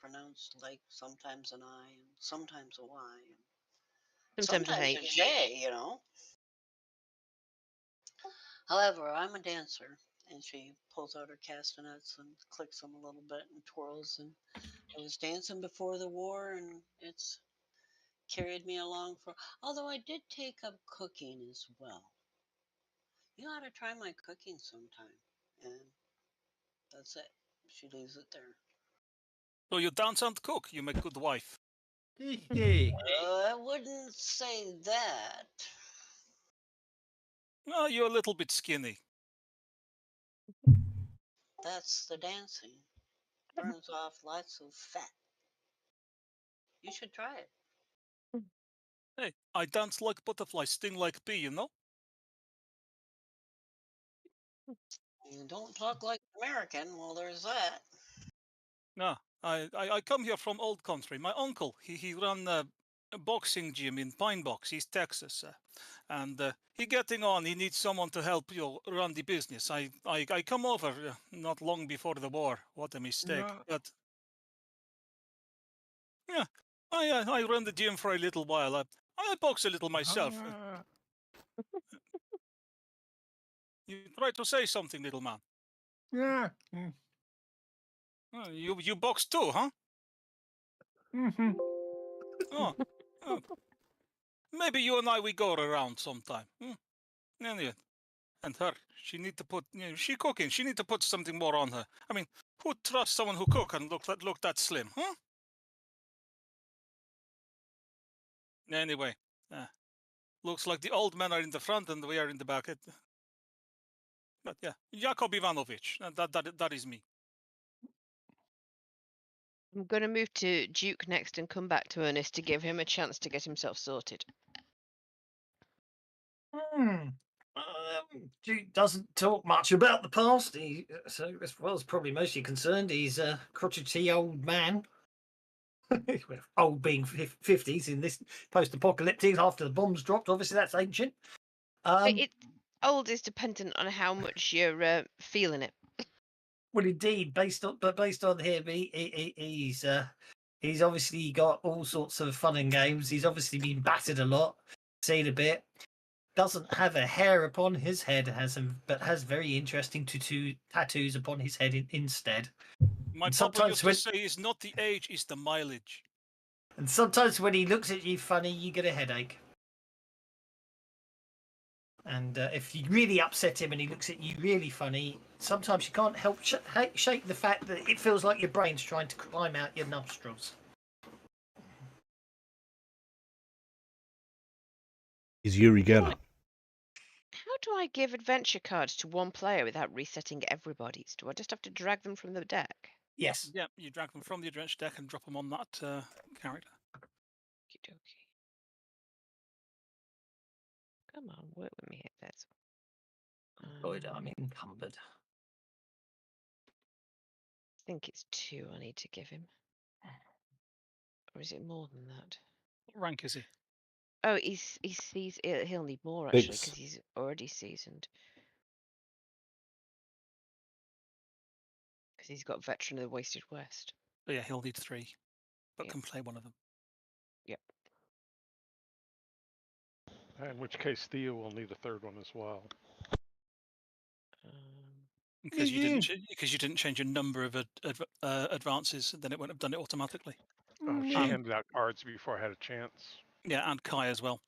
pronounced like sometimes an I and sometimes a Y and Sometimes a sometimes a H. J, you know. However, I'm a dancer. And she pulls out her castanets and clicks them a little bit and twirls. And I was dancing before the war, and it's carried me along for. Although I did take up cooking as well. You ought to try my cooking sometime. And that's it. She leaves it there. So you dance and cook. You make good wife. I wouldn't say that. Well, you're a little bit skinny. That's the dancing. Burns off lots of fat. You should try it. Hey, I dance like butterfly, sting like bee, you know? You don't talk like an American. Well, there's that. No, I come here from old country. My uncle, he ran a boxing gym in Pine Box, East Texas. And he getting on. He needs someone to help run the business. I come over not long before the war. What a mistake. No. But yeah, I ran the gym for a little while. I box a little myself. You try to say something, little man. Yeah. You box too, huh? Mm-hmm. Oh, maybe you and I we go around sometime. Anyway, and her, she need to put. She cooking. She need to put something more on her. I mean, who trusts someone who cook and look that slim, huh? Anyway, looks like the old men are in the front and we are in the back. But yeah, Jakub Ivanovich. That is me. I'm going to move to Duke next and come back to Ernest to give him a chance to get himself sorted. Duke doesn't talk much about the past. So as far as probably mostly concerned, he's a crotchety old man. Old being 50s in this post-apocalyptic after the bombs dropped. Obviously, that's ancient. Old is dependent on how much you're feeling it. Well, indeed, based on him, he's obviously got all sorts of fun and games. He's obviously been battered a lot, seen a bit. Doesn't have a hair upon his head, but has very interesting tattoos upon his head instead. My papa used to say, "It's not the age, it's the mileage." And sometimes when he looks at you funny, you get a headache. And if you really upset him and he looks at you really funny, sometimes you can't help shake the fact that it feels like your brain's trying to climb out your nostrils. Is Uri Geller. How do I give adventure cards to one player without resetting everybody's? Do I just have to drag them from the deck? Yes. Yeah, you drag them from the adventure deck and drop them on that character. Okie dokie. Come on, work with me here, Des. Good, I'm encumbered. I think it's 2 I need to give him. Or is it more than that? What rank is he? Oh, he'll need more actually because he's already seasoned. Because he's got Veteran of the Wasted West. Oh, yeah, he'll need 3, but Yep. can play one of them. Yep. In which case, Theo will need a 3rd one as well. Because you didn't change your number of advances, then it wouldn't have done it automatically. She handed out cards before I had a chance. Yeah, and Kai as well.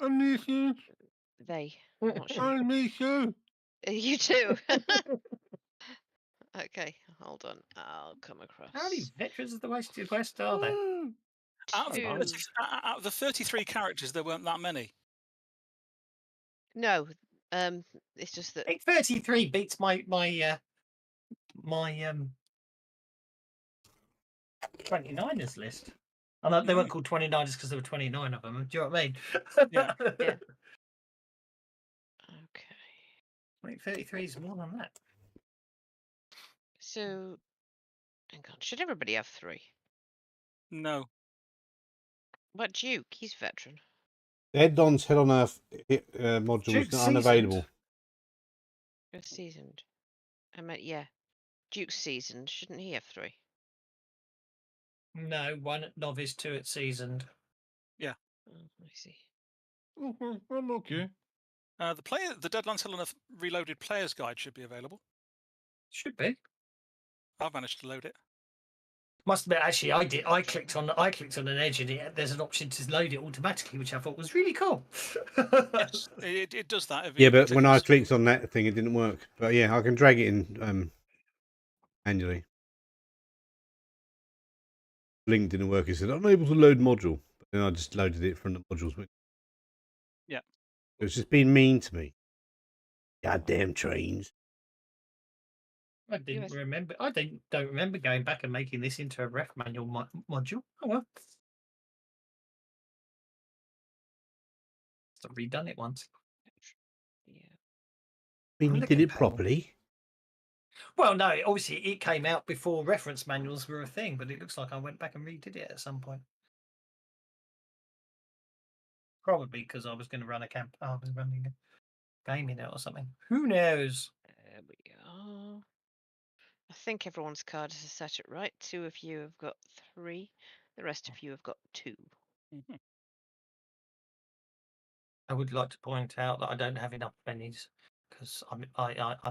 And me too. They. I'm not sure. And me too. You too. Okay, hold on. I'll come across. How many Veterans of the Wasted West are there? Out of the 33 characters, there weren't that many. No, it's just that 33 beats my 29ers list. And they weren't called 29ers because there were 29 of them. Do you know what I mean? Yeah. Yeah. Okay. 33 is more than that. So, hang on. Should everybody have 3? No. But Duke, he's Veteran. Ed Don's Hell on Earth module is not unavailable. Good seasoned. I meant, yeah. Duke's seasoned. Shouldn't he have 3? No, one at novice, two at seasoned. Oh, I see. Okay, I'm okay. The Deadlands Hill Enough Reloaded Player's Guide should be available. Should be. I've managed to load it. Must admit, actually, I did. I clicked on an edge, and there's an option to load it automatically, which I thought was really cool. Yes, it does that. If Yeah, it but when I takes- clicked on that thing, it didn't work. But yeah, I can drag it in manually. Link didn't work. It said unable to load module. But then I just loaded it from the modules. Yeah. It was just being mean to me. Goddamn trains. I didn't US remember. Don't remember going back and making this into a ref manual module. Oh well. So I've redone it once. Yeah. I mean, Oh, you look did at it Pal. properly. Well, no, obviously it came out before reference manuals were a thing, but it looks like I went back and redid it at some point. Probably because I was going to run a camp. I was running a game in it or something. Who knows? There we are. I think everyone's card is set it right. 2 of you have got 3. The rest of you have got 2. Mhm. I would like to point out that I don't have enough pennies because I'm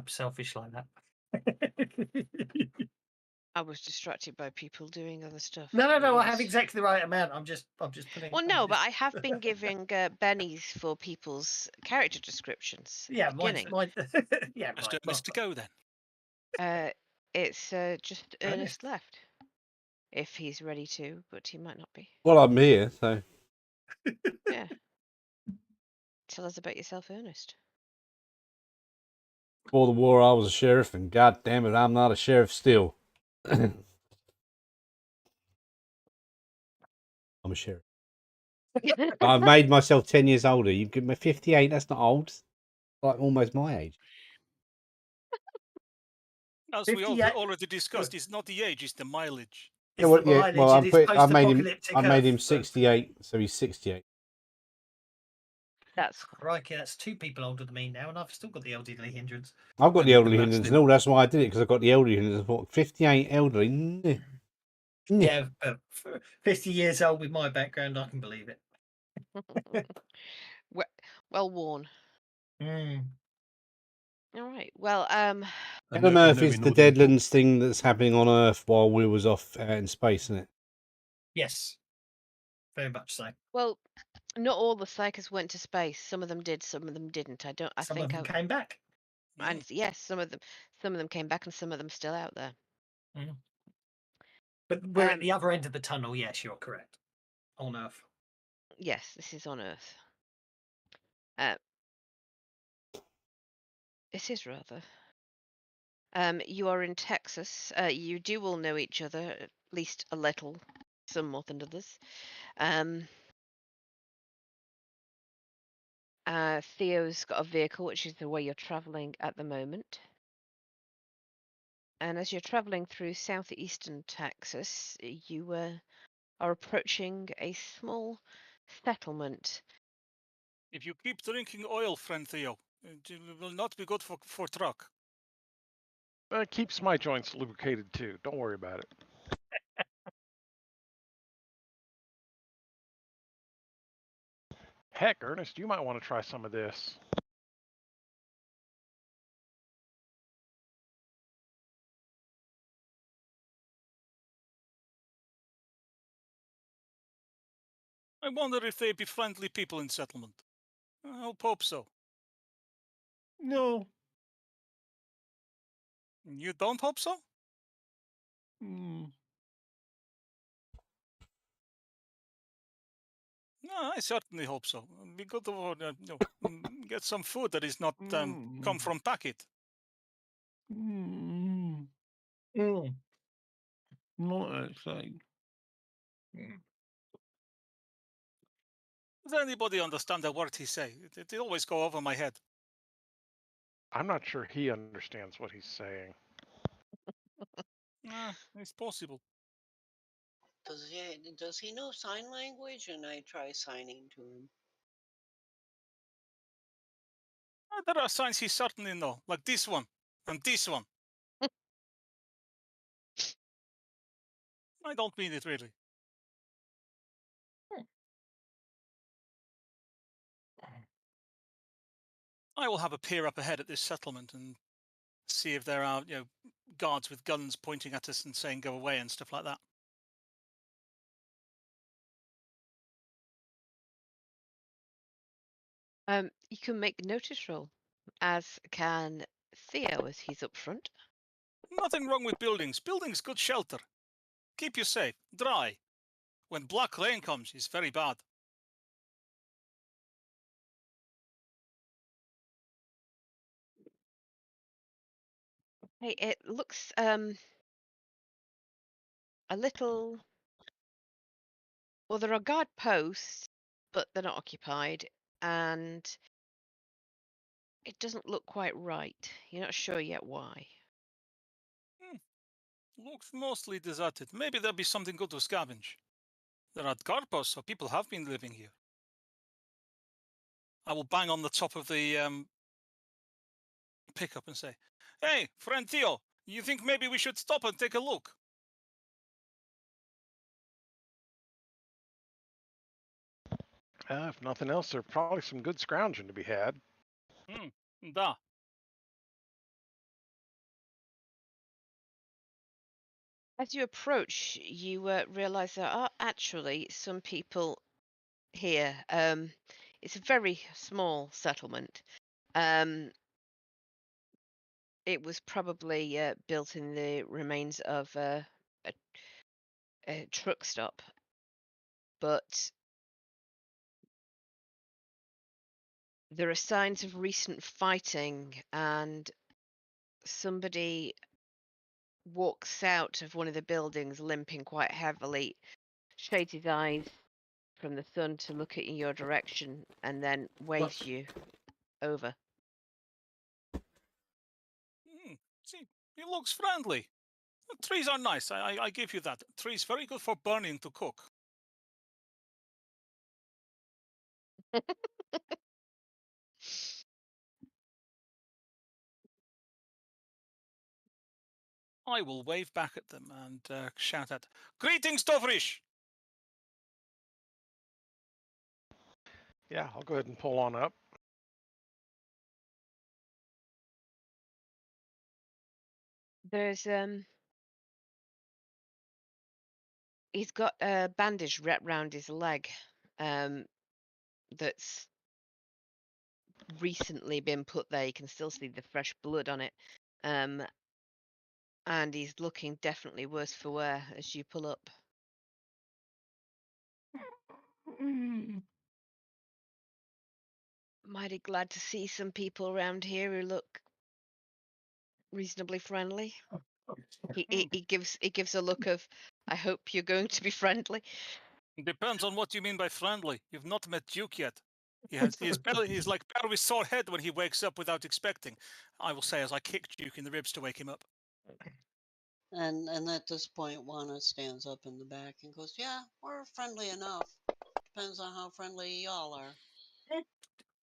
selfish like that. I was distracted by people doing other stuff. No, but I have yes. exactly the right amount. I'm just putting. Well, I'm no, but just- I have been giving bennies for people's character descriptions. At Yeah, the mine's beginning. yeah, Mr. right. Mr. Go then. It's just Ernest. Ernest left. If he's ready to, but he might not be. Well, I'm here, so Yeah. Tell us about yourself, Ernest. before the war, I was a sheriff, and god damn it, I'm not a sheriff still. I'm a sheriff. I made myself 10 years older. You give me 58. That's not old. Like almost my age. As we 58 already discussed, it's not the age, it's the mileage. It's well, the mileage well, and it's I made him. post-apocalyptic I made him Earth. 68, so he's 68. That's Crikey, that's 2 people older than me now, and I've still got the elderly hindrance. I've got And the elderly that's hindrance the- and all. That's why I did it, because I got the elderly hindrance. I thought 58 elderly. Nah. Yeah, 50 years old with my background, I can believe it. well worn. Mm. All right. Well, I don't know if it's the Deadlands thing that's happening on Earth while we was off out in space, isn't it? Yes, very much so. well, not all the psychers went to space. Some of them did. Some of them didn't. I don't. I Some think. of them came back. And yes, some of them came back, and some of them still out there. But we're at Um, the other end of the tunnel. Yes, you're correct. On Earth. Yes, this is on Earth. This is rather. You are in Texas. You do all know each other, at least a little, some more than others. Theo's got a vehicle, which is the way you're traveling at the moment. And as you're traveling through southeastern Texas, you are approaching a small settlement. If you keep drinking oil, friend Theo, it will not be good for truck. It keeps my joints lubricated too. Don't worry about it. Heck, Ernest, you might want to try some of this. I wonder if they be friendly people in settlement. I hope so. No. You don't hope so? Mm. No, I certainly hope so. It'd be good to get some food that is not come from packet. Mm. Mm. Not outside. Does anybody understand a word he say? It always go over my head. I'm not sure he understands what he's saying. It's possible. Does he know sign language? And I try signing to him. There are signs he certainly know, like this one and this one. I don't mean it really. I will have a peer up ahead at this settlement and see if there are, guards with guns pointing at us and saying go away and stuff like that. You can make notice roll, as can Theo, as he's up front. Nothing wrong with buildings. Buildings good shelter. Keep you safe, dry. When black rain comes, it's very bad. Hey, it looks a little. Well, there are guard posts, but they're not occupied, and it doesn't look quite right. You're not sure yet why. Looks mostly deserted. Maybe there'll be something good to scavenge. There are guard posts, so people have been living here. I will bang on the top of the pickup and say, "Hey, friend Theo, you think maybe we should stop and take a look?" If nothing else, there's probably some good scrounging to be had. Da. As you approach, you realize there are actually some people here. It's a very small settlement. It was probably built in the remains of a truck stop, but there are signs of recent fighting, and somebody walks out of one of the buildings limping quite heavily, shades his eyes from the sun to look at your direction, and then waves you over. See, he looks friendly. The trees are nice, I give you that. Trees very good for burning to cook. I will wave back at them and shout out, "Greetings, Tovrish!" Yeah, I'll go ahead and pull on up. There's he's got a bandage wrapped round his leg, that's recently been put there. You can still see the fresh blood on it. And he's looking definitely worse for wear as you pull up. Mighty glad to see some people around here who look reasonably friendly. He gives a look of, I hope you're going to be friendly. Depends on what you mean by friendly. You've not met Duke yet. He's like bear with sore head when he wakes up without expecting. I will say as I kick Duke in the ribs to wake him up. And at this point, Juana stands up in the back and goes, "Yeah, we're friendly enough. Depends on how friendly y'all are."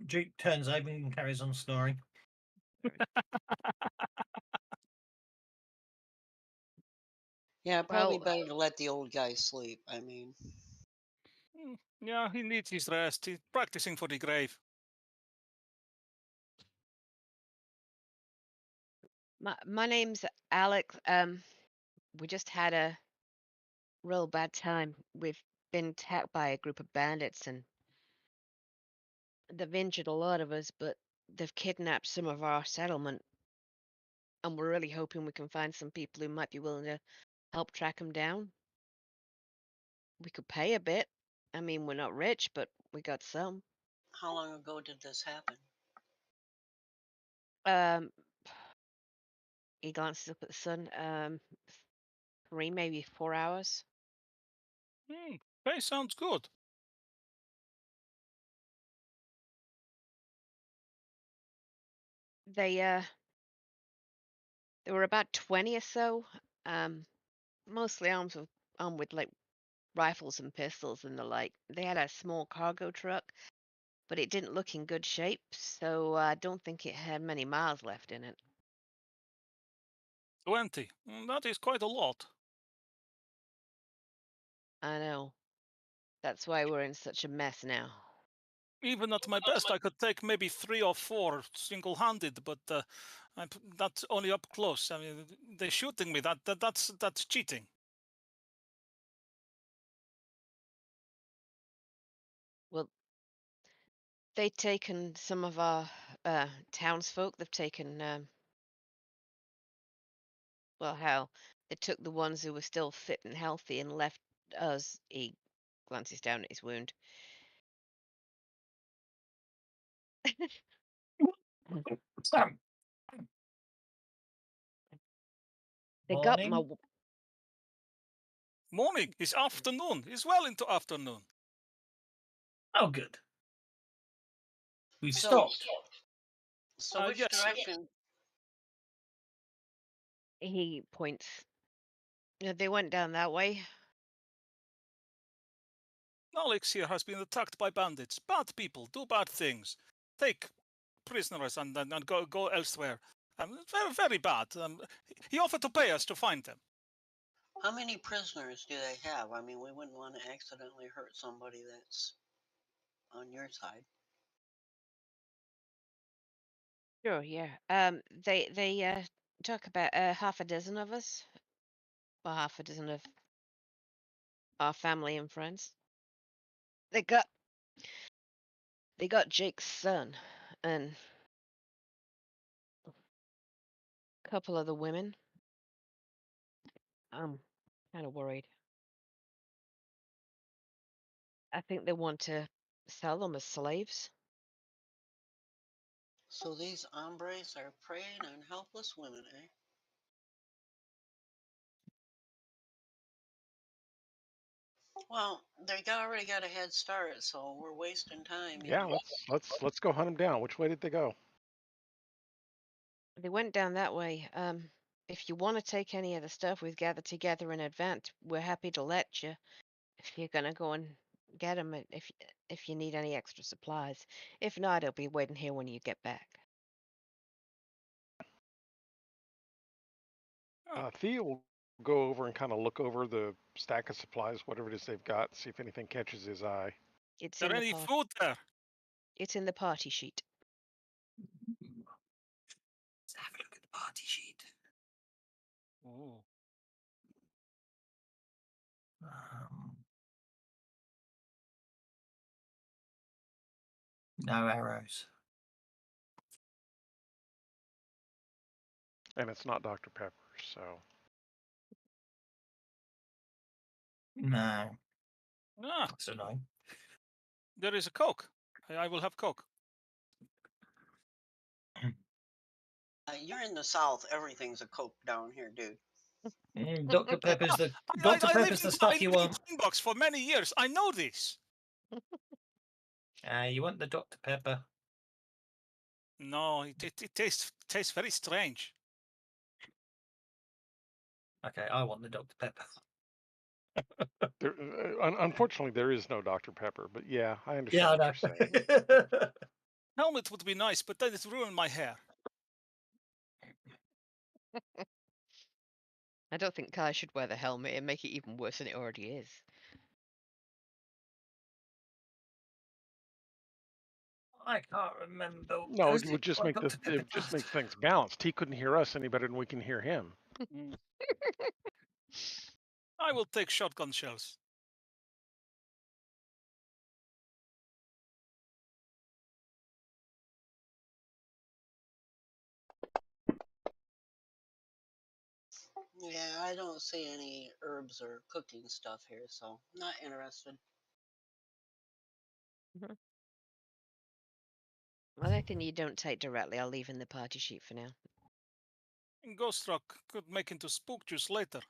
Duke turns over and carries on snoring. Yeah, probably Well, better to let the old guy sleep. I mean, Yeah, he needs his rest. He's practicing for the grave. my name's Alex. We just had a real bad time. We've been attacked by a group of bandits, and they've injured a lot of us, but they've kidnapped some of our settlement, and we're really hoping we can find some people who might be willing to help track them down. We could pay a bit. I mean, we're not rich, but we got some. how long ago did this happen? Um, he glances up at the sun. 3, maybe 4 hours. Hey, sounds good. There were about 20 or so, mostly armed with like rifles and pistols and the like. They had a small cargo truck, but it didn't look in good shape, so I don't think it had many miles left in it. 20. That is quite a lot. I know. That's why we're in such a mess now. Even at my best, I could take maybe 3 or 4 single-handed, but that's only up close. I mean, they're shooting me. That's cheating. Well, they've taken some of our townsfolk. They've taken, well, hell, they took the ones who were still fit and healthy and left us. He glances down at his wound. Sam, They got my. morning. Morning. It's afternoon. It's well into afternoon. Oh, good. We've So- stopped. So which yes. direction? He points. They went down that way. Alex here has been attacked by bandits. Bad people do bad things. Take prisoners and go elsewhere. Very, very bad. He offered to pay us to find them. How many prisoners do they have? I mean, we wouldn't want to accidentally hurt somebody that's on your side. Sure, yeah. They took about half a dozen of us. Well, half a dozen of our family and friends. They got Jake's son and a couple of the women. I'm kind of worried. I think they want to sell them as slaves. So these hombres are preying on helpless women, eh? Well, already got a head start, so we're wasting time. You Yeah, know? let's go hunt them down. Which way did they go? They went down that way. If you want to take any of the stuff we've gathered together in advance, we're happy to let you. If you're gonna go and get them, if you need any extra supplies. If not, I'll be waiting here when you get back. Thea will go over and kind of look over the stack of supplies, whatever it is they've got, see if anything catches his eye. It's Is there in any the food there? It's in the party sheet. Let's have a look at the party sheet. Oh. No arrows. And it's not Dr. Pepper, so. No. Ah, That's annoying. there is a Coke. I will have Coke. You're in the South. Everything's a Coke down here, dude. Dr. Pepper's the I Dr. lived Pepper's the stuff you want. in Box for many years. I know this. You want the Dr. Pepper. No, it tastes very strange. Okay, I want the Dr. Pepper. There, unfortunately, there is no Dr. Pepper, but yeah, I understand Yeah, I what know. you're saying. Helmet would be nice, but then it ruined my hair. I don't think Kai should wear the helmet and make it even worse than it already is. I can't remember. No, Who's it would just what make Dr. Pepper it just does. makes things balanced. He couldn't hear us any better than we can hear him. I will take shotgun shells. Yeah, I don't see any herbs or cooking stuff here, so not interested. Well, anything you don't take directly, I'll leave in the party sheet for now. Ghost Rock could make into spook juice later.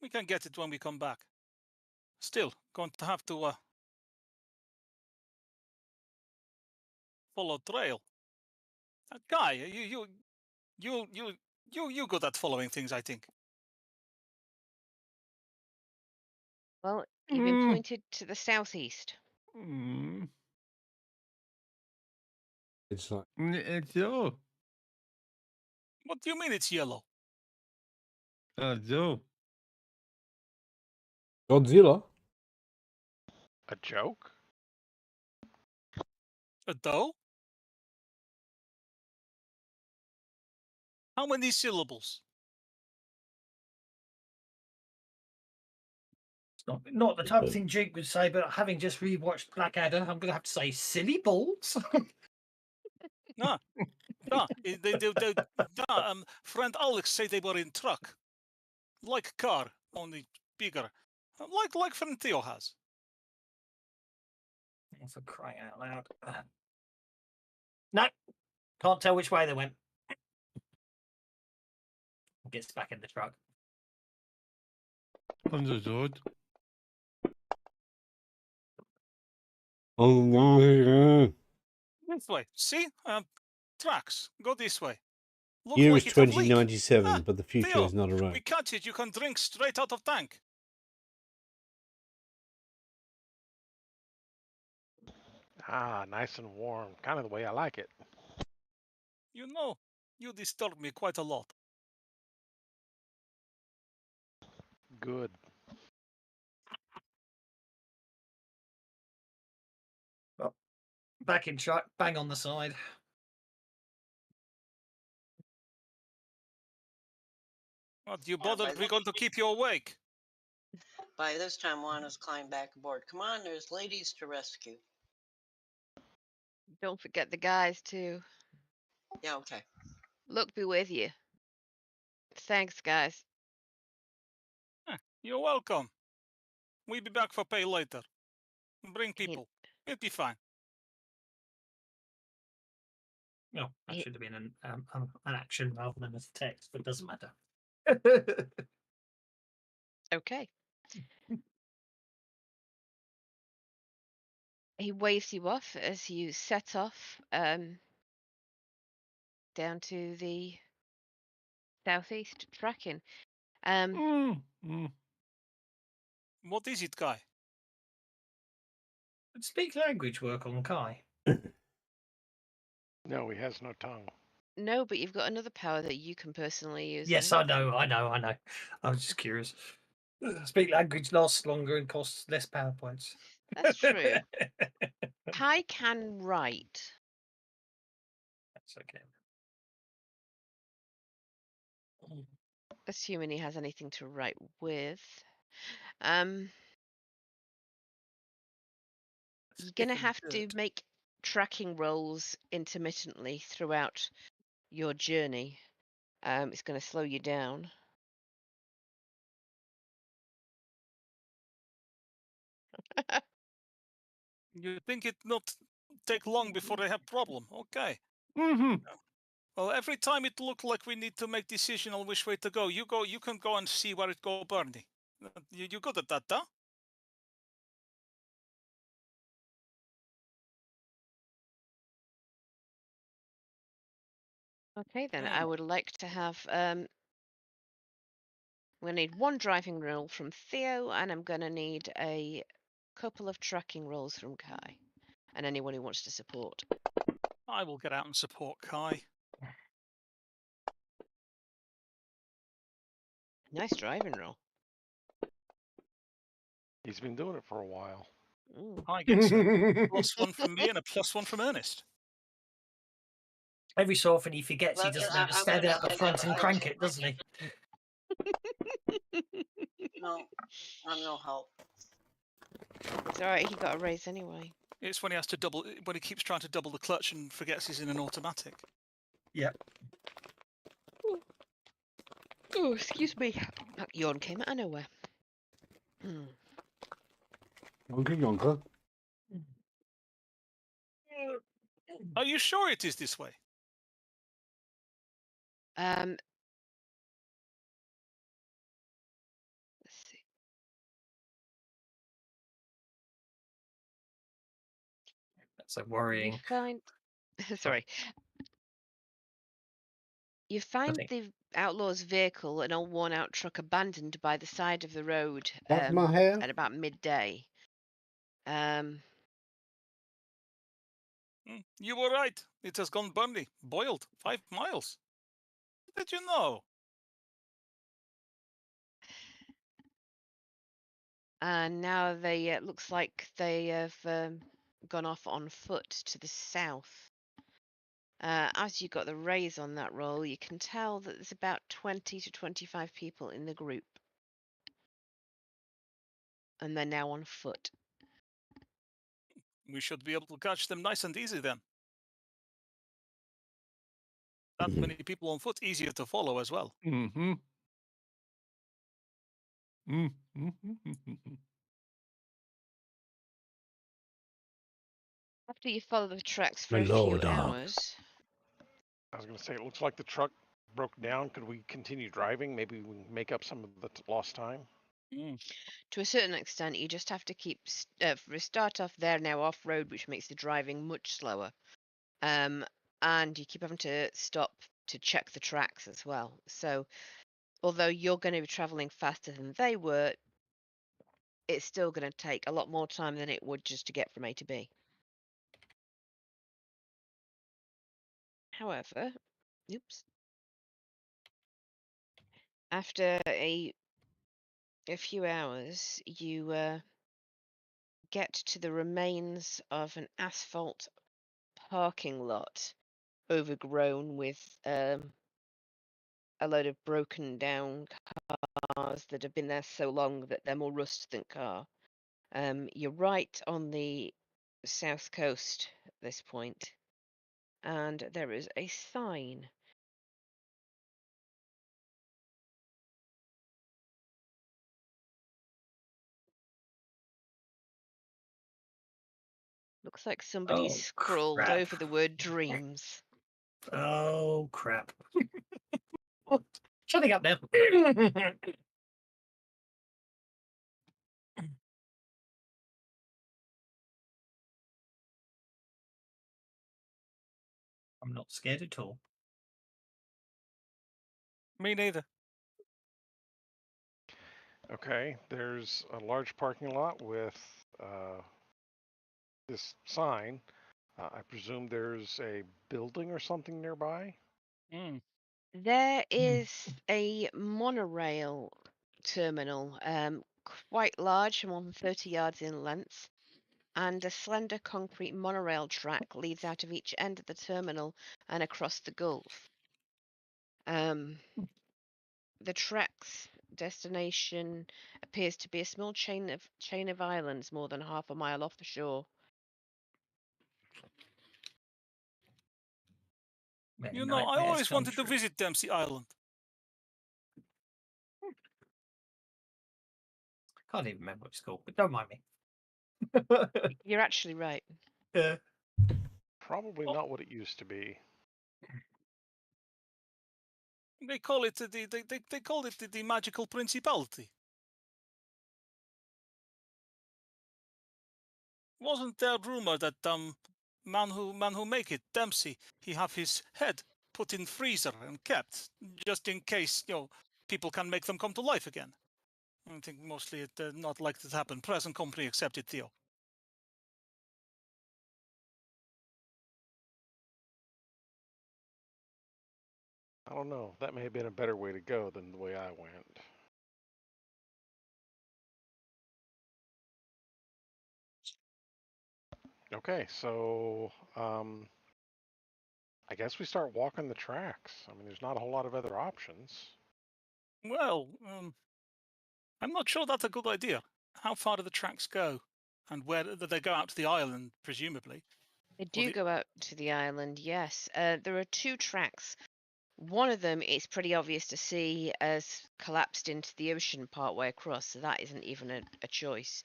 We can get it when we come back. Still, going to have to follow trail. Guy, you good at following things, I think. Well, you've been pointed to the southeast. It's like It's you. What do you mean it's yellow? Joe. Godzilla. A joke? A doe? How many syllables? It's not the type of thing Jake would say, but having just rewatched Blackadder, I'm going to have to say silly balls. Ah, friend Alex say they were in truck, like car, only bigger, like friend Theo has. For crying out loud. No, can't tell which way they went. Gets back in the truck. Understood. Oh my. This way. See? Tracks. Go this way. Look Year like is it have leak. 2097, Ah, but the future Theo, is not around. we catch it. You can drink straight out of tank. Ah, nice and warm. Kind of the way I like it. You know, you disturb me quite a lot. Good. Back in truck, bang on the side. What, you by bothered? the- We're going to keep you awake. By this time, Juana's climbed back aboard. Come on, there's ladies to rescue. Don't forget the guys too. Yeah, okay. Luck be with you. Thanks, guys. You're welcome. We'll be back for pay later. Bring He- people. It'll be fine. No, that He- should have been an action rather than a text, but it doesn't matter. Okay. He waves you off as you set off down to the southeast tracking. What is it, Kai? Speak language work on Kai. No, he has no tongue. No, but you've got another power that you can personally use. Yes, I know. I was just curious. Speak language lasts longer and costs less power points. That's true. Kai can write. That's okay. Assuming he has anything to write with. You're gonna have to make tracking rolls intermittently throughout your journey. It's gonna slow you down. You think it not take long before they have problem? Okay. Mm-hmm. Well, every time it look like we need to make decision on which way to go, you can go and see where it go, Bernie. You good at that, huh? Okay, then I would like to have we need one driving roll from Theo, and I'm gonna need a couple of tracking rolls from Kai, and anyone who wants to support. I will get out and support Kai. Nice driving roll. He's been doing it for a while. Ooh. I get a +1 from me and a +1 from Ernest. Every so often he forgets he Well, doesn't I- have to I'm stand gonna out the say front that and I- crank it, doesn't he? No, I'm no help. It's alright, he got a raise anyway. It's when he has to double, when he keeps trying to double the clutch and forgets he's in an automatic. Oh, excuse me. That yawn came out of nowhere. Hmm. Yonka. Are you sure it is this way? Let's see. That's so You worrying. find sorry. You find think- the outlaw's vehicle, an old worn-out truck, abandoned by the side of the road That's my hair. at about midday. You were right. It has gone Bernie. Boiled. 5 miles. Did you know? and now they looks like they have gone off on foot to the south. As you got the raise on that roll, you can tell that there's about 20 to 25 people in the group, and they're now on foot. We should be able to catch them nice and easy then. That Mhm. many people on foot, easier to follow as well. Mm-hmm. Mm-hmm. After you follow the tracks for My a few lord, hours, I was going to say, it looks like the truck broke down. Could we continue driving? Maybe we can make up some of the lost time. to a certain extent, you just have to keep start off there now off road, which makes the driving much slower. And you keep having to stop to check the tracks as well. So, although you're going to be traveling faster than they were, it's still going to take a lot more time than it would just to get from A to B. However, oops. After a few hours, you get to the remains of an asphalt parking lot overgrown with a load of broken down cars that have been there so long that they're more rust than car. You're right on the south coast at this point, and there is a sign. Looks like somebody Oh, scrawled crap. over the word dreams. Oh, crap. Shutting up now. I'm not scared at all. Me neither. Okay, there's a large parking lot with this sign. I presume there's a building or something nearby. There is a monorail terminal, quite large, more than 30 yards in length, and a slender concrete monorail track leads out of each end of the terminal and across the Gulf. The track's destination appears to be a small chain of islands more than half a mile off the shore. Many You know, I nightmares always come wanted to true. visit Dempsey Island. Can't even remember what it's called, but don't mind me. You're actually right. Yeah. Probably Oh. not what it used to be. They call it they called it the magical principality. Wasn't there rumor that man who make it, Dempsey, he have his head put in freezer and kept just in case, you know, people can make them come to life again. I think mostly it not likely to happen. Present company accepted, Theo. I don't know. That may have been a better way to go than the way I went. Okay, so I guess we start walking the tracks. I mean, there's not a whole lot of other options. Well, I'm not sure that's a good idea. How far do the tracks go? And where do they go out to the island, presumably? They do the- go out to the island, yes. There are two tracks. One of them is pretty obvious to see as collapsed into the ocean partway across, so that isn't even a choice.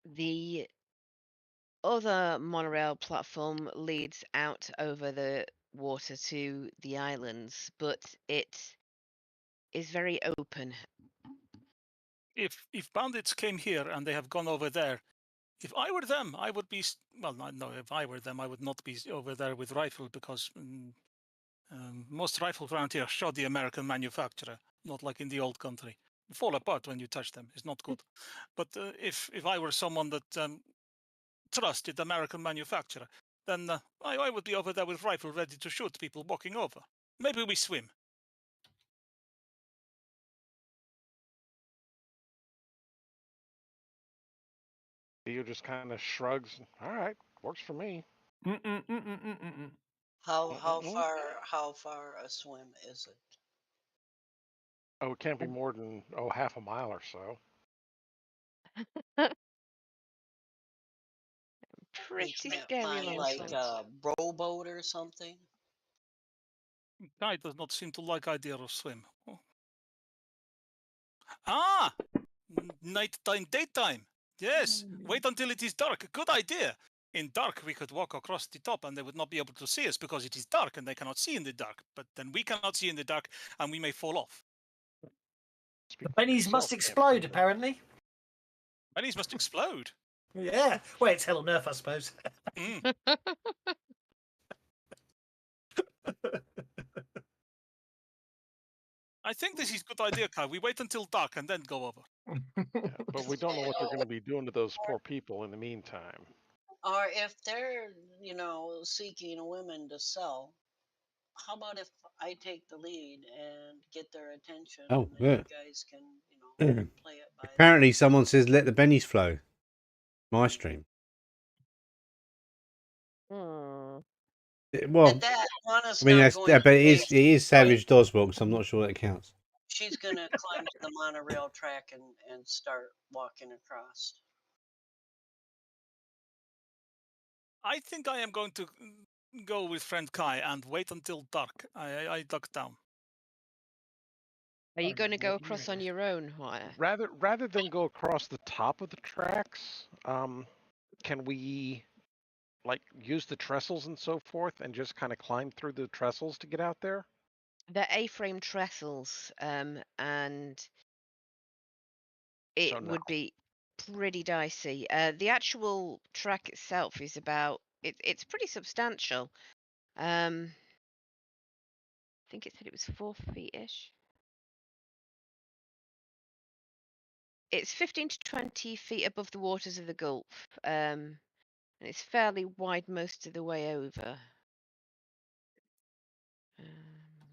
The other monorail platform leads out over the water to the islands, but it is very open. If bandits came here and they have gone over there, if I were them, I would be well. No, if I were them, I would not be over there with rifle because most rifles around here are the American manufacturer, not like in the old country. They fall apart when you touch them. It's not good. But if I were someone that trusted American manufacturer, then I would be over there with rifle ready to shoot people walking over. Maybe we swim. Theo just kind of shrugs. All right, works for me. How Mm-mm-mm. far a swim is it? Oh, it can't be more than half a mile or so. You Pretty can't scary find long like swims. a rowboat or something? Guy does not seem to like idea of swim. Oh. Ah! Nighttime, daytime. Yes. Wait until it is dark. Good idea. In dark, we could walk across the top and they would not be able to see us because it is dark and they cannot see in the dark. But then we cannot see in the dark and we may fall off. Speak The for bennies yourself, must Captain explode, Boomer. apparently. Bennies must explode. Yeah. Well, it's hell on earth, I suppose. Mm. I think this is a good idea, Kai. We wait until dark and then go over. Yeah, but we don't know what they're going to be doing to those poor people in the meantime. Or if they're, seeking women to sell, how about if I take the lead and get their attention Oh, and then yeah. you guys can, play it by Apparently, someone says let the bennies flow. My stream. Hmm. Well, At that, Juana's I mean, not that's, going to but it waste. is Savage Doswell, so I'm not sure that counts. She's going to climb to the monorail track and start walking across. I think I am going to go with friend Kai and wait until dark. I duck down. Are you going to go across on your own, Juana? Rather than go across the top of the tracks, can we like use the trestles and so forth and just kind of climb through the trestles to get out there? They're A-frame trestles, and it So no. would be pretty dicey. The actual track itself is it's pretty substantial. I think it said it was 4 feet-ish. It's 15 to 20 feet above the waters of the Gulf, and it's fairly wide most of the way over.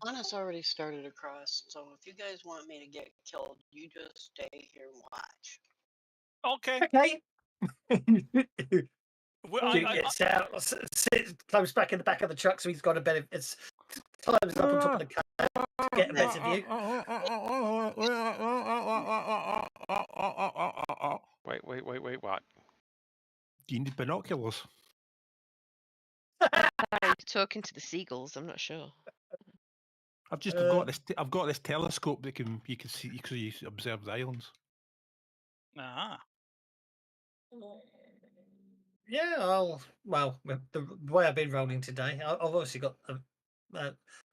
Juana's already started across, so if you guys want me to get killed, you just stay here and watch. Okay. Okay. Well, Duke gets out, climbs back in the back of the truck, so he's got a better. It's climbs up on top of the car to get a better view. Wait, what? Do you need binoculars? Sorry, talking to the seagulls. I'm not sure. I've got this. I've got this telescope that you can see. You can observe the islands. Ah. Yeah, well, the way I've been rolling today, I've obviously got.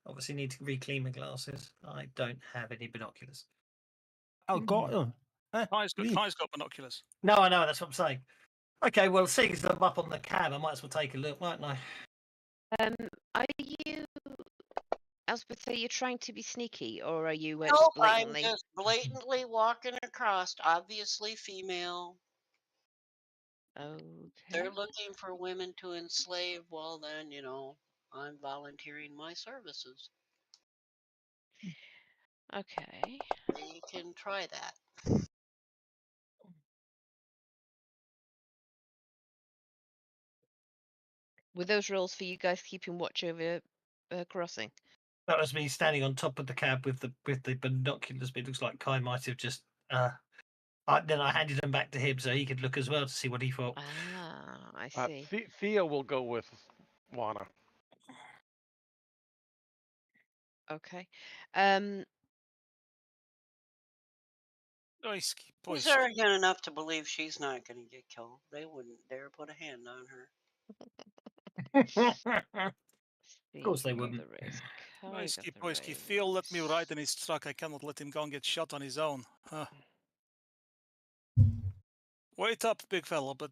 Obviously, need to re-clean my glasses. I don't have any binoculars. I've got them. Kai's got binoculars. No, I know. That's what I'm saying. Okay, well, seeing as I'm up on the cab, I might as well take a look, mightn't I? Are you, Elspeth? Are you trying to be sneaky, or are you Nope, just blatantly? I'm just blatantly walking across. Obviously, female. They're Okay. looking for women to enslave. Well, then, I'm volunteering my services. Okay. You can try that. Were those rolls for you guys keeping watch over crossing? That was me standing on top of the cab with the binoculars. But it looks like Kai might have just. Then I handed them back to him so he could look as well to see what he thought. Ah, I see. Theo will go with Juana. Okay. He's arrogant enough to believe she's not going to get killed. They wouldn't dare put a hand on her. Of course they wouldn't. Poisky, Theo let me ride in his truck. I cannot let him go and get shot on his own. Huh. Wait up, big fella, but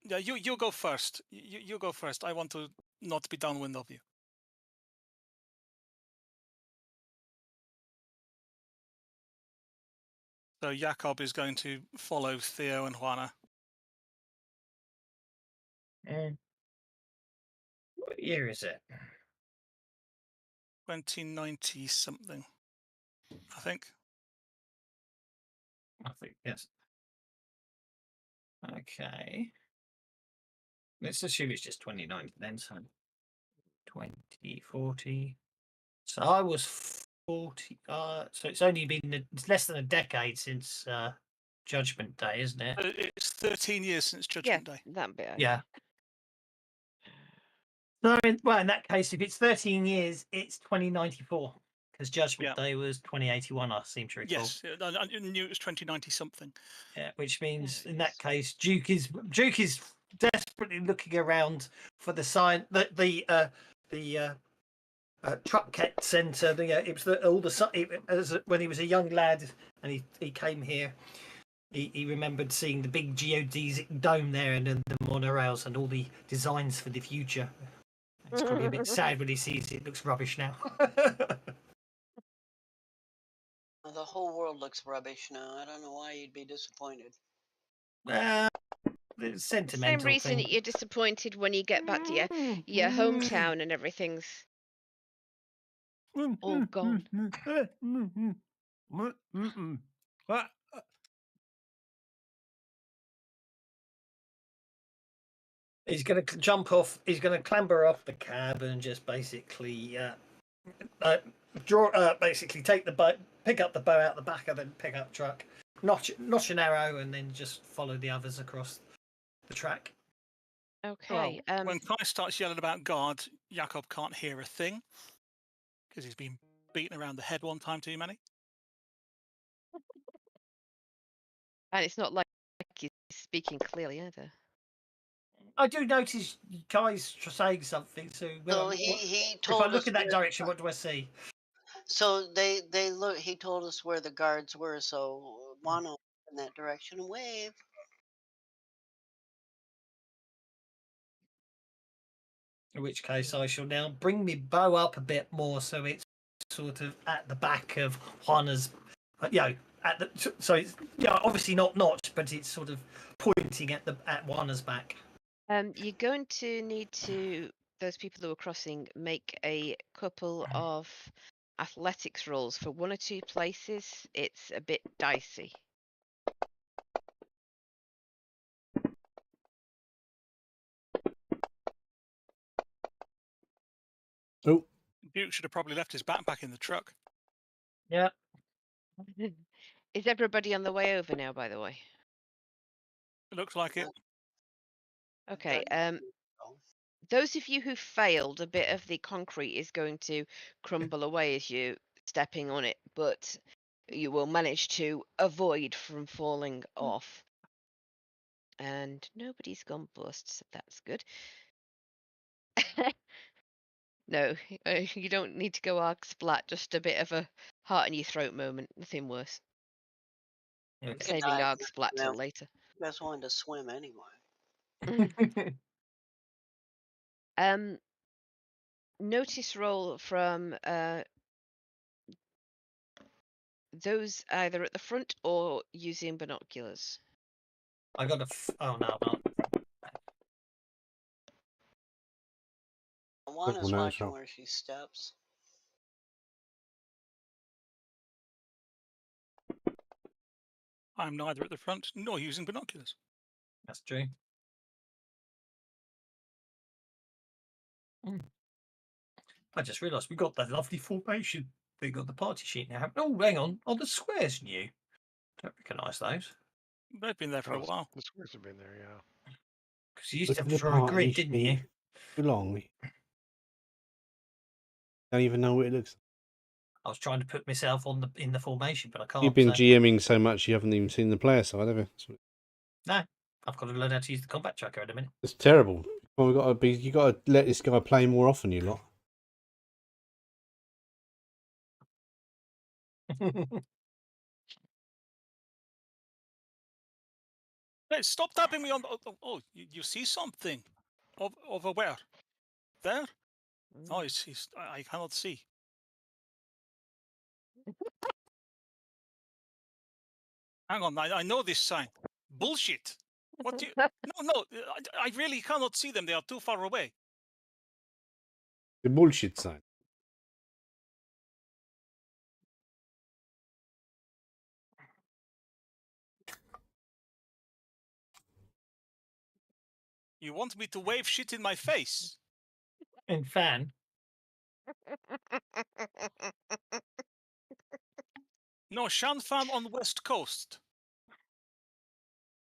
yeah, you go first. You go first. I want to not be downwind of you. So Jakob is going to follow Theo and Juana. What year is it? 2090 something, I think. I think yes. Okay. Let's assume it's just 29 then. So 20, 40. So I was 40. So it's only been it's less than a decade since Judgment Day, isn't it? It's 13 years since Yeah, Judgment Day. that bit. Yeah. So, well, in that case, if it's 13 years, it's 2094 because Judgment Day was 2081. I seem to recall. Yes, I knew it was 2090 something. Yeah, which means There in it that is. case, Duke is desperately looking around for the sign that the truck centre. It was all the when he was a young lad and he came here. He remembered seeing the big geodesic dome there and then the monorails and all the designs for the future. It's probably a bit sad when he sees it. It looks rubbish now. Well, the whole world looks rubbish now. I don't know why you'd be disappointed. The Same sentimental reason thing. that you're disappointed when you get back to your hometown and everything's all gone. He's going to jump off. He's going to clamber off the cab and just basically basically take the bow, pick up the bow out the back of the pickup truck, notch an arrow, and then just follow the others across the track. Okay. When Kai starts yelling about guards, Jakob can't hear a thing because he's been beaten around the head one time too many. And it's not like he's speaking clearly either. I do notice Kai's saying something. So, So he if told I us look in that where- direction, what do I see? So they look. He told us where the guards were. So Wano in that direction and wave. In which case, I shall now bring my bow up a bit more, so it's sort of at the back of Juana's. At the so it's obviously not notched, but it's sort of pointing at Juana's back. You're going to need to, those people who are crossing, make a couple of athletics rolls. For one or two places, it's a bit dicey. Oh, Duke should have probably left his backpack in the truck. Yeah. Is everybody on the way over now, by the way? It looks like it. Okay. Oh. Those of you who failed, a bit of the concrete is going to crumble away as you stepping on it, but you will manage to avoid from falling off. And nobody's gone bust, so that's good. No, you don't need to go arg splat, just a bit of a heart in your throat moment, nothing worse. Okay. could Saving die. arg splat till No. later. You guys wanted to swim anyway. Notice roll from those either at the front or using binoculars. I got oh no, I'm not. Wana's notice watching roll. where she steps. I'm neither at the front nor using binoculars. That's true. I just realised we got that lovely formation thing on the party sheet now. Oh, hang on. Oh, the squares new. Don't recognise those. They've been there for a Oh, while. the squares have been there, yeah. Because you used look to at have the to draw a party grid, didn't you? sheet. Too long. Don't even know what it looks I was trying to put myself in the formation, but I like. can't. You've been so- GMing so much you haven't even seen the player side, have you? No, I've got to learn how to use the combat tracker in a minute. It's terrible. Well, you got to let this guy play more often, you lot. Hey, stop tapping me on. Oh, you see something? Over where? There? Oh, I cannot see. Hang on, I know this sign. Bullshit. What do you? No, I really cannot see them. They are too far away. The bullshit sign. You want me to wave shit in my face? In fan. No, Shanfan on West Coast.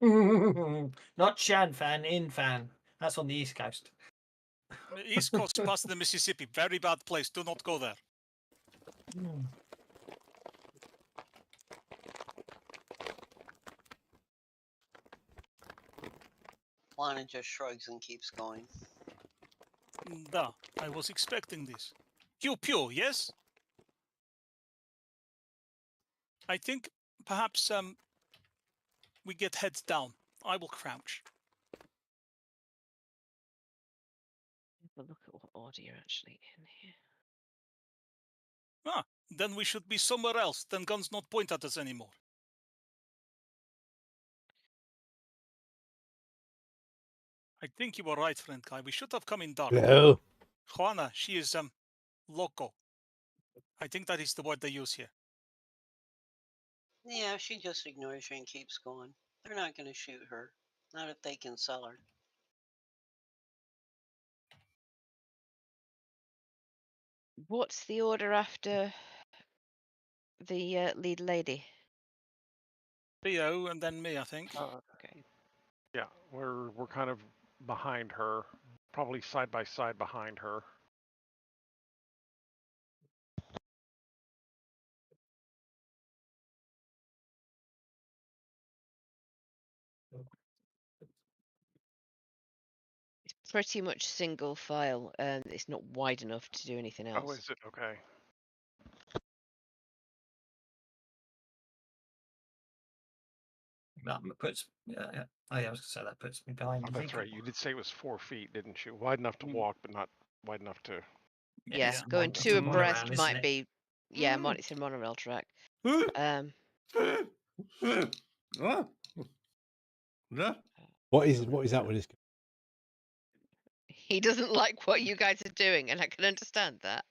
Not Shan fan, in fan. That's on the East Coast. East Coast past the Mississippi. Very bad place. Do not go there. Lana just shrugs and keeps going. Da, I was expecting this. Pew pew, yes? I think perhaps we get heads down. I will crouch. Have a look at what order you're actually in here. Ah, then we should be somewhere else. Then guns not point at us anymore. I think you were right, friend guy. We should have come in dark. Hello. Juana, she is loco. I think that is the word they use here. Yeah, she just ignores you and keeps going. They're not going to shoot her. Not if they can sell her. What's the order after the lead lady? Theo and then me, I think. Okay. Yeah, we're kind of behind her, probably side by side behind her. It's pretty much single file, and it's not wide enough to do anything else. Oh, is it? Okay. That puts. Yeah. Oh, yeah, I was going to say that puts me behind. Oh, the that's vehicle. right. You did say it was 4 feet, didn't you? Wide enough to walk, but not wide enough to. Yeah, it's going it's two a monorail, abreast isn't might it? be. Yeah, it's a monorail track. What is that with this? He doesn't like what you guys are doing, and I can understand that.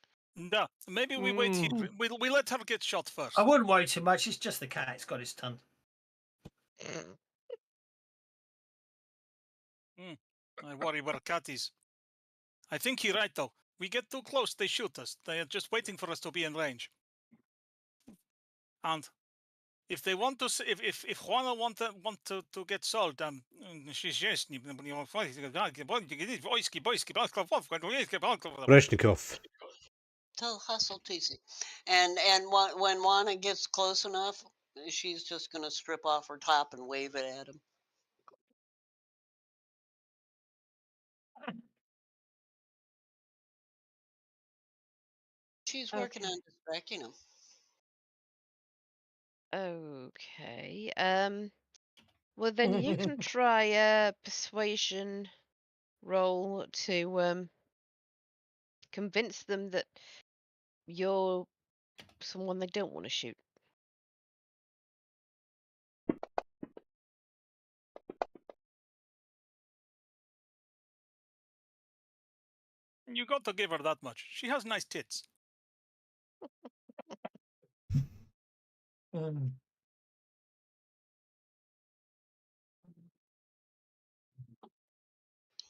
Da, maybe we wait here. We let her get shot first. I wouldn't worry too much. It's just the cat. It's got its tongue. I worry where cat is. I think you're right, though. We get too close, they shoot us. They are just waiting for us to be in range. And if they want to, if Juana want to get sold, she's just Brezhnikov. Tell hustle teasy. And when Juana gets close enough, she's just going to strip off her top and wave it at him. She's working on distracting him. Okay. Well, then you can try a persuasion roll to convince them that you're someone they don't want to shoot. You got to give her that much. She has nice tits.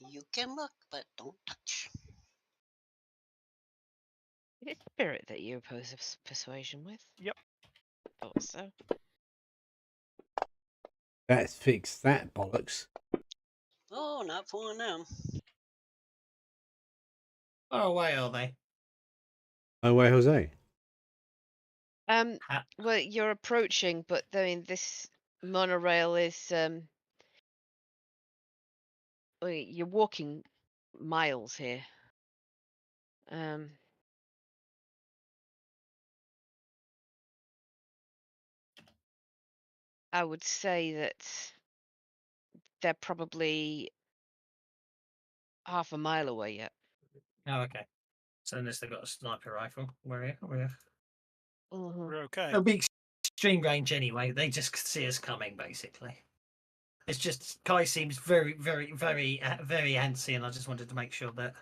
You can look, but don't touch. Is it spirit that you oppose persuasion with? Yep. Thought so. Let's fix that bollocks. Oh, not fooling them. Far away are they? Oh, wait, Jose. Well, you're approaching, but I mean, this monorail is well, you're walking miles here. I would say that they're probably half a mile away yet. Oh, okay. So unless they've got a sniper rifle, we're We're okay. It'll be extreme range anyway. They just see us coming, basically. It's just Kai seems very, very, very, very antsy, and I just wanted to make sure that.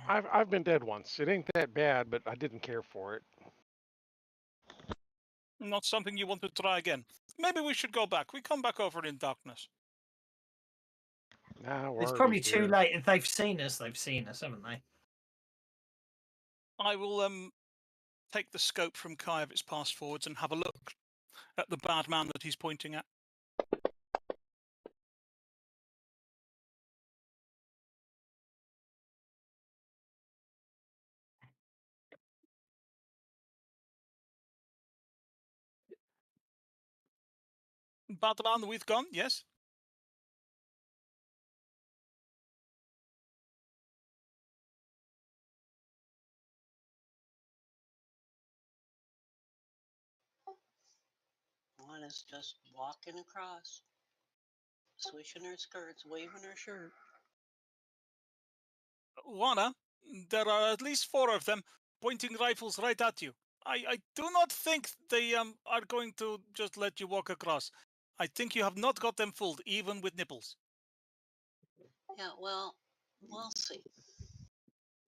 I've been dead once. It ain't that bad, but I didn't care for it. Not something you want to try again. Maybe we should go back. We come back over in darkness. Nah, we're It's already probably too here. late. If they've seen us, haven't they? I will take the scope from Kai if it's passed forwards and have a look at the bad man that he's pointing at. Bad man with gun, yes. One is just walking across, swishing her skirts, waving her shirt. Juana, there are at least 4 of them pointing rifles right at you. I do not think they are going to just let you walk across. I think you have not got them fooled, even with nipples. Yeah, well, we'll see.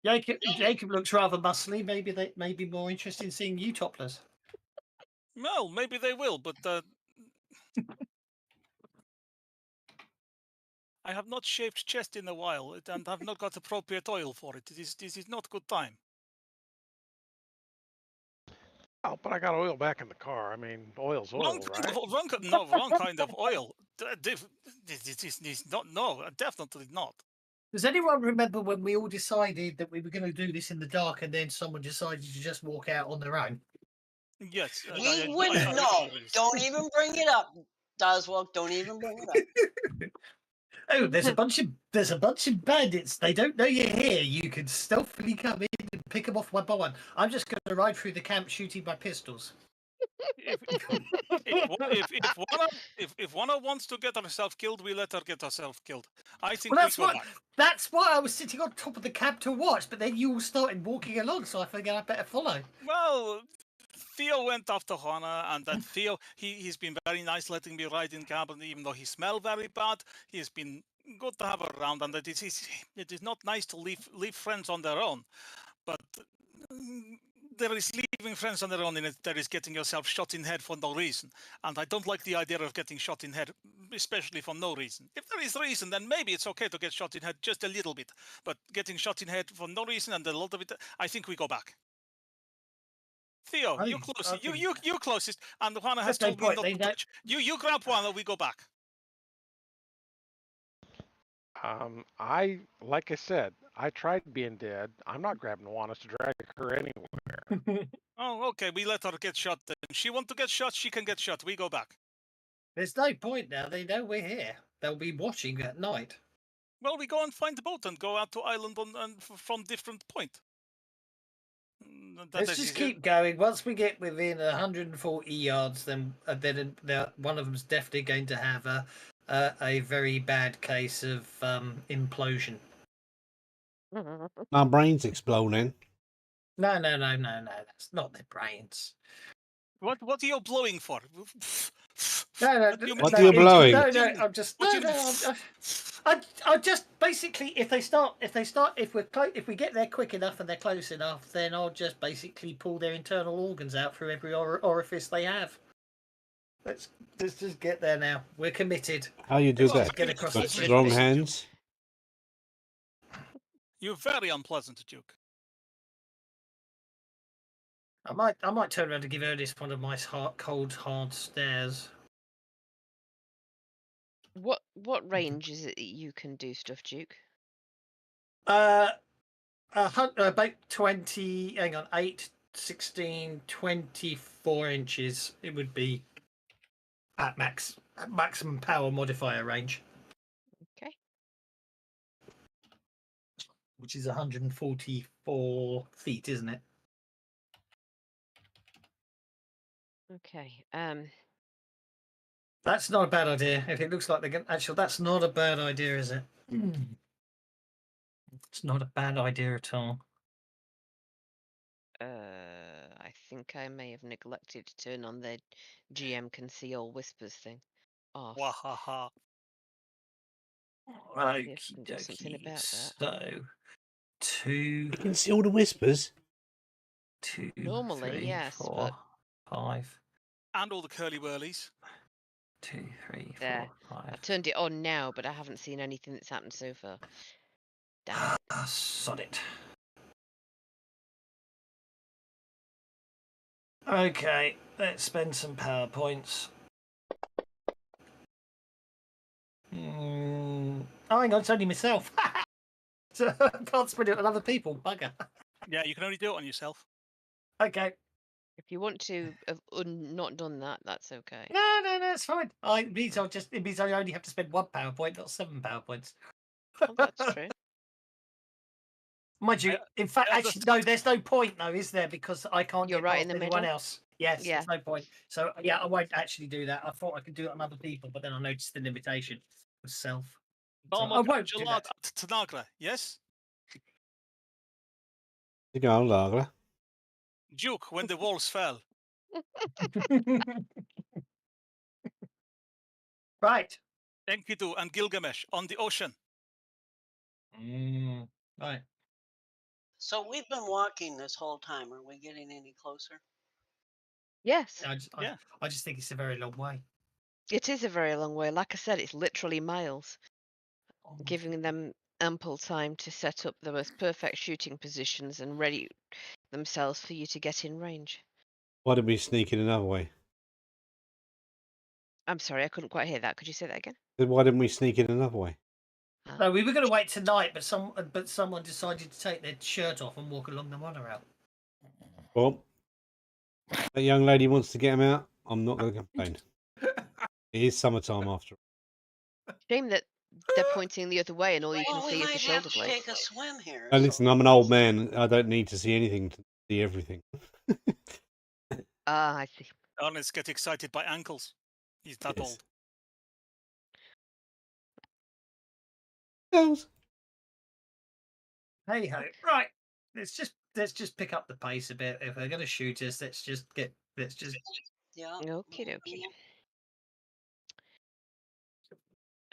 Jacob looks rather muscly. Maybe they may be more interested in seeing you topless. Well, maybe they will, but I have not shaved chest in a while and have not got appropriate oil for it. This is not good time. Oh, but I got oil back in the car. I mean, oil's oil, Wrong right? wrong kind of oil. This is not. No, definitely not. Does anyone remember when we all decided that we were going to do this in the dark, and then someone decided to just walk out on their own? Yes. We wouldn't know. Don't even bring it up, Doswell. Don't even bring it up. Oh, there's a bunch of bandits. They don't know you're here. You can stealthily come in and pick them off one by one. I'm just going to ride through the camp shooting my pistols. If Juana wants to get herself killed, we let her get herself killed. I think Well, we go back. that's why I was sitting on top of the camp to watch, but then you all started walking along, so I figured I'd better follow. Well, Theo went after Juana, and then Theo, he's been very nice letting me ride in camp, and even though he smelled very bad, he's been good to have around, and it is not nice to leave friends on their own, but there is leaving friends on their own in it. There is getting yourself shot in head for no reason, and I don't like the idea of getting shot in head, especially for no reason. If there is reason, then maybe it's okay to get shot in head just a little bit, but getting shot in head for no reason and a lot of it, I think we go back. Theo, you closest. You closest, and Juana has told me not to touch. You grab Juana, we go back. Like I said, I tried being dead. I'm not grabbing Juana to drag her anywhere. Oh, okay. We let her get shot. Then she want to get shot. She can get shot. We go back. There's no point now. They know we're here. They'll be watching at night. Well, we go and find the boat and go out to island from different point. Let's just keep going. Once we get within 140 yards, then one of them's definitely going to have a very bad case of implosion. My brain's exploding. No. That's not their brains. What are you blowing for? No. What are you blowing? No. I'm just. I just basically, if we get there quick enough and they're close enough, then I'll just basically pull their internal organs out through every orifice they have. Let's just get there now. We're committed. How you do Let's that? get across the With bridge. strong hands. You're very unpleasant, Duke. I might turn around and give Ernest one of my cold hard stares. What range is it that you can do stuff, Duke? About 20. Hang on, 8, 16, 24 inches. It would be at maximum power modifier range. Okay. Which is 144 feet, isn't it? Okay. That's not a bad idea. If it looks like they're going actually, that's not a bad idea, is it? It's not a bad idea at all. I think I may have neglected to turn on the GM can see all whispers thing off. Wahaha. See if I can do something about that. So, 2. You can see all the whispers. 2. Normally, 3, yes, 4, but 5. and all the curly whirlies. 2, 3, There. 4, I 5. turned it on now, but I haven't seen anything that's happened so far. Damn it. Ah, sod it. Okay, let's spend some PowerPoints. Oh, hang on, it's only myself. So I can't spread it on other people. Bugger. Yeah, you can only do it on yourself. Okay. If you want to have not done that, that's okay. No, it's fine. It means I only have to spend 1 PowerPoint, not 7 PowerPoints. Well, that's true. Mind you, I- in fact, I actually, no, there's no point, though, is there? Because I can't You're get right past in the anyone middle. else. Yes, Yeah. there's no point. So, yeah, I won't actually do that. I thought I could do it on other people, but then I noticed the limitation was self. So I Barmok won't do Gelad that. Tanagra, yes? You go, Lagra. Duke, when the walls fell. Right. Enkidu and Gilgamesh on the ocean. Right. So we've been walking this whole time. Are we getting any closer? Yes, Yeah. I just think it's a very long way. it is a very long way. Like I said, it's literally miles, giving them ample time to set up the most perfect shooting positions and ready themselves for you to get in range. Why did we sneak in another way? I'm sorry, I couldn't quite hear that. Could you say that again? Why didn't we sneak in another way? No, we were going to wait tonight, but someone decided to take their shirt off and walk along the monorail. Well, that young lady wants to get him out. I'm not going to complain. It is summertime after all. Shame that they're pointing the other way and all you can Well, we see is might the have shoulder to blades. take a swim here. Now, listen, I'm an old man. I don't need to see anything to see everything. Ah, I see. Ernest gets excited by ankles. He's that Yes. old. Girls. Hey ho. Right. Let's just pick up the pace a bit. If they're going to shoot us, let's just Yeah. Okie dokie.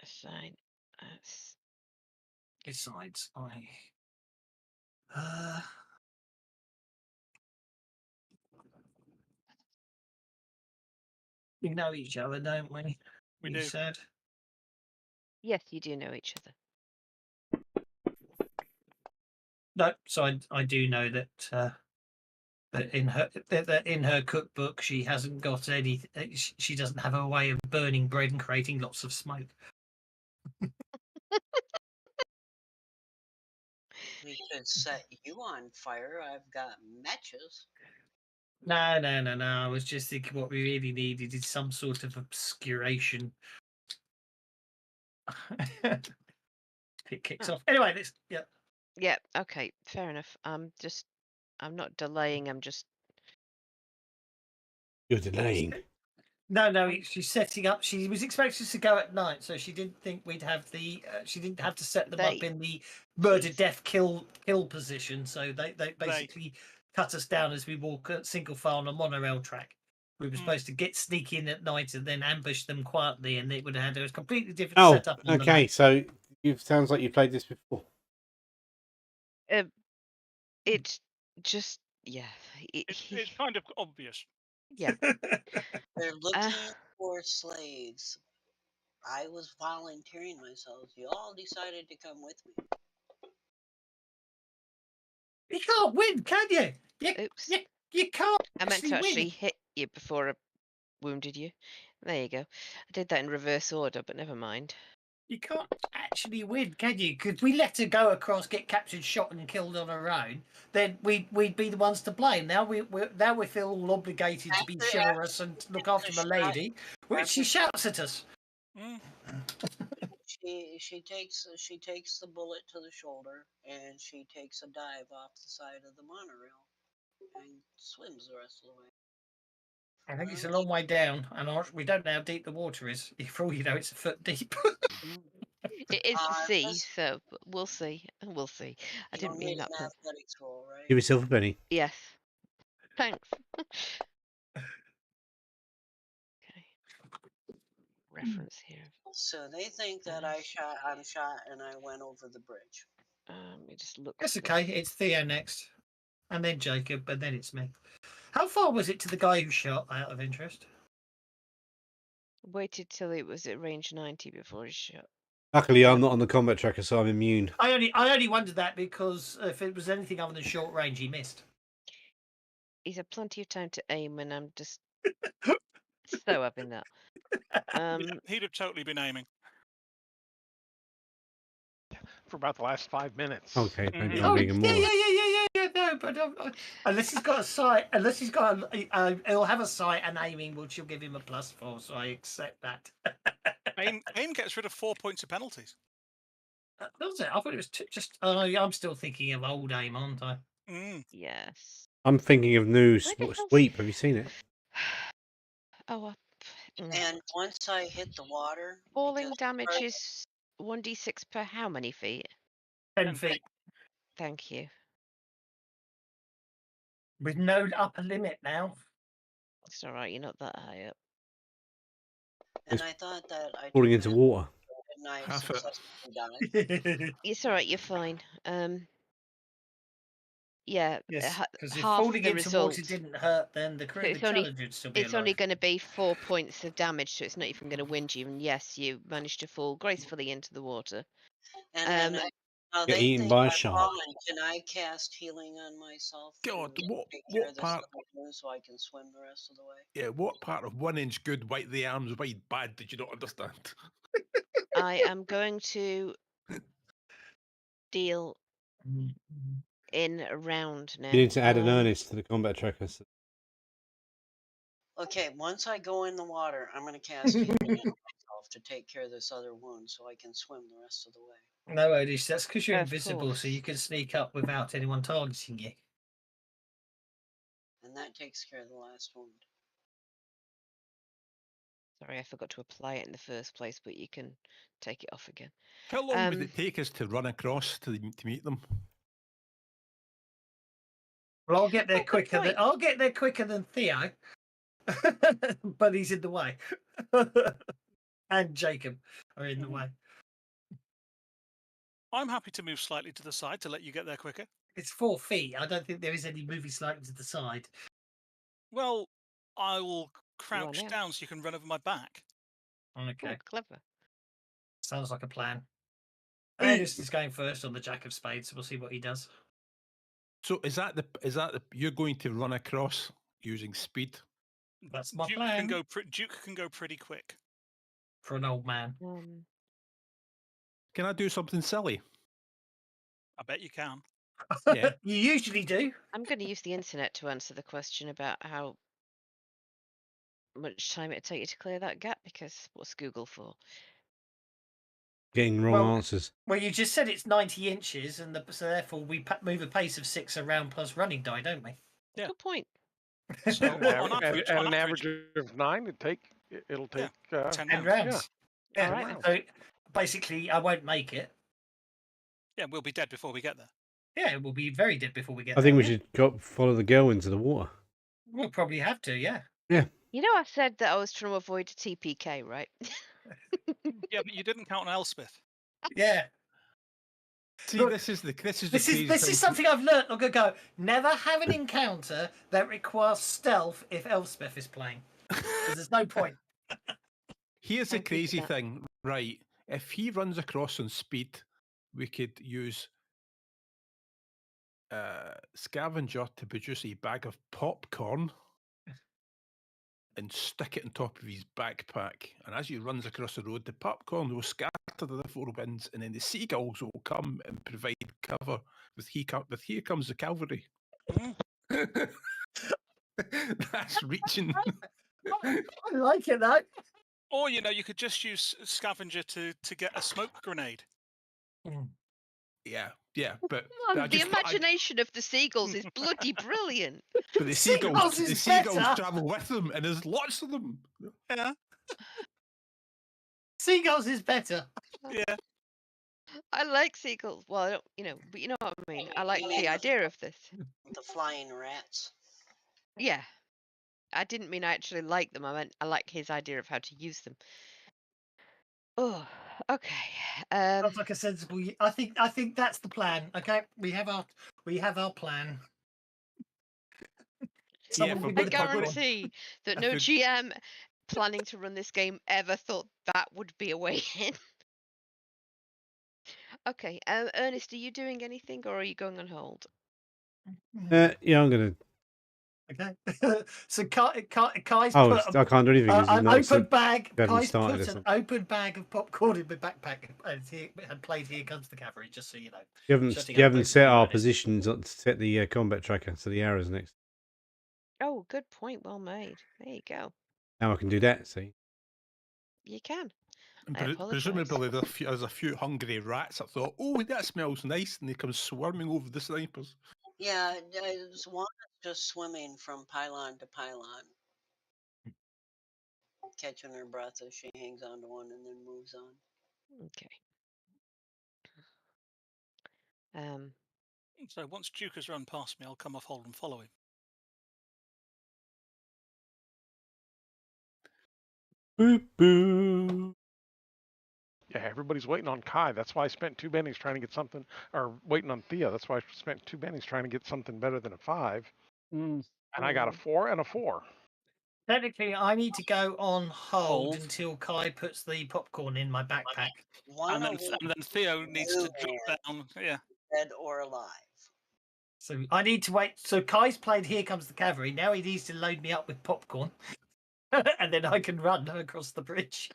Assign us. Besides, we know each other, don't we? We You do. said. Yes, you do know each other. No, so I do know that that in her cookbook she hasn't got any. She doesn't have a way of burning bread and creating lots of smoke. We could set you on fire. I've got matches. No. I was just thinking what we really needed is some sort of obscuration. It kicks off. Anyway, let's Yeah, okay, fair enough. I'm not delaying, I'm just You're delaying. No, she's setting up. She was expecting us to go at night, so she didn't think we'd have the. She didn't have to set them up in the murder, death, kill position. So they basically cut us down as we walk a single file on a monorail track. We were supposed to sneak in at night and then ambush them quietly, and it would have had a completely different Oh, setup. on the okay. night. So it sounds like you played this before. it just yeah. It's kind of obvious. Yeah. They're looking for slaves. I was volunteering myself. You all decided to come with me. You can't win, can you? Oops. You can't. I meant to win. actually hit you before I wounded you. There you go. I did that in reverse order, but never mind. You can't actually win, can you? Because we let her go across, get captured, shot, and killed on her own. Then we'd be the ones to blame. Now we feel all obligated to be chivalrous and look after the lady, which she shouts at us. She takes the bullet to the shoulder and she takes a dive off the side of the monorail and swims the rest of the way. I think it's a long way down, and we don't know how deep the water is. For all you know, it's a foot deep. It is the sea, so we'll see. We'll see. I didn't mean that. An athletics roll, right? Give yourself a penny. Yes. Thanks. Okay. Reference here. So they think that I'm shot, and I went over the bridge. Let me just look. That's okay. It's Theo next, and then Jacob, and then it's me. How far was it to the guy who shot? Out of interest. Waited till it was at range 90 before he shot. Luckily, I'm not on the combat tracker, so I'm immune. I only wondered that because if it was anything other than short range, he missed. He's had plenty of time to aim, and I'm just so up in that. He'd have totally been aiming. For about the last 5 minutes. Okay, Mhm. maybe Oh, I'm being a moron. yeah. No, but unless he's got a sight, unless he's got, he'll have a sight and aiming, which will give him a +4. So I accept that. Aim gets rid of 4 points of penalties. Does it? I thought it was just. I'm still thinking of old aim, aren't I? Mm. Yes. I'm thinking of new Where the hell's- sweep. Have you seen it? Oh, And once I hit the water, falling because damage first- is 1d6 per how many feet? 10 10 feet Thank you. with no upper limit now. It's all right. You're not that high up. and I thought that I Falling took into an water. and I Half it. successfully died. It's all right. You're fine. Yeah. Yes, because if half falling the into result. water didn't hurt, then the crew So of the it's only- Challenger would still be It's alive. only going to be 4 points of damage, so it's not even going to wind you. And yes, you managed to fall gracefully into the water. And then now Get they eaten think by a I've shark. fallen. Can I cast healing on myself? God, to what- take care what of this part- little wound so I can swim the rest of the way? Yeah, what part of 1 inch good, white the arms wide bad did you not understand? I am going to deal in a round now. You need to add an Um, earnest to the combat tracker. Okay, once I go in the water, I'm going to cast healing on myself to take care of this other wound so I can swim the rest of the way. No, Odish, that's because you're Of invisible, so course. you can sneak up without anyone targeting you. And that takes care of the last wound. Sorry, I forgot to apply it in the first place, but you can take it off again. How long would Um, it take us to run across to meet them? Well, I'll get there Oh, good quicker. point. I'll get there quicker than Theo, but he's in the way. And Jacob are in the way. I'm happy to move slightly to the side to let you get there quicker. It's 4 feet. I don't think there is any moving slightly to the side. Well, I will crouch out. down so you can run over my back. Okay, Oh, clever. sounds like a plan. Ernest is going first on the Jack of Spades, so we'll see what he does. So is that the you're going to run across using speed? That's my Duke plan can go. Duke can go pretty quick. for an old man. Can I do something silly? I bet you can. Yeah. You usually do. I'm going to use the internet to answer the question about how much time it'd take you to clear that gap, because what's Google for? Getting wrong Well- answers. Well, you just said it's 90 inches, and so therefore we move a pace of 6 around plus running die, don't we? Yeah. Good point. So on At average, an on average of 9, it'll take 10 10 rounds. rounds. Yeah. Alright then. So basically, I won't make it. Yeah, we'll be dead before we get there. Yeah, we'll be very dead before we get I think there, we yeah. should follow the girl into the water. We'll probably have to, yeah. You know, I said that I was trying to avoid TPK, right? Yeah, but you didn't count on Elspeth. Yeah. See, Look, this is This crazy is thing. something I've learnt. I'm gonna go. Never have an encounter that requires stealth if Elspeth is playing. 'Cause there's no point. Here's the Thank you for crazy that. thing, right? If he runs across on speed, we could use scavenger to produce a bag of popcorn and stick it on top of his backpack. And as he runs across the road, the popcorn will scatter to the four winds, and then the seagulls will come and provide cover with Here Comes the Cavalry. Mm. That's reaching. I like it though. Or you could just use scavenger to get a smoke grenade. Yeah, but Come on, I the just- I- imagination of the seagulls is bloody brilliant. But the Seagulls seagulls, is better. travel with them, and there's lots of them. Yeah, Seagulls is better. yeah. I like seagulls. Well, I don't, but you know what I mean. I like You the mean idea of this. The flying rats. Yeah. I didn't mean I actually like them. I meant I like his idea of how to use them. Oh, okay. Sounds like a sensible. I think that's the plan. Okay, we have our plan. Yeah, Someone for give I me the popcorn. guarantee that I no could- GM planning to run this game ever thought that would be a way in. Okay, Ernest, are you doing anything or are you going on hold? Yeah, I'm gonna. Okay. So Kai's Oh, put I can't do anything. 'cause an not open bag. we haven't Kai's started or put an something. open bag of popcorn in my backpack and played Here Comes the Cavalry, just so you know. You Shutting haven't up both set of you, our Ernest. positions to set the combat tracker, so the arrows next. Oh, good point. Well made. There you go. Now I can do that. See. You can. And I apologise. presumably there's a few hungry rats that thought, oh, that smells nice, and they come swarming over the snipers. Yeah, one just swimming from pylon to pylon, catching her breath as she hangs onto one and then moves on. Okay. So once Duke has run past me, I'll come off hold and follow him. Boo boo. Yeah, everybody's waiting on Kai. That's why I spent 2 bennies trying to get something, or waiting on Thea. That's why I spent 2 bennies trying to get something better than a 5. And I got a 4 and a 4. Technically, I need to go on hold Hold. until Kai puts the popcorn in my backpack. One And then Theo needs to drop down. Yeah. dead or alive. So I need to wait. So Kai's played Here Comes the Cavalry. Now he needs to load me up with popcorn. And then I can run across the bridge.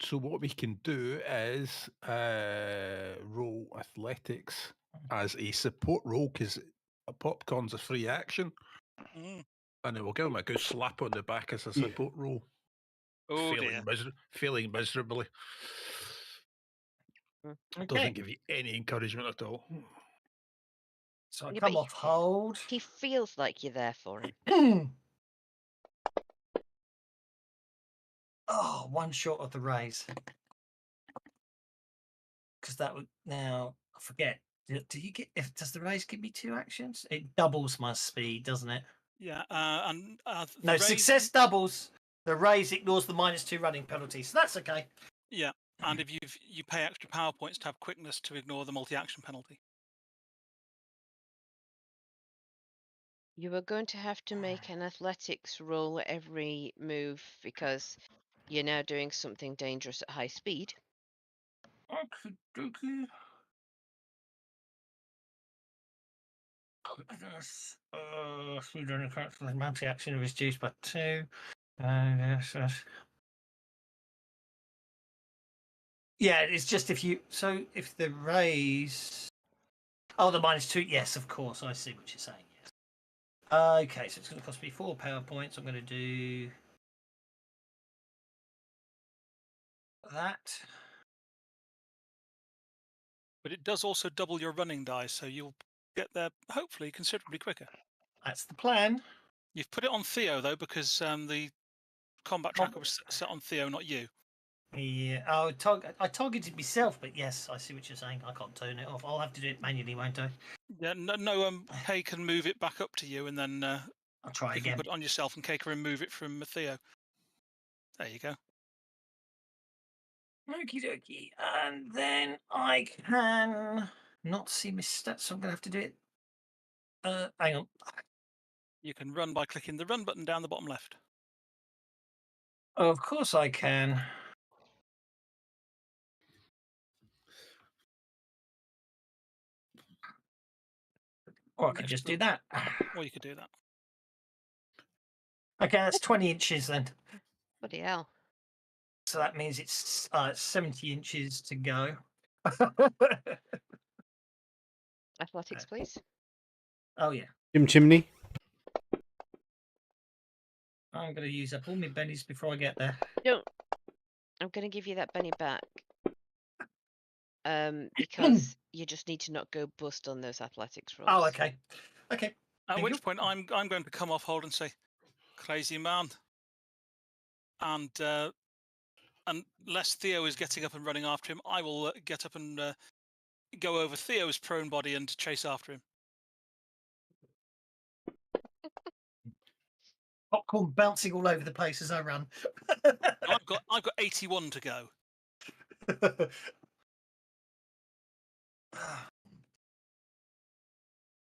So what we can do is roll athletics as a support roll, because popcorn's a free action, Mm. and then we'll give him a good slap on the back as a support roll. Oh dear. Failing miserably. Okay. Doesn't give you any encouragement at all. So I Yeah, come but off hold. he feels like you're there for him. Oh, one short of the raise. Because that would now I forget. Do you get does the raise give me 2 actions? It doubles my speed, doesn't it? Yeah. And No, the raise- success doubles. The raise ignores the -2 running penalty, so that's okay. Yeah. And if you pay extra power points to have quickness to ignore the multi-action penalty. You are going to have to make an athletics roll every move because you're now doing something dangerous at high speed. Okay. Multi-action is reduced by 2. Yes. Yeah, it's just if the raise. Oh, the -2. Yes, of course. I see what you're saying. Yes. Okay, so it's going to cost me 4 power points. I'm going to do that. But it does also double your running dice, so you'll get there hopefully considerably quicker. That's the plan. You've put it on Theo though, because the combat tracker was set on Theo, not you. Yeah. Oh, I targeted myself, but yes, I see what you're saying. I can't turn it off. I'll have to do it manually, won't I? Yeah. No. Kay can move it back up to you, and then I'll try you can again. put it on yourself, and Kay can remove it from Theo. There you go. Okie dokie. And then I can not see my stats, so I'm going to have to do it. Hang on. You can run by clicking the run button down the bottom left. Oh, of course I can. Or I could just do that. Or you could do that. Okay, that's 20 inches then. Bloody hell. So that means it's 70 inches to go. Athletics, please. Oh, yeah. Jim Chimney. I'm going to use up all my bennies before I get there. Don't. I'm going to give you that Benny back. Because you just need to not go bust on those athletics rolls. Oh, okay. Okay. At Thank which you. point I'm going to come off hold and say, "Crazy man." And unless Theo is getting up and running after him, I will get up and go over Theo's prone body and chase after him. Popcorn bouncing all over the place as I run. I've got 81 to go.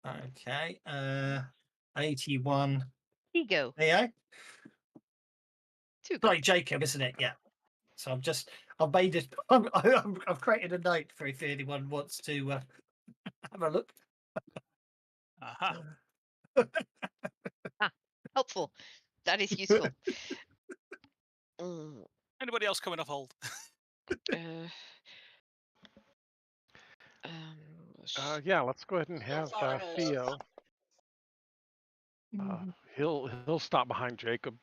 Okay. 81. Ego. Leo. Too good. Sorry, Jacob, isn't it? Yeah. So I've made it. I've created a note for if anyone wants to have a look. Aha. Helpful. That is useful. Mm, Anybody else coming off hold? uh, um, Yeah, let's go ahead and So have far as Theo. He'll stop behind Jacob.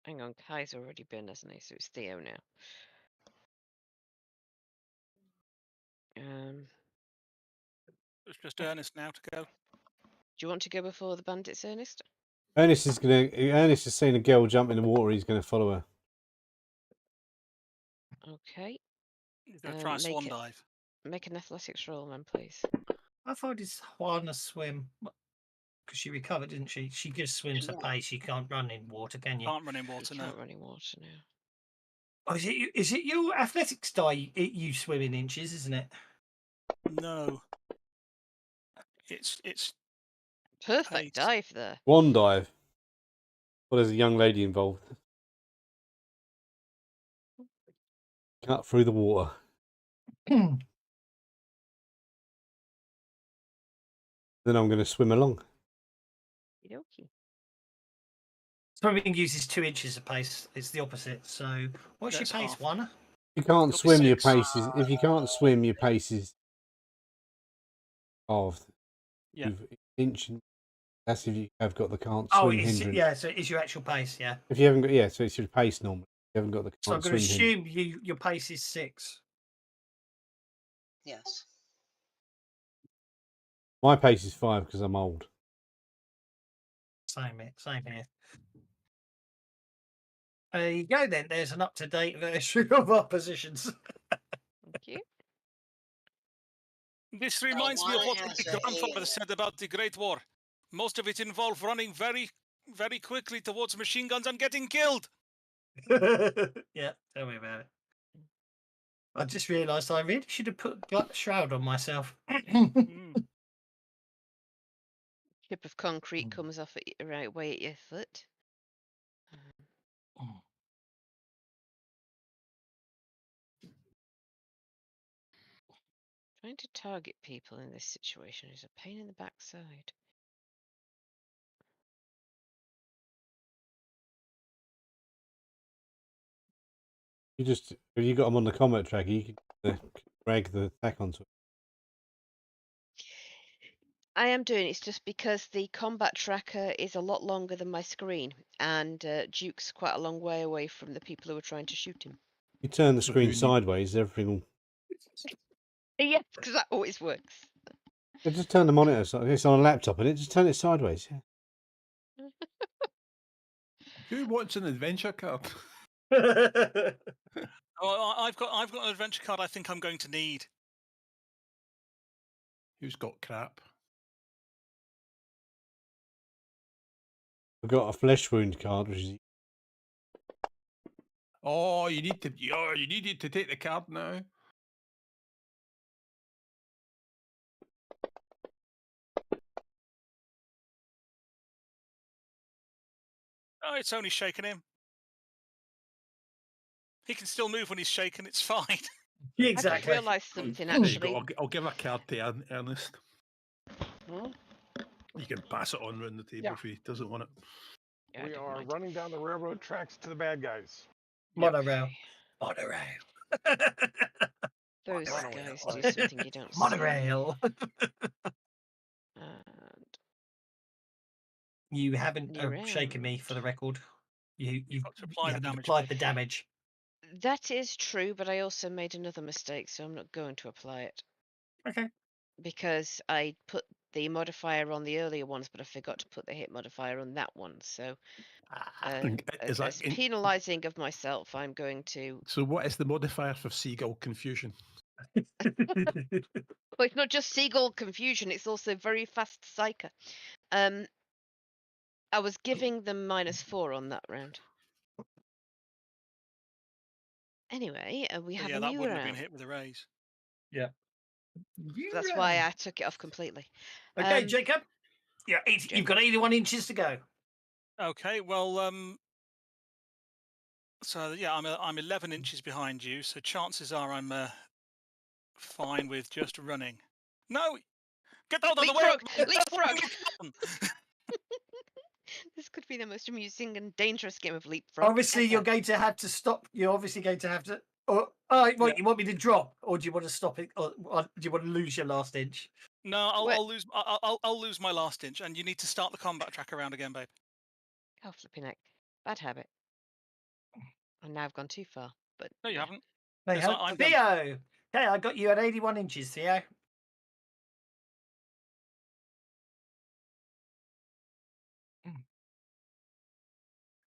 hang on, Kai's already been, hasn't he? So it's Theo now. It's just Ernest now to go. Do you want to go before the bandits, Ernest? Ernest has seen a girl jump in the water. He's gonna follow her. Okay. He's going to try a swan dive. Make an athletics roll, then, please. I thought it's Juana swim because she recovered, didn't she? She just swims a Yeah. pace. She can't run in water, can you? Can't run in water You now. can't run in water now. Oh, is it your athletics die? You swim in inches, isn't it? No. It's Perfect Pace. dive there. One dive. Well, there's a young lady involved. Cut through the water. Then I'm going to swim along. Okey-dokey. Swimming uses 2 inches of pace. It's the opposite. So what's That's your pace, half. Juana? You can't Got swim your 6. paces. If you can't swim, your paces of Yeah. inch. That's if you have got the can't Oh, swim it's, hindrance. yeah. So it's your actual pace, yeah. If you haven't got, yeah, so it's your pace normally. You haven't got the So I'm can't going to swim hindrance. assume your pace is 6. yes. My pace is 5 because I'm old. Same here. There you go then. There's an up-to-date version of our positions. Thank you. This reminds me of Juana what my has a, grandfather said about the Great War. Most of it involved running very, very quickly towards machine guns and getting killed. Yeah, tell me about it. I just realised I really should have put a shroud on myself. Chip of concrete comes off at the right way at your foot. Trying to target people in this situation is a pain in the backside. If you got them on the combat tracker, you can drag the attack onto it. I am doing it's just because the combat tracker is a lot longer than my screen, and Duke's quite a long way away from the people who are trying to shoot him. You turn the So screen who need- sideways, everything will. Yes, because that always works. Yeah, just turn the monitor. It's on a laptop, and just turn it sideways. Yeah. Who wants an adventure card? Oh, I've got an adventure card I think I'm going to need. Who's got crap? I've got a flesh wound card, which is Oh, you needed to take the card now. Oh, it's only shaking him. He can still move when he's shaken. It's fine. Yeah, I exactly. just realised something There you actually. go. I'll give a card to Ernest. Hmm? You can pass it on around the table Yeah. if he doesn't want it. Yeah, I We don't are mind. running down the railroad tracks to the bad guys. Monorail. Monorail. Those Monorail. guys do something you don't see. Monorail. And You haven't New shaken me for the record. You've got to apply you the haven't damage. applied the damage. that is true, but I also made another mistake, so I'm not going to apply it. Okay. Because I put the modifier on the earlier ones, but I forgot to put the hit modifier on that one. So, Is that as penalising of myself, I'm going to. So what is the modifier for seagull confusion? Well, it's not just seagull confusion; it's also very fast psyker. I was giving them -4 on that round. Anyway, we So have yeah, a that new wouldn't have round. been hit with a raise. Yeah. That's why I took it off completely. Okay, Jacob. Yeah, you've got 81 inches to go. Okay, well, so yeah, I'm 11 inches behind you, so chances are I'm fine with just running. No, get out of the way! Leapfrog! This could be the most amusing and dangerous game of leapfrog. Obviously, ever. you're going to have to stop. You're obviously going to have to. Or, you want me to drop, or do you want to stop it, or do you want to lose your last inch? No, Wait. I'll lose. I'll lose my last inch, and you need to start the combat track around again, babe. Oh, flipping heck. Bad habit. And now I've gone too far. But No, you yeah. haven't. They It's have not- I'm done. Theo. Okay, I got you at 81 inches, Theo.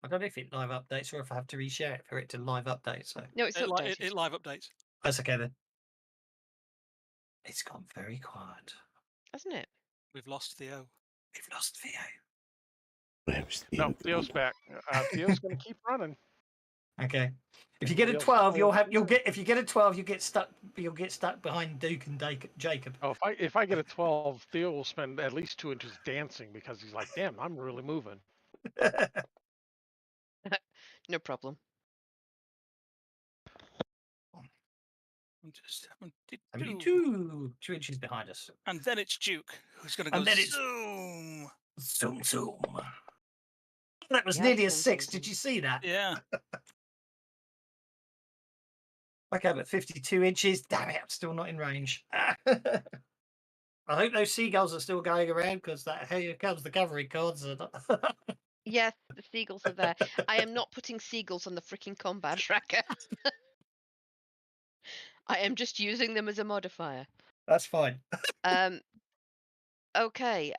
I don't know if it live updates or if I have to reshare it for it to live update. So No, it's updated. It live updates. that's okay then. It's gone very quiet. Hasn't it? We've lost Theo. We've lost Theo. Where's the No, Theo's back. Theo's going to keep running. Okay. If you get a Theo's 12, still- if you get a 12, you get stuck behind Duke and Jacob. Oh, if I get a 12, Theo will spend at least 2 inches dancing because he's like, damn, I'm really moving. No problem. I'm just 72. 2 inches behind us. And then it's Duke who's going to go And then it's- zoom. Zoom, zoom. That was Yeah, nearly a zoom, 6. zoom, Did you see that? Yeah. Okay, but 52 inches. Damn it, I'm still not in range. I hope those seagulls are still going around because here comes the covering cards. Yes, the seagulls are there. I am not putting seagulls on the freaking combat tracker. I am just using them as a modifier. That's fine. Okay.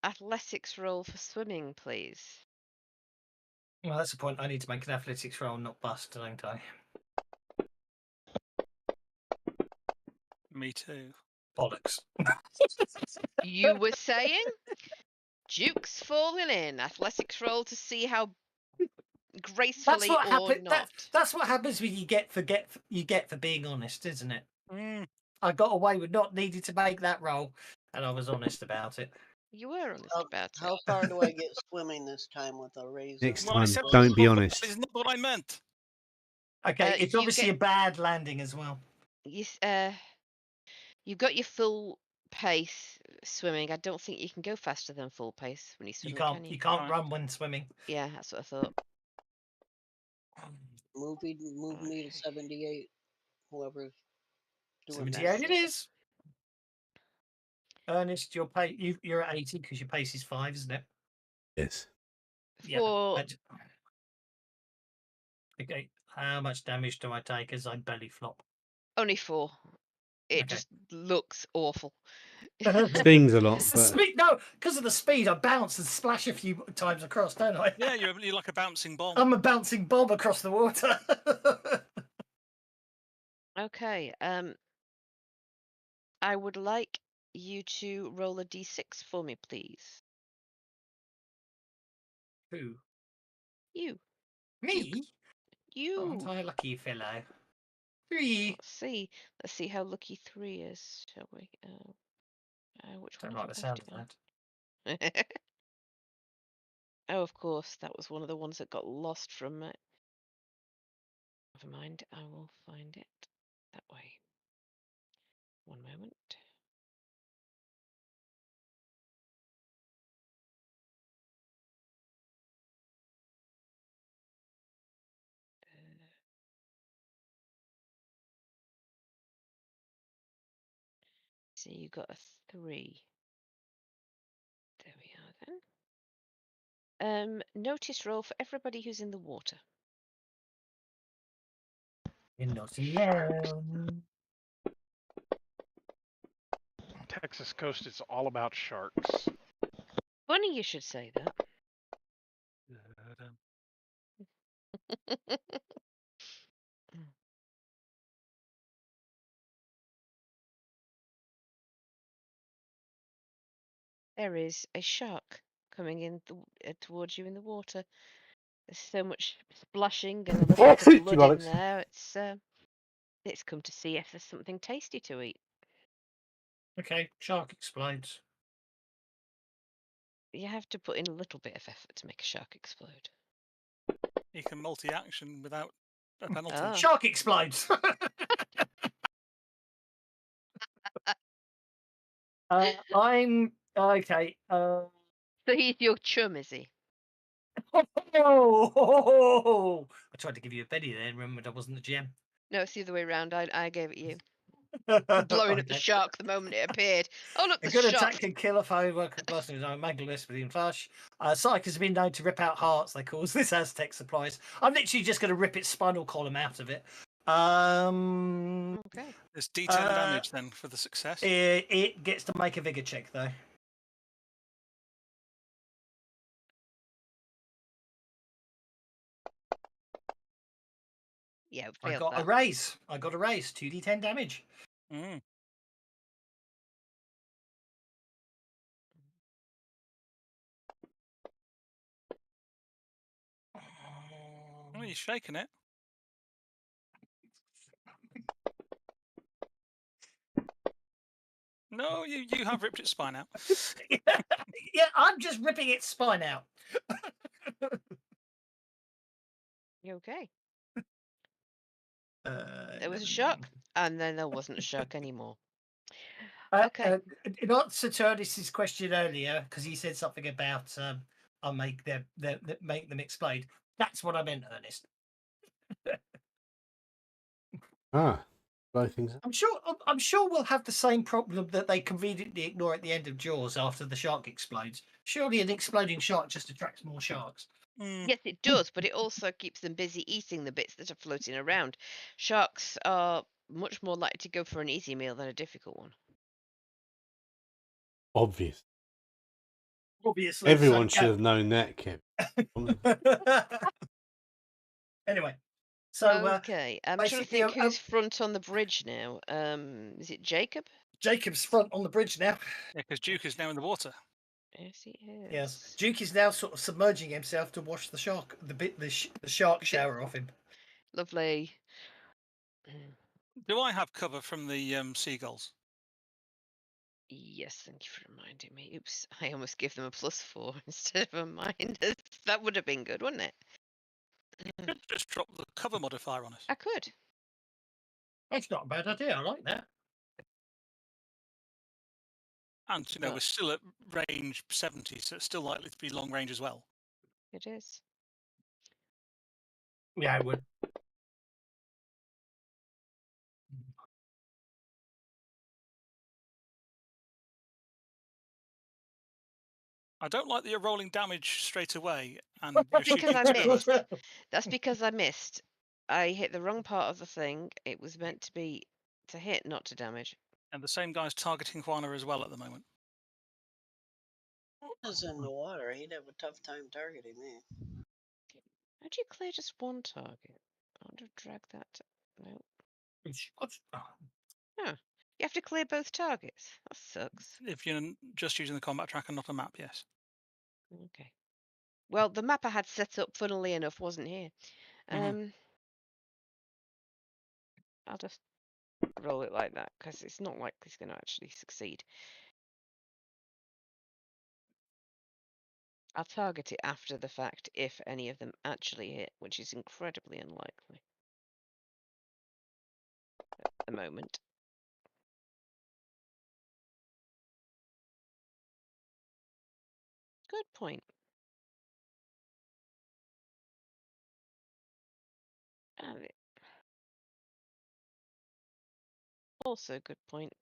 Athletics roll for swimming, please. Well, that's the point. I need to make an athletics roll, not bust, don't I? Me too. Bollocks. You were saying? Duke's falling in. Athletics roll to see how gracefully That's what or happened. not. That's what happens when you get for being honest, isn't it? Mm. I got away with not needing to make that roll, and I was honest about it. You were honest about it. How far do I get swimming this time with a razor? Next Well, I time, said don't be that honest. is not what I meant. Okay, it's you obviously get- a bad landing as well. You've got your full pace swimming. I don't think you can go faster than full pace when you swim. You can't Right. run when swimming. Yeah, that's what I thought. Move me to 78. Whoever's doing that. 78 it is. Ernest, you're at 80 because your pace is 5, isn't it? Yes. Yeah. For Okay. How much damage do I take as I belly flop? only 4. It Okay. just looks awful. Stings a lot, It's the but speed. No, because of the speed, I bounce and splash a few times across, don't I? Yeah, you're like a bouncing bomb. I'm a bouncing bomb across the water. Okay. I would like you to roll a d6 for me, please. Who? You. Me? You. Aren't I a lucky fellow? 3. Let's see how lucky 3 is, shall we? Which Don't one? like the have I sound of left that. again? Oh, of course, that was one of the ones that got lost from it. Never mind, I will find it that way. One moment. So you got a 3. There we are then. Notice roll for everybody who's in the water. You're not alone. Texas coast is all about sharks. Funny you should say that. There is a shark coming in towards you in the water. There's so much splashing and a lot of Thank you, blood in Alex. there. It's It's come to see if there's something tasty to eat. Okay, shark explodes. You have to put in a little bit of effort to make a shark explode. He can multi-action without a penalty. Ah. Shark explodes. I'm okay. So he's your chum, is he? Oh, I tried to give you a Betty there. Remembered I wasn't the GM. No, it's the other way around. I gave it you. Blowing up the Okay. shark the moment it appeared. Oh, look, A the good shark. attack can kill a foe, work at glass with his own magnolith within flash. Psych has been known to rip out hearts. They cause this Aztec supplies. I'm literally just going to rip its spinal column out of it. Okay. There's D10 damage then for the success. It gets to make a vigor check though. Yeah, I failed got a that. raise. 2d10 damage. Mm. Oh, you're shaking it. No, you have ripped its spine out. Yeah, I'm just ripping its spine out. You okay? There There was a shark, and then there wasn't a shark anymore. Okay. Okay. In answer to Ernest's question earlier, because he said something about I'll make them make them explode. That's what I meant, Ernest. Blow things up. I'm sure we'll have the same problem that they conveniently ignore at the end of Jaws after the shark explodes. Surely an exploding shark just attracts more sharks. Mm. Yes, it does, but it also keeps them busy eating the bits that are floating around. Sharks are much more likely to go for an easy meal than a difficult one. Obvious. Obviously. Everyone should have known that, Kev. Anyway, so Okay, I'm trying to basically, think who's front on the bridge now. Is it Jacob? Jacob's front on the bridge now. Yeah, because Duke is now in the water. Yes, he is. Yes, Duke is now sort of submerging himself to wash the shark, the shark shower off him. Lovely. Do I have cover from the seagulls? Yes, thank you for reminding me. Oops, I almost gave them a +4 instead of a minus. That would have been good, wouldn't it? Could just drop the cover modifier on us. I could. That's not a bad idea. I like that. And you know, we're still at range 70, so it's still likely to be long range as well. It is. Yeah, I would. I don't like that you're rolling damage straight away and That's you're because shooting I two of us. missed. That's because I missed. I hit the wrong part of the thing. It was meant to be to hit, not to damage. And the same guy's targeting Juana as well at the moment. Is in the water. He'd have a tough time targeting me. How do you clear just one target? I wonder if drag that. No. You have to clear both targets. That sucks. If you're just using the combat tracker, not a map, yes. Okay. Well, the map I had set up, funnily enough, wasn't here. I'll just roll it like that because it's not likely it's going to actually succeed. I'll target it after the fact if any of them actually hit, which is incredibly unlikely at the moment. Good point. Also good point.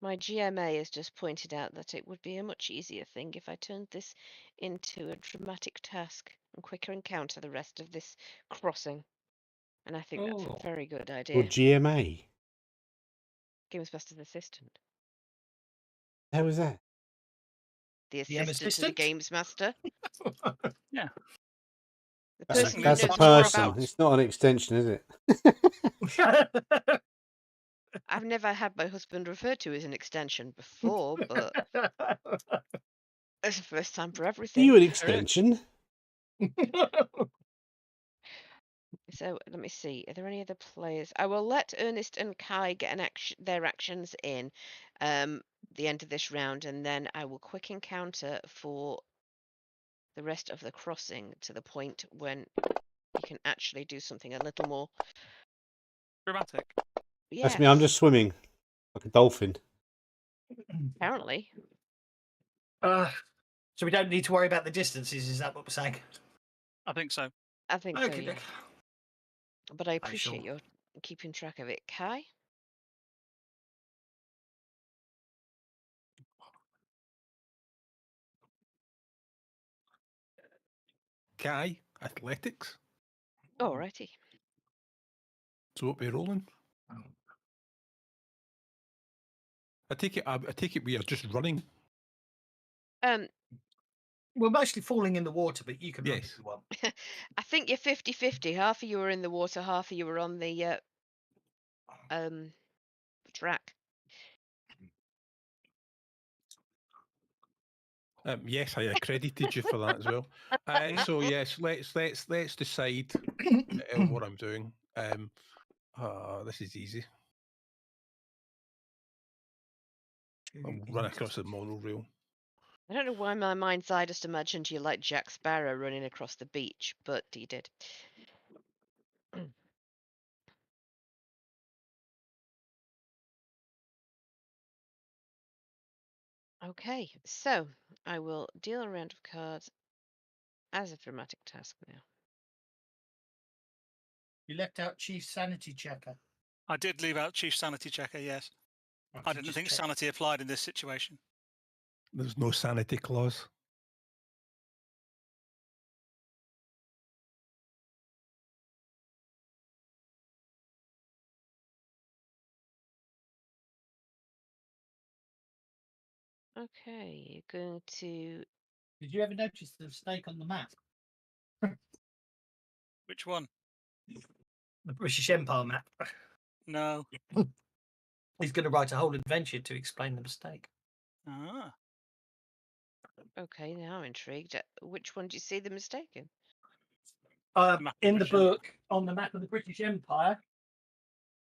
My GMA has just pointed out that it would be a much easier thing if I turned this into a dramatic task and quicker encounter the rest of this crossing. And I think that's a very good Or idea. GMA. Games Master's Assistant. How was that? The GM assistant to the assistant? Games Master. Yeah. The That's, person who that's a knows more person. about. It's not an extension, is it? I've never had my husband referred to as an extension before, but it's the first time for Are everything. you an extension? It's So let me see. Are there any other players? I will let Ernest and Kai get their actions in the end of this round, and then I will quick encounter for the rest of the crossing to the point when you can actually do something a little more. Dramatic. That's me. I'm Yes, just swimming like a dolphin. apparently. So we don't need to worry about the distances. Is that what we're saying? I think so. I think so, Okay, yeah. okay. But I sure. appreciate your keeping track of it, Kai. Kai, athletics. Alrighty. So what we rolling? I take it we are just running. We're mostly falling in the water, but you can run if Yes. you want. I think you're 50-50. Half of you were in the water, half of you were on the track. Yes, I accredited you for that as well. So yes, let's decide what I'm doing. This is easy. I'll run across the monorail. I don't know why my mind's eye just imagined you like Jack Sparrow running across the beach, but you did. Okay, so I will deal a round of cards as a dramatic task now. You left out Chief Sanity Checker. I did leave out Chief Sanity Checker, yes. I didn't think sanity applied in this situation. There's no sanity clause. Okay, you're going to. Did you ever notice the snake on the map? Which one? The British Empire map. No. He's going to write a whole adventure to explain the mistake. Ah. Okay, now I'm intrigued. Which one do you see the mistake in? Map of In the British book, on the map of the British Empire,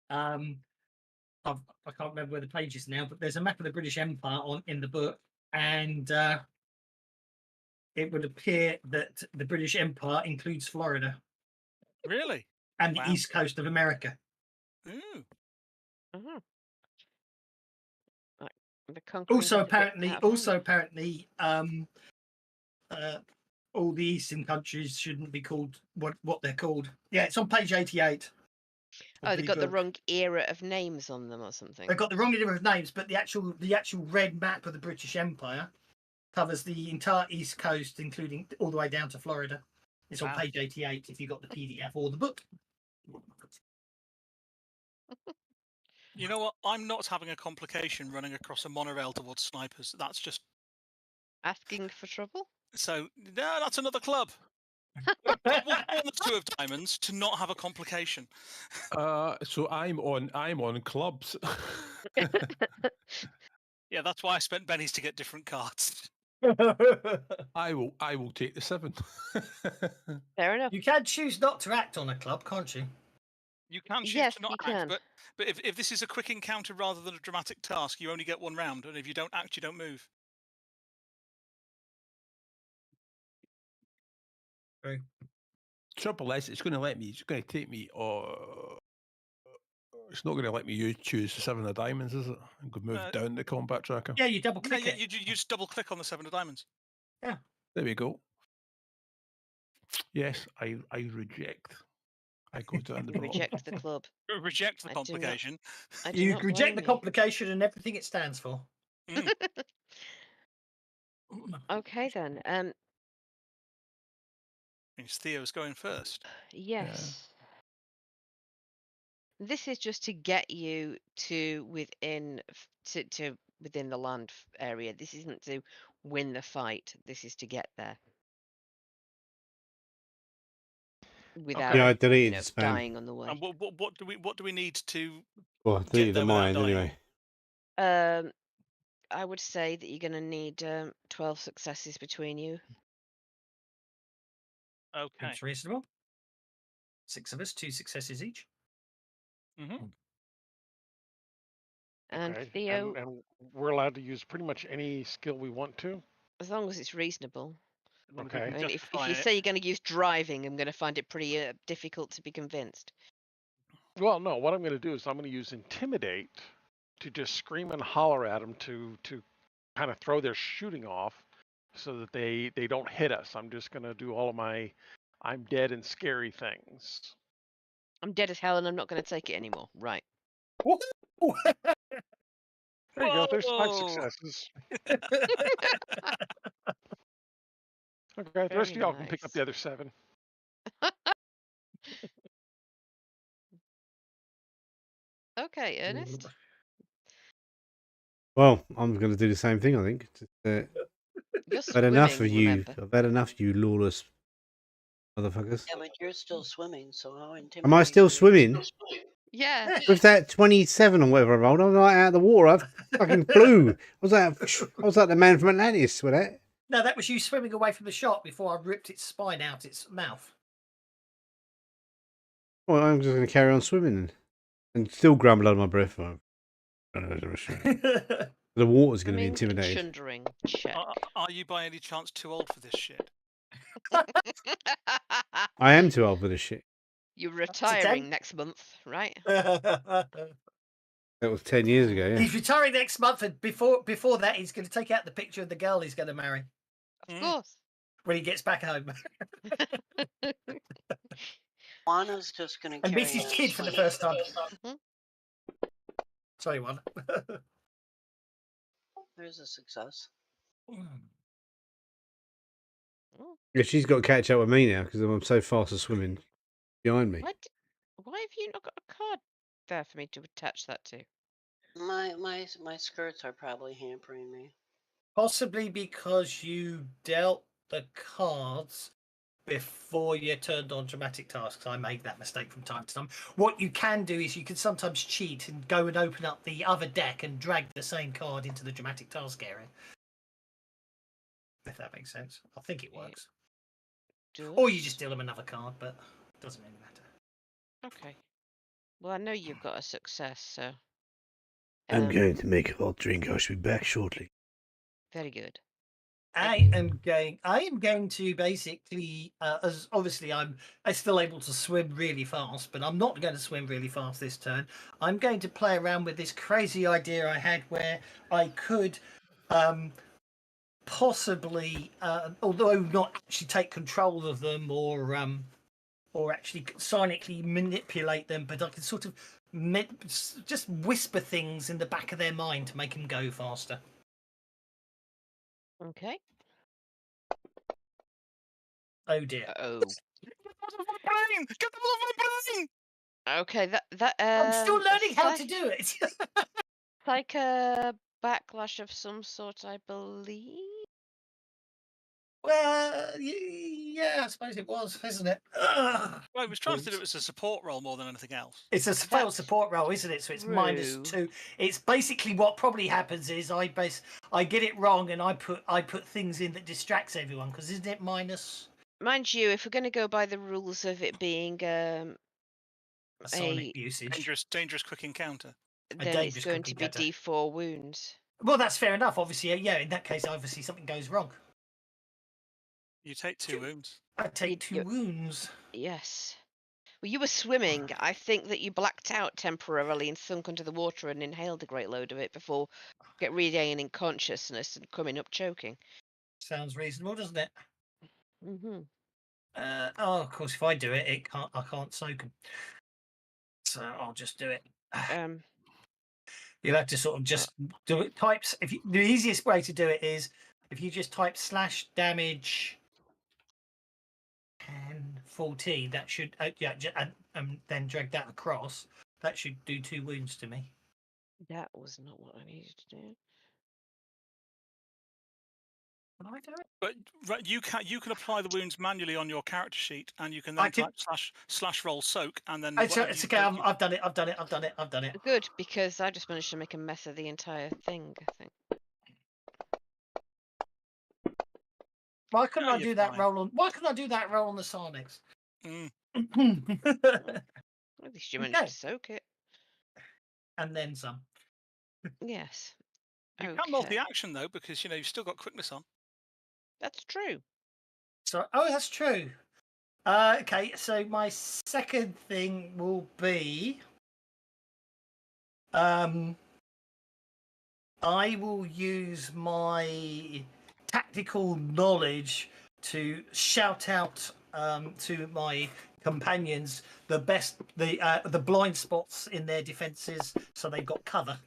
I can't remember where the page is now, but there's a map of the British Empire in the book, and it would appear that the British Empire includes Florida Really? and Wow. the east coast of America. Ooh. Uh-huh. Right, the conquering Also, bit a bit apparently, out of hand. all the eastern countries shouldn't be called what they're called. Yeah, it's on page 88. Oh, they got the wrong era of names on them or something. They've got the wrong era of names, but the actual red map of the British Empire covers the entire east coast, including all the way down to Florida. It's on Wow. page 88 if you got the PDF or the book. You know what? I'm not having a complication running across a monorail towards snipers. That's just Asking for trouble? so. No, that's another club. One or two of diamonds to not have a complication. So I'm on clubs. Yeah, that's why I spent bennies to get different cards. I will take the 7. Fair enough. You can choose not to act on a club, can't you? You can choose Yes, to not you act, can. but if this is a quick encounter rather than a dramatic task, you only get one round, and if you don't act, you don't move. Trouble is, it's going to take me. It's not going to let me choose the 7 of diamonds, is it? I'm going to move down the combat tracker. Yeah, you double click Yeah, it. you just double click on the 7 of diamonds. Yeah. There we go. Yes, I reject. I go down the bottom. Reject the club. Reject the I do not- complication. I do You not reject the blame you. complication and everything it stands for. Okay then. Means Theo's going first. Yes. This is just to get you to within to within the land area. This isn't to win the fight. This is to get there without Yeah, I deleted spam. dying on the way. And what do we need to? Well, I deleted there on without my end dying. anyway. I would say that you're going to need 12 successes between you. Okay. That's reasonable. 6 of us, 2 successes each. Mm-hmm. And Okay. Theo, And we're allowed to use pretty much any skill we want to. as long as it's reasonable. As long as Okay. we I can mean, if justify you it. say you're going to use driving, I'm going to find it pretty difficult to be convinced. Well, no. What I'm going to do is I'm going to use intimidate to just scream and holler at them to kind of throw their shooting off, so that they don't hit us. I'm just going to do all of my I'm dead and scary things. I'm dead as hell and I'm not going to take it anymore. Right. Woohoo! There you go. There's 5 Whoa! successes. Okay. The rest of Very y'all can pick up nice. the other 7. Okay, Ernest. Well, I'm going to do the same thing. I think. You're I've had enough of swimming, you. remember? I've had enough of you, lawless motherfuckers. Yeah, but you're still swimming, so how intimidating? Am I still swimming? Yeah. With that 27 or whatever I rolled, I'm right out of the water. I fucking flew. I was like the man from Atlantis with that. No, that was you swimming away from the shark before I ripped its spine out its mouth. Well, I'm just going to carry on swimming and still grumble under my breath. The water's going to be intimidated. Chundering. Check. Are you by any chance too old for this shit? I am too old for this shit. You're to 10. retiring next month, right? That was 10 years ago, yeah. He's retiring next month, and before that, he's going to take out the picture of the girl he's going to marry Of course. when he gets back home Juana's just going to and carry meets his on kid for the swimming. first time. Mhm. Sorry, Juana. There's a success. Yeah, she's got to catch up with me now because I'm so fast at swimming behind me. Why have you not got a card there for me to attach that to? My skirts are probably hampering me. Possibly because you dealt the cards before you turned on dramatic tasks. I make that mistake from time to time. What you can do is you can sometimes cheat and go and open up the other deck and drag the same card into the dramatic task area. If that makes sense. I think it works. Or you just deal them another card, but it doesn't really matter. Okay. Well, I know you've got a success, so. I'm going to make a hot drink. I shall be back shortly. Very good. I am going to basically, as obviously I'm still able to swim really fast, but I'm not going to swim really fast this turn. I'm going to play around with this crazy idea I had where I could possibly, although not actually take control of them or actually sonically manipulate them, but I can sort of just whisper things in the back of their mind to make them go faster. Okay. Oh dear. Oh. Get the blood off my brain! Okay, that I'm still learning how to do it. like a backlash of some sort, I believe. Well, yeah, I suppose it was, isn't it? Ugh. Well, it was trying to do it as a support role more than anything else. It's a failed support role, isn't it? So it's -2. It's basically what probably happens is I get it wrong and I put things in that distracts everyone, because isn't it minus? Mind you, if we're going to go by the rules of it being A sonic usage. Dangerous quick encounter. then it's dangerous going to cooking be cutter. D4 wounds. Well, that's fair enough. Obviously, yeah. In that case, obviously something goes wrong. You take 2 wounds. I take 2 you- wounds. Yes. Well, you were swimming. I think that you blacked out temporarily and sunk under the water and inhaled a great load of it before regaining consciousness and coming up choking. Sounds reasonable, doesn't it? Mm-hmm. Of course, if I do it, I can't soak them. So I'll just do it. You'll have to sort of just do it. The easiest way to do it is if you just type /damage and 14. That should and then drag that across. That should do 2 wounds to me. That was not what I needed to do. Can I do it? But you can apply the wounds manually on your character sheet, and you can then type slash roll soak, and then. It's okay. I've done it. Good, because I just managed to make a mess of the entire thing, I think. Why couldn't I do that roll on? Why couldn't I do that roll on the Sarnix? At least you managed Okay. to soak it. And then some. Yes. You Okay. can multi-action though, because you've still got quickness on. That's true. So, that's true. Okay, so my second thing will be, I will use my tactical knowledge to shout out to my companions the blind spots in their defences, so they've got cover.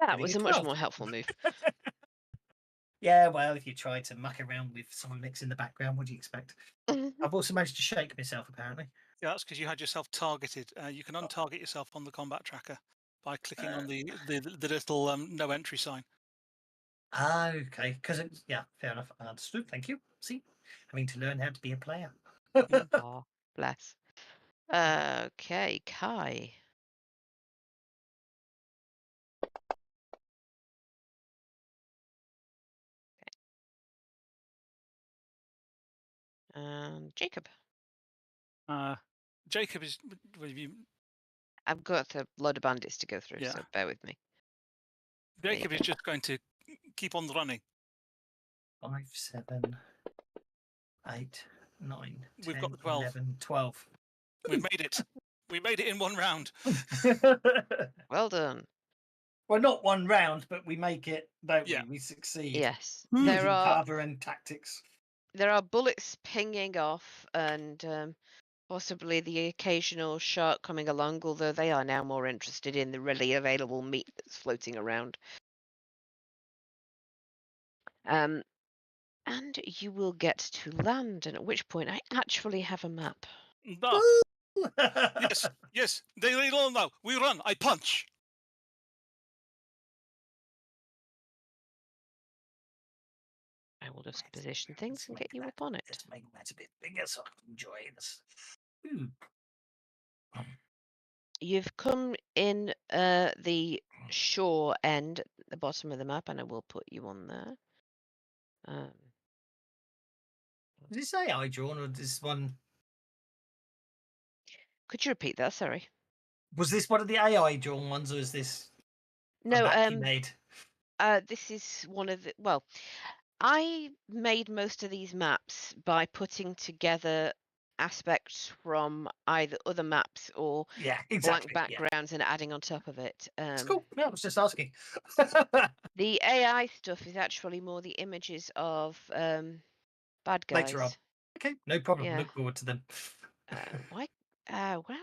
That Getting was a a much 12. more helpful move. Yeah, well, if you try to muck around with someone next in the background, what do you expect? Mhm. I've also managed to shake myself, apparently. Yeah, that's because you had yourself targeted. You can untarget yourself on the combat tracker by clicking on the little no entry sign. Okay, because yeah, fair enough. I understood. Thank you. See, having to learn how to be a player. Aw, bless. Okay, Kai. Jacob. Jacob is. Well, I've got a load of bandits to go through, Yeah. so bear with me. There you Jacob is go. just going to keep on running. 5, 7, 8, 9, We've 10, got the 12. 11, 12. We've made it. We made it in one round. Well done. Well, not one round, but we make it, don't Yeah. we? We succeed. Yes, Using cover and tactics. there are bullets pinging off, and possibly the occasional shark coming along. Although they are now more interested in the readily available meat that's floating around. And you will get to land, and at which point I actually have a map. Yes, yes. They all know. We run. I punch. I will just position things and get you up on it. Just make that a bit bigger so I can enjoy this. Ooh. You've come in the shore end at the bottom of the map, and I will put you on there. Did you say I drawn, or this one? Could you repeat that? Sorry. Was this one of the AI drawn ones, or is this No. a map you made? This is one of the. Well, I made most of these maps by putting together aspects from either other maps or Yeah, exactly. blank backgrounds and adding on top of it. It's cool. Yeah, I was just asking. The AI stuff is actually more the images of bad guys. Later on. Okay, no problem. Yeah. Look forward to them. Where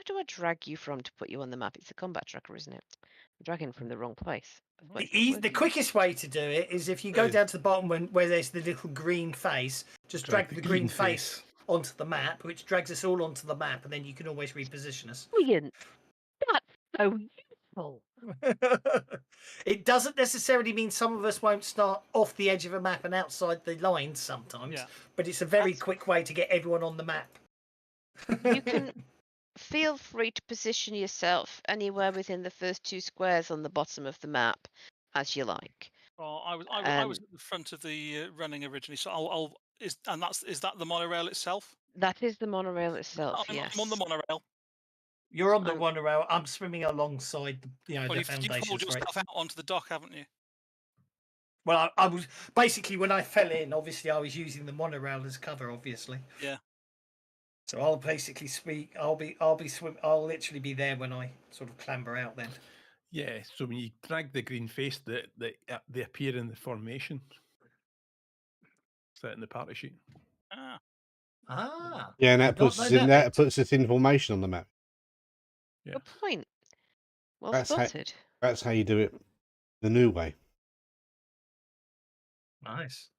do I drag you from to put you on the map? It's a combat tracker, isn't it? I'm dragging from the wrong place. The quickest way to do it is if you go down to the bottom where there's the little green face, just drag the green face onto the map, which drags us all onto the map, and then you can always reposition us. Brilliant. That's so useful. It doesn't necessarily mean some of us won't start off the edge of a map and outside the lines sometimes, but it's a very quick way to get everyone on the map. You can feel free to position yourself anywhere within the first 2 squares on the bottom of the map as you like. Well, I was at the front of the running originally, so is that the monorail itself? That is the monorail itself. Yes. I'm on the monorail. You're on the monorail. I'm swimming alongside the You've foundations. pulled yourself out onto the dock, haven't you? Well, I was basically, when I fell in, obviously I was using the monorail as cover, obviously. Yeah. So I'll basically speak. I'll literally be there when I sort of clamber out. Then. Yeah. So when you drag the green face, they appear in the formation. Set in the party sheet. Ah. Yeah, and that puts us in formation on the map. Yeah. Good point. Well That's spotted. That's how you do it the new way. Nice.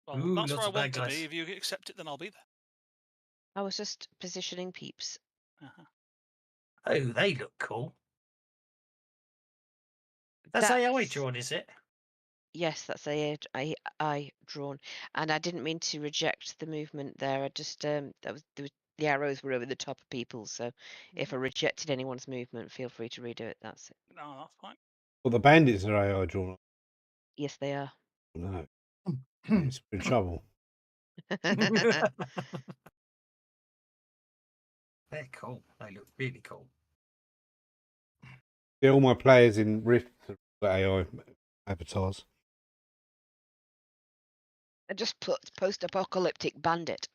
Well, Ooh, that's lots where I of bad want to guys. be. If you accept it, then I'll be there. I was just positioning peeps. Oh, they look cool. That's AI drawn, is it? Yes, that's AI drawn, and I didn't mean to reject the movement there. I just the arrows were over the top of people, so if I rejected anyone's movement, feel free to redo it. That's it. No, that's fine. Well, the bandits are AI drawn. Yes, they are. No. It's in trouble. They're cool. They look really cool. Yeah, all my players in Rift are AI avatars. I just put post-apocalyptic bandit,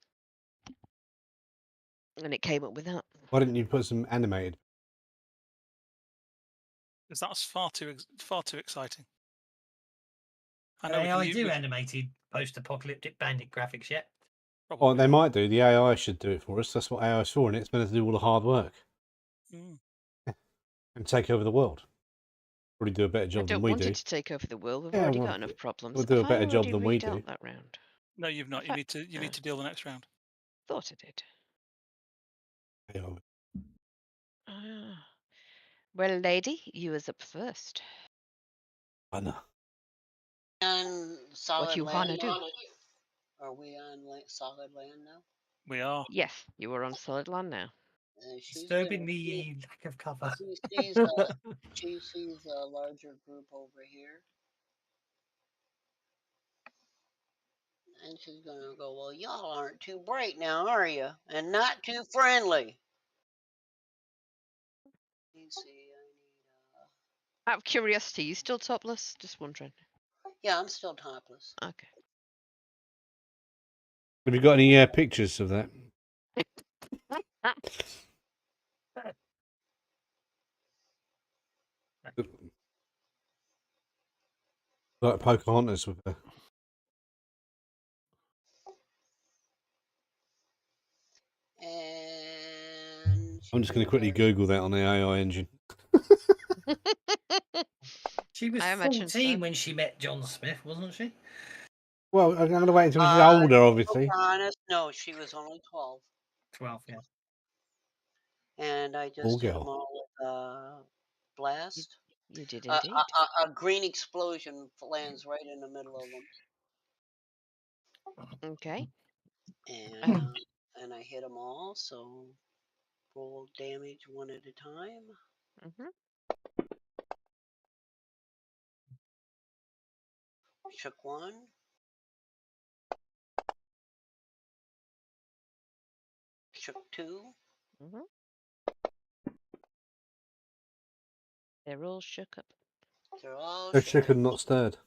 and it came up with that. Why didn't you put some animated? Because that's far too exciting. I know AI we do can, animated post-apocalyptic bandit graphics yet. Oh, they might do. The AI should do it for us. That's what AI is for, and it's meant to do all the hard work and take over the world. Probably do a better I job than don't we want do. it to take over the world. We've Yeah, already well, got enough problems. we'll do a Have I better job already than we redealt do. that round? No, you've not. You fact, need to deal the next round. Thought I did. AI. Ah. Well, lady, you was up first. I know. On solid you land. wanna do? Are we on solid land now? We are. Yes, you are on solid land now. She's Disturbing gonna the lack of cover. she sees a larger group over here. And she's gonna go, well, y'all aren't too bright now, are you? And not too friendly. Let me see. Out of curiosity, you still topless? Just wondering. Yeah, I'm still topless. Okay. Have you got any pictures of that? Like Pocahontas with her. And I'm just going to quickly Google that on the AI engine. She was I imagine 14 so. when she met John Smith, wasn't she? Well, I'm going to wait until she's older, obviously. To be honest, no, she was only 12. 12, yeah. And I Poor just hit them girl. all with blast. You did indeed. A green explosion lands right in the middle of them. Okay. And I hit them all, so roll damage one at a time. Shook one. Shook two. They're all shook up. They're all They're shook and not stirred.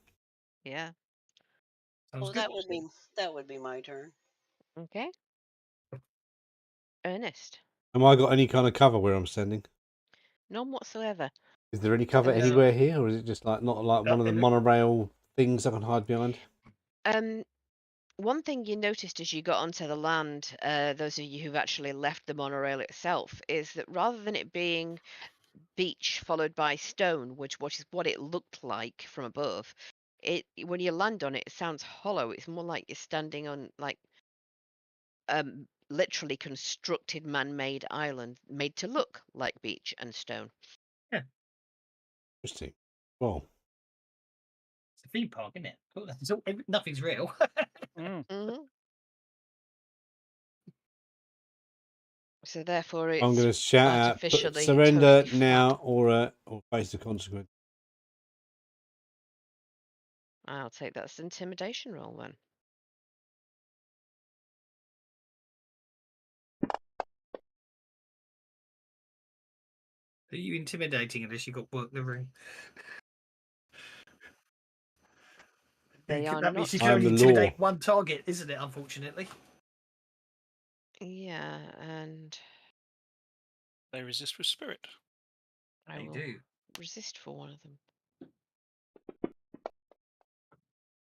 Yeah. Well, that would be my turn. Okay. Ernest. Have I got any kind of cover where I'm standing? None whatsoever. Is there any cover anywhere here, or is it just like not like one of the monorail things I can hide behind? One thing you noticed as you got onto the land, those of you who've actually left the monorail itself, is that rather than it being beach followed by stone, which is what it looked like from above, when you land on it, it sounds hollow. It's more like you're standing on like literally constructed man-made island made to look like beach and stone. Yeah. Interesting. Well, it's a theme park, isn't it? Cool. Nothing's real. So therefore, it's I'm going to shout out, surrender totally now, or face the consequence. I'll take that as an intimidation roll then. Are you intimidating unless you got work the ring? That means you can only intimidate one target, isn't it? Unfortunately. Yeah, and they resist with spirit. I will resist for one of them.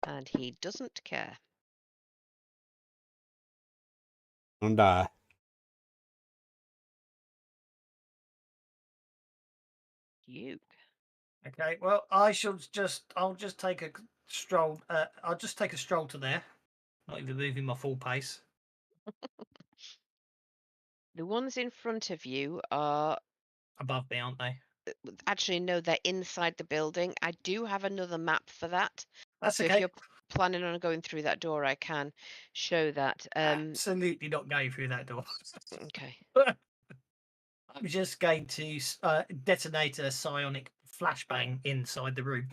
And he doesn't care. And die. You. Okay. Well, I'll just take a stroll. I'll just take a stroll to there. Not even moving my full pace. The ones in front of you are above me, aren't they? Actually, no, they're inside the building. I do have another map for that. That's so okay. If you're planning on going through that door, I can show that. Absolutely not going through that door. Okay. I'm just going to detonate a psionic flashbang inside the room.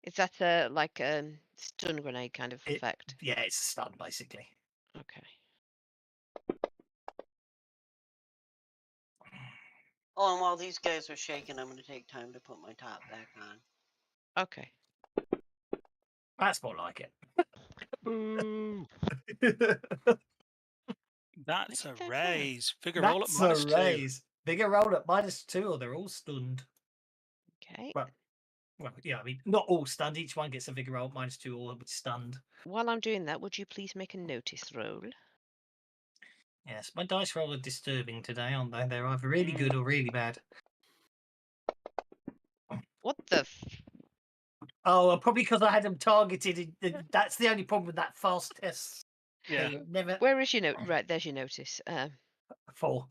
Is that a like a stun grenade kind of It- effect? Yeah, it's a stun basically. Okay. Oh, and while these guys are shaking, I'm going to take time to put my top back on. Okay. That's more like it. Boo. That's a Okay. raise. Figure roll up That's a -2. raise. Bigger roll at -2, or they're all stunned. Okay. Well, yeah, I mean, not all stunned. Each one gets a vigor roll at -2, or be stunned. While I'm doing that, would you please make a notice roll? Yes, my dice roll are disturbing today, aren't they? They're either really good or really bad. What the? Oh, probably because I had them targeted. That's the only problem with that fast test. Yeah. They never Where is your note? Right, there's your notice. 4.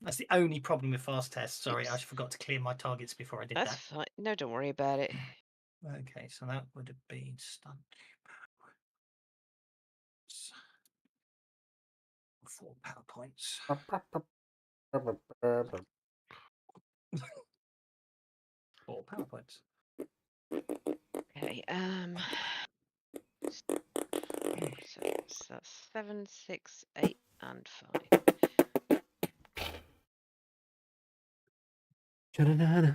That's the only problem with fast tests. Sorry, I Oops. forgot to clear my targets before I did That's that. fine. No, don't worry about it. Okay, so that would have been stunned. 4 power points. 4 power points. Okay. So that's 7, 6, 8, and 5. Cha-na-na-na.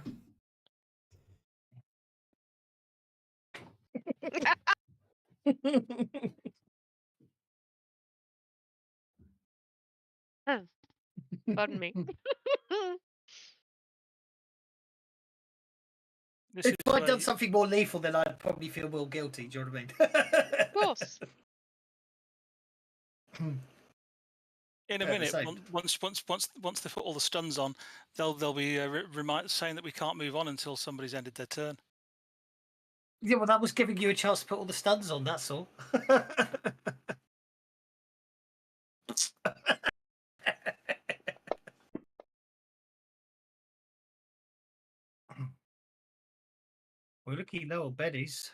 Pardon me. This If is I'd done a- something more lethal, then I'd probably feel more guilty. Do you know what I mean? Of course. in a Yeah, the minute. same. Once they put all the stuns on, they'll be saying that we can't move on until somebody's ended their turn. Yeah, well, that was giving you a chance to put all the stuns on. That's all. We're looking low on Betty's.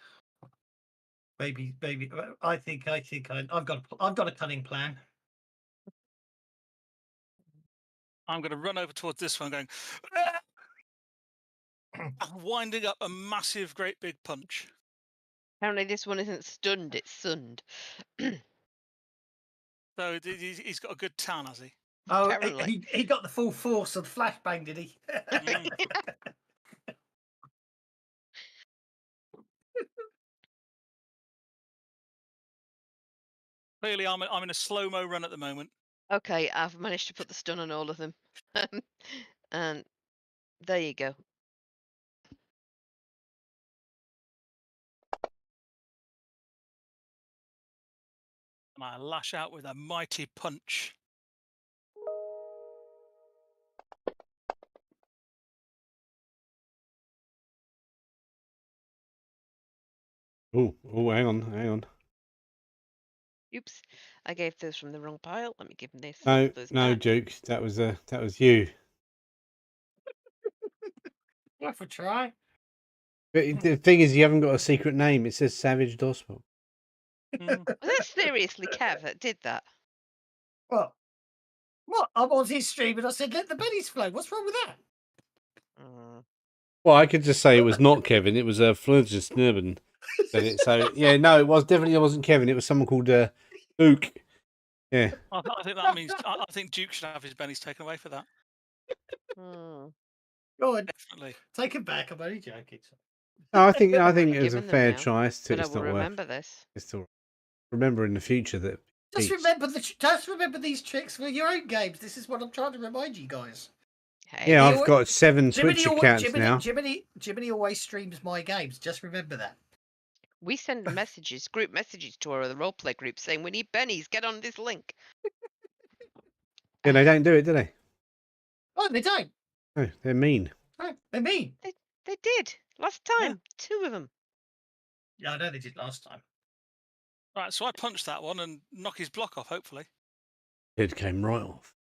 Baby. I've got a cunning plan. I'm going to run over towards this one, going, winding up a massive, great big punch. Apparently, this one isn't stunned; it's sunned. So he's got a good tan, has he? Oh, Apparently. he got the full force of the flashbang, did he? Mm. Clearly, I'm in a slow-mo run at the moment. Okay, I've managed to put the stun on all of them, and there you go. And I lash out with a mighty punch. Oh, hang on. Oops, I gave those from the wrong pile. Let me give them this. No, those no, back. Duke. That was you. Worth a try. But the thing is, you haven't got a secret name. It says Savage Doswell. Mm. Was that seriously Kev that did that? What? I'm on his stream and I said, let the Betty's flow. What's wrong with that? Well, I could just say it was not Kevin. It was Florence Snurban. So yeah, no, it wasn't Kevin. It was someone called Duke. Yeah. I think that means I think Duke should have his bennies taken away for that. Go on, Definitely. take him back. I'm only joking. No, I think already it was a given them fair now, try. It's But I not will worth. remember this. It's still remember in the future that. Just Pete's- remember these tricks for your own games. This is what I'm trying to remind you guys. Hey, Yeah, You I've alwa- got 7 Twitch accounts now. Jiminy always streams my games. Just remember that. we send messages, group messages to our other roleplay group saying we need bennies. Get on this link. Yeah, they don't do it, do they? Oh, they don't. No, they're mean. No, they're mean. They did last time. 2 of them. Yeah, I know they did last time. Right, so I punched that one and knock his block off, hopefully. Head came right off.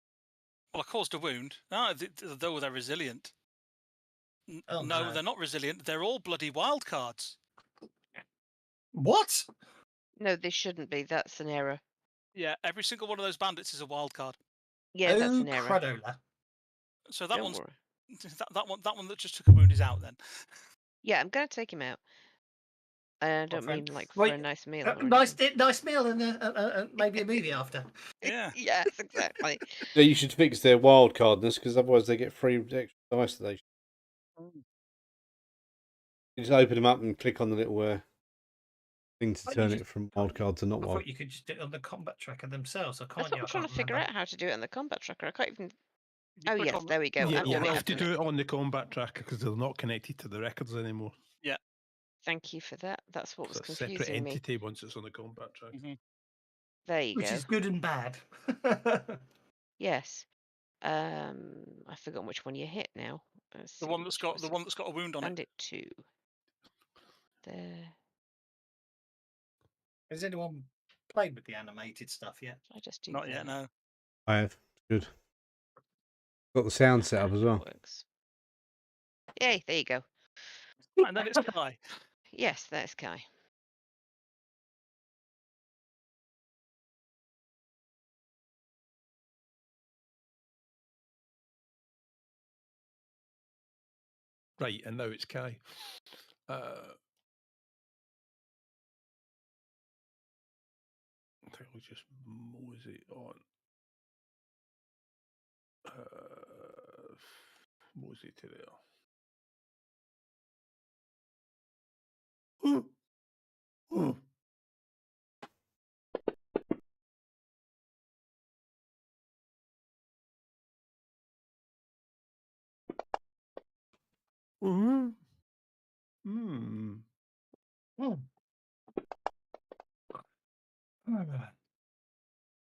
Well, I caused a wound. No, though they're resilient. Oh, no, no. they're not resilient. They're all bloody wild cards. What? No, they shouldn't be. That's an error. Yeah, every single one of those bandits is a wild card. Yeah, that's Oh, an error. Cradola. So that Don't one's worry. that one that just took a wound is out then. Yeah, I'm gonna take him out. I don't friend. mean like for Wait, a nice meal or nice, anything. nice meal and maybe a movie after. Yeah. Yes, exactly. Yeah, you should fix their wild cardness because otherwise they get free extra dice that they. You just open them up and click on the little thing to Can't turn you it just- from wild card to not I wild. thought you could just do it on the combat tracker themselves. Or That's can't what you? I'm I trying to can't figure remember. out how to do it on the combat tracker. I can't even. You Oh click yes, on the- there we go. Yeah, I've you got it have to open. do it on the combat tracker because they're not connected to the records anymore. Thank you for that. That's what was It's a separate confusing me. entity once it's on the combat tracker. Mhm. There you Which go. is good and bad. Yes. I've forgotten which one you hit now. Let's The see, one that's which got was the it? one that's got a wound on it. Bandit 2. There. Has anyone played with the animated stuff yet? I just do Not yet. that. No. I have. Good. Got the sound set up Aha, as that well. works. Yay, there you go. And then it's Kai. Yes, that's Kai. Right, and now it's Kai. I think we'll just mosey on. Mosey to there.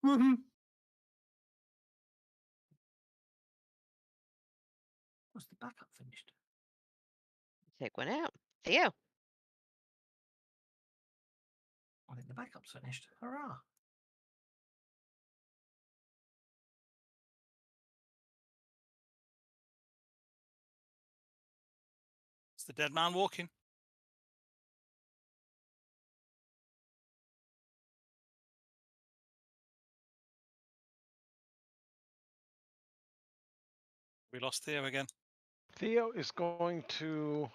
Hmm. Was the backup finished? Take one out. Theo. I think the backup's finished. Hurrah! It's the dead man walking. We lost Theo again. Theo is going to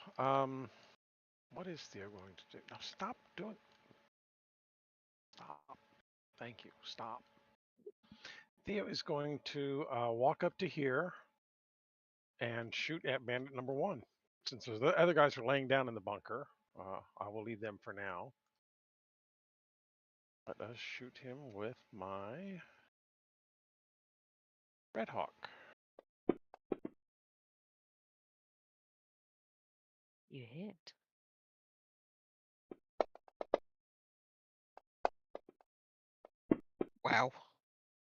what is Theo going to do? Now stop doing. Stop. Thank you. Stop. Theo is going to walk up to here and shoot at bandit number 1. Since the other guys are laying down in the bunker, I will leave them for now. Let us shoot him with my Red Hawk. You hit. Wow.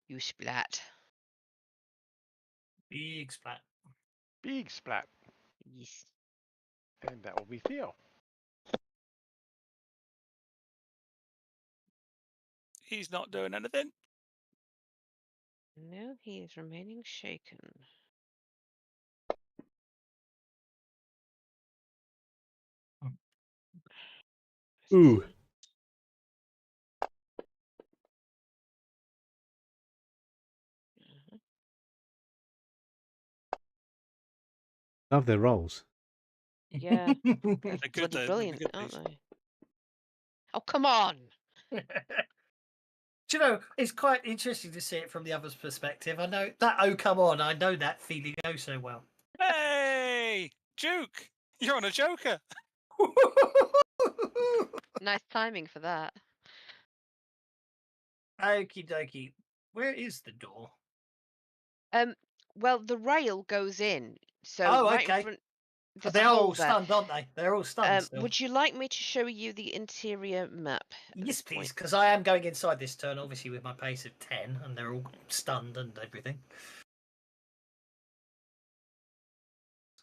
You splat. Big splat. Big splat. Yes. And that will be Theo. He's not doing anything. No, he is remaining shaken. Ooh. Love their rolls. Yeah. They're They're good. bloody They're brilliant, good. aren't These. they? Oh, come on! Do you know, it's quite interesting to see it from the other's perspective. I know that, oh, come on, I know that feeling oh so well. Hey, Duke, you're on a joker. Nice timing for that. Okie dokie. Where is the door? Well, the rail goes in, so Oh, right in okay. front. There's They're a hole all there. stunned, aren't they? They're all stunned still. Would you like me to show you the interior map? at Yes, this please, point? because I am going inside this turn, obviously, with my pace of 10, and they're all stunned and everything.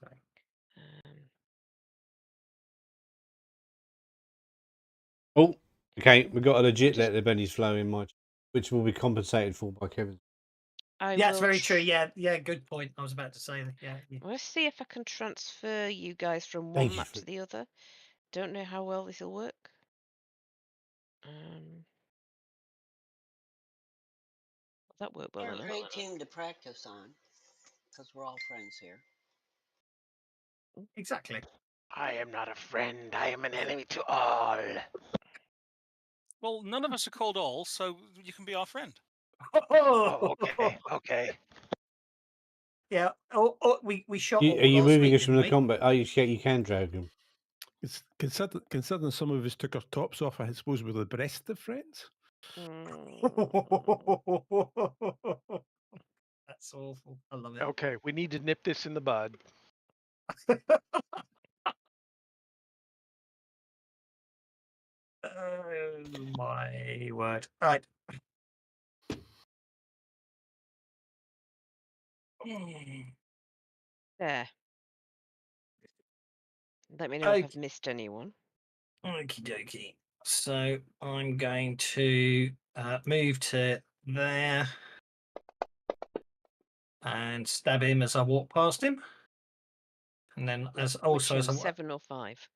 So, Um, Oh, okay. We've got a legit Just- let the bennies flow in my, which will be compensated for by Kevin. yeah, it's will very true. tr- Yeah, good point. I was about to say that. Yeah. Let's see if I can transfer you guys from Thank one you map for- to the other. Don't know how well this will work. Will that work well They're a enough? great team to practice on because we're all friends here. Exactly. I am not a friend. I am an enemy to all. Well, none of us are called all, so you can be our friend. Oh, okay, okay. Yeah. We shot Are all you last moving week, us from the didn't we? combat? Oh, you can drag them. It's considering some of us took our tops off, I suppose we're the best of friends. That's awful. I love it. Okay, we need to nip this in the bud. Oh my word. Right. There. Let me know if I've Okay. missed anyone. Okie dokie. So I'm going to move to there and stab him as I walk past him. And then Yeah, as which also as one, I 7 or 5?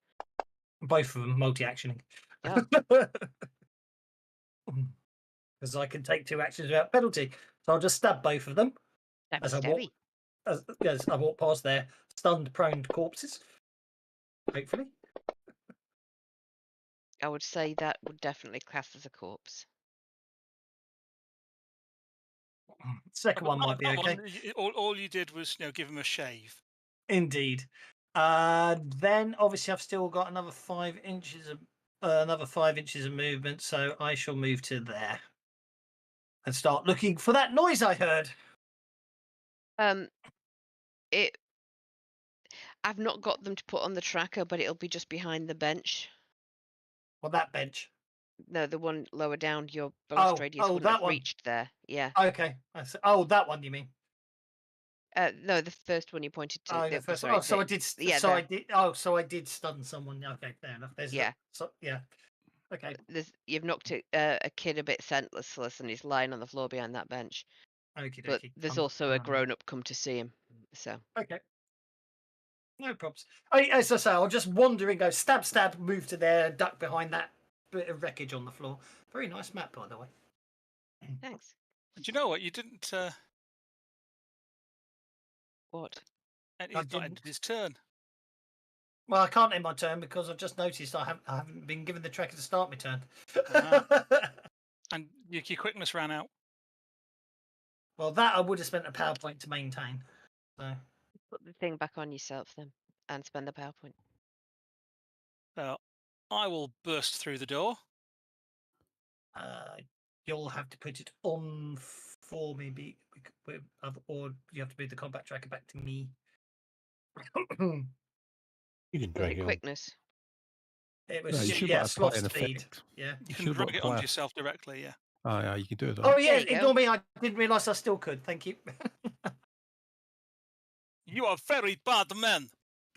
both of them multi-actioning. Oh, Because I can take 2 actions without penalty. So I'll just stab both of them stabby as I walk stabby. as I walk past their stunned, prone corpses. Hopefully. I would say that would definitely class as a corpse. Second one might be That okay. one, all you did was, give him a shave. Indeed. Then obviously I've still got another 5 inches of movement, so I shall move to there and start looking for that noise I heard. It. I've not got them to put on the tracker, but it'll be just behind the bench. Well, that bench. No, the one lower down. Your Oh, blast radius oh, wouldn't that have one. reached there. Yeah. Okay. Oh, that one you mean? No, the first one you pointed to. Oh, the first one. Oh, so I did. Yeah, so I there. did. Oh, so I did stun someone. Okay, fair enough. There's Yeah. So yeah. Okay. You've knocked a kid a bit senseless, and he's lying on the floor behind that bench. Okie But dokie. there's also a grown-up come to see him. So. Okay. No problems. As I say, I'll just wander and go stab, stab, move to there, duck behind that bit of wreckage on the floor. Very nice map, by the way. Thanks. Do you know what? You didn't. What? He's not ended his turn. Well, I can't end my turn because I've just noticed I haven't been given the tracker to start my turn. And your quickness ran out. Well, that I would have spent a PowerPoint to maintain. So Put the thing back on yourself then, and spend the PowerPoint. I will burst through the door. you'll have to put it on for me, or you have to move the combat tracker back to me. You can Was drag it it on. quickness? It No, was you should yeah, apply slot an speed. effect. Yeah. You can should drag it apply onto a- yourself directly, yeah. Aye, you can do that. Oh yeah, There you ignore go. me. I didn't realise I still could. Thank you. You are very bad men,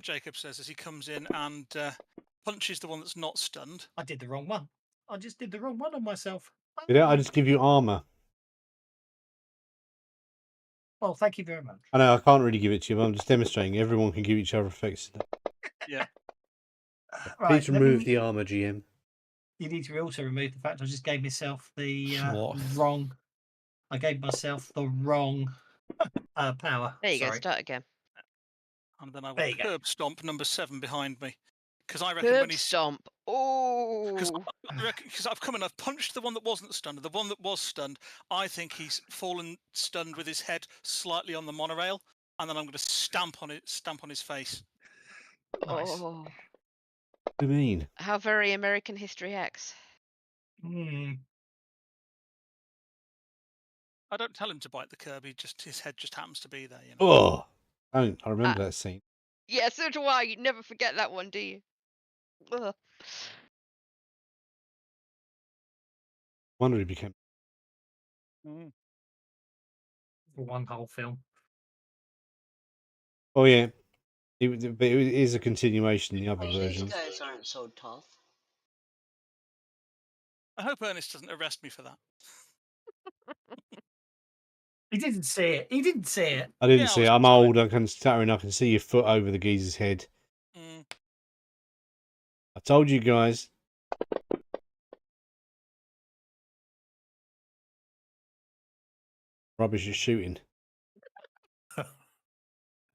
Jacob says as he comes in and punches the one that's not stunned. I did the wrong one. I just did the wrong one on myself. Yeah, I just give you armor. Well, thank you very much. I know I can't really give it to you, but I'm just demonstrating. Everyone can give each other effects. Yeah. Please remove the armor, GM. You need to also remove the fact I just gave myself the Sloth. wrong. I gave myself the wrong power. There you go. Sorry. Start again. And then I There will you go. curb stomp number 7 behind me. Because I reckon Curb when he's stomp. Oh. because I've come and I've punched the one that wasn't stunned. The one that was stunned, I think he's fallen stunned with his head slightly on the monorail, and then I'm going to stamp on his face. Nice. Oh. What do you mean? How very American History X. Hmm. I don't tell him to bite the curb. His head just happens to be there. Oh, I remember that scene. Yeah, so do I. You never forget that one, do you? Ugh. Wonder he became. For one whole film. Oh yeah, but it is a continuation. The other These version. guys aren't so tough. I hope Ernest doesn't arrest me for that. He didn't see it. He didn't see it. I didn't Yeah, see I it. was I'm sorry. old. I can stuttering. I can see your foot over the geezer's head. I told you guys. Rubbish is shooting.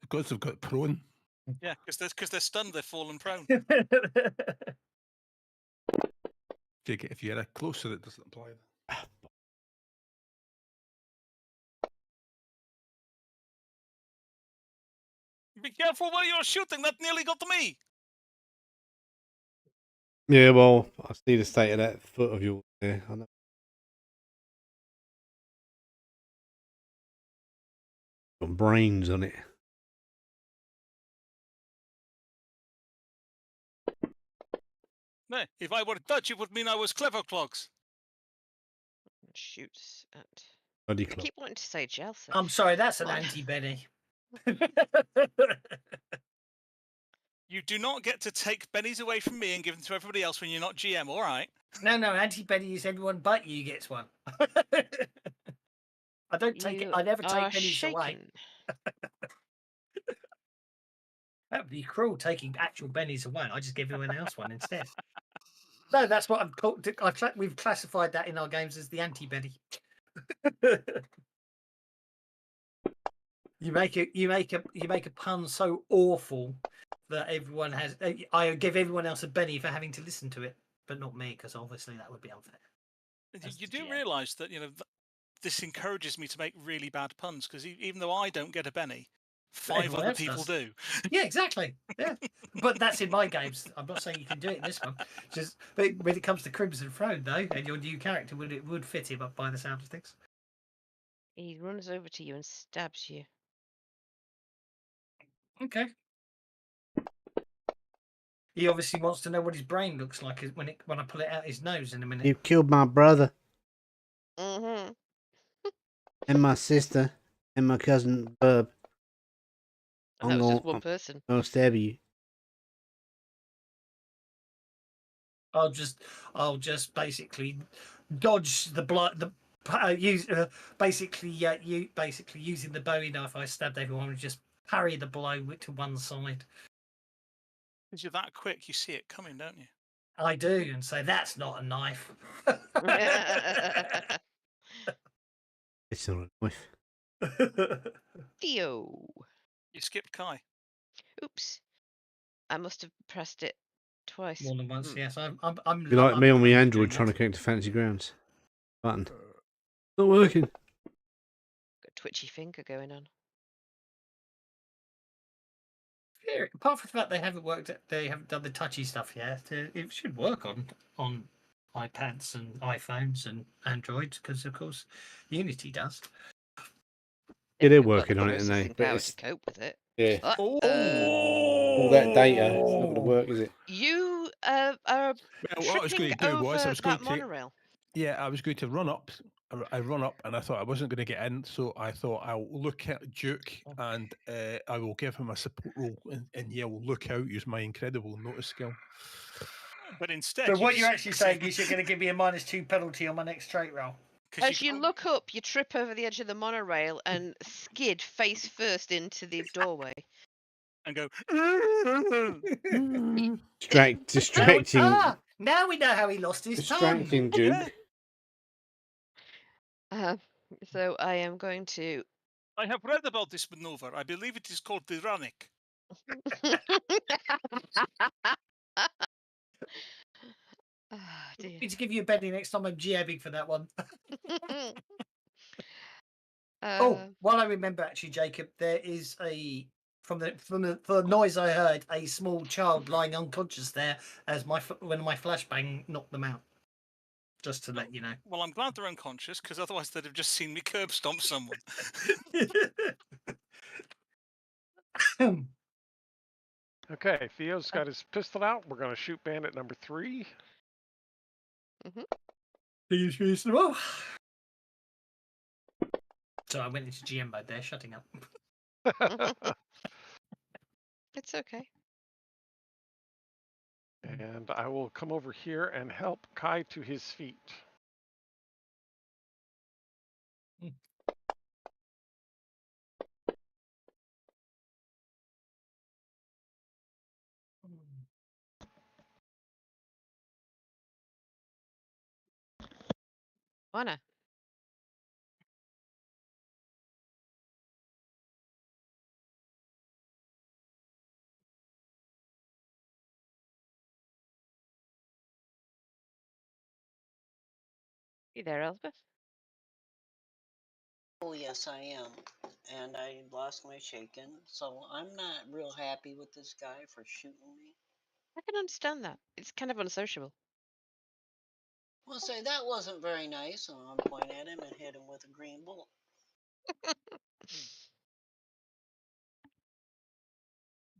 Because they've got prone. Yeah, because they're stunned, they're fallen prone. Take it if you're closer, it doesn't apply. Be careful where you're shooting. That nearly got to me. Yeah, well, I see the state of that foot of yours there. I know. Got brains on it. No, if I were Dutch, it would mean I was clever, clogs. Shoots at. Bloody I clock. keep wanting to say Jelsa. I'm sorry, that's an What? anti-Benny. You do not get to take bennies away from me and give them to everybody else when you're not GM. All right. No, anti-Benny is everyone but you gets one. I don't take it. You I never take are pennies away. shaken. That would be cruel taking actual bennies away. I just give everyone else one instead. No, that's what I've called. We've classified that in our games as the anti-Benny. You make a pun so awful that everyone has. I give everyone else a Benny for having to listen to it, but not me, because obviously that would be unfair. You do realise that this encourages me to make really bad puns because even though I don't get a benny, 5 everyone other else people does. do. Yeah, exactly. Yeah, but that's in my games. I'm not saying you can do it in this one. But when it comes to Crimson Throne, though, and your new character, would fit him up by the sound of things. He runs over to you and stabs you. Okay. He obviously wants to know what his brain looks like when I pull it out his nose in a minute. You killed my brother Mm-hmm. and my sister and my cousin Bub. And that was just one person. I'll stab you. I'll just basically dodge the blood. Basically using the Bowie knife I stabbed everyone and just parry the blow to one side. Because you're that quick, you see it coming, don't you? I do, and say that's not a knife. It's not a knife. Theo. You skipped Kai. Oops. I must have pressed it twice. More than once, yes. I'm You're like me on my doing Android that. trying to connect to Fantasy Grounds. Button. Not working. Got a twitchy finger going on. Yeah, apart from the fact they haven't done the touchy stuff yet. It should work on iPads and iPhones and Androids because, of course, Unity does. Yeah, they're We've got the working on it, and they. processing But power it's to cope with it. yeah, All that data. It's not going to work, is it? You are Well, what I was tripping going to do over was I was going that to monorail. yeah, I was going to run up. I run up, and I thought I wasn't going to get in, so I thought I'll look at Duke, and I will give him a support role, and yeah, will look out, use my incredible notice skill. But instead, So you what you're just actually saying is you're going to give me a -2 penalty on my next trait roll. As you look up, you trip over the edge of the monorail and skid face first into the doorway. and go. Distracting. Now we know how he lost his tongue. Distracting Duke. So I am going to. I have read about this maneuver. I believe it is called the Runic. I need to give you a Benny next time I'm GMing for that one. While I remember, actually, Jacob, there is from the noise I heard, a small child lying unconscious there as when my flashbang knocked them out. Just to let you know. Well, I'm glad they're unconscious because otherwise they'd have just seen me curb stomp someone. Okay, Theo's got his pistol out. We're going to shoot bandit number 3. Please reasonable. So I went into GM mode there, shutting up. It's okay. And I will come over here and help Kai to his feet. Anna. You there, Elspeth? Oh, yes, I am. And I lost my shaken, so I'm not real happy with this guy for shooting me. I can understand that. It's kind of unsociable. Well, say that wasn't very nice, and I'll point at him and hit him with a green bullet.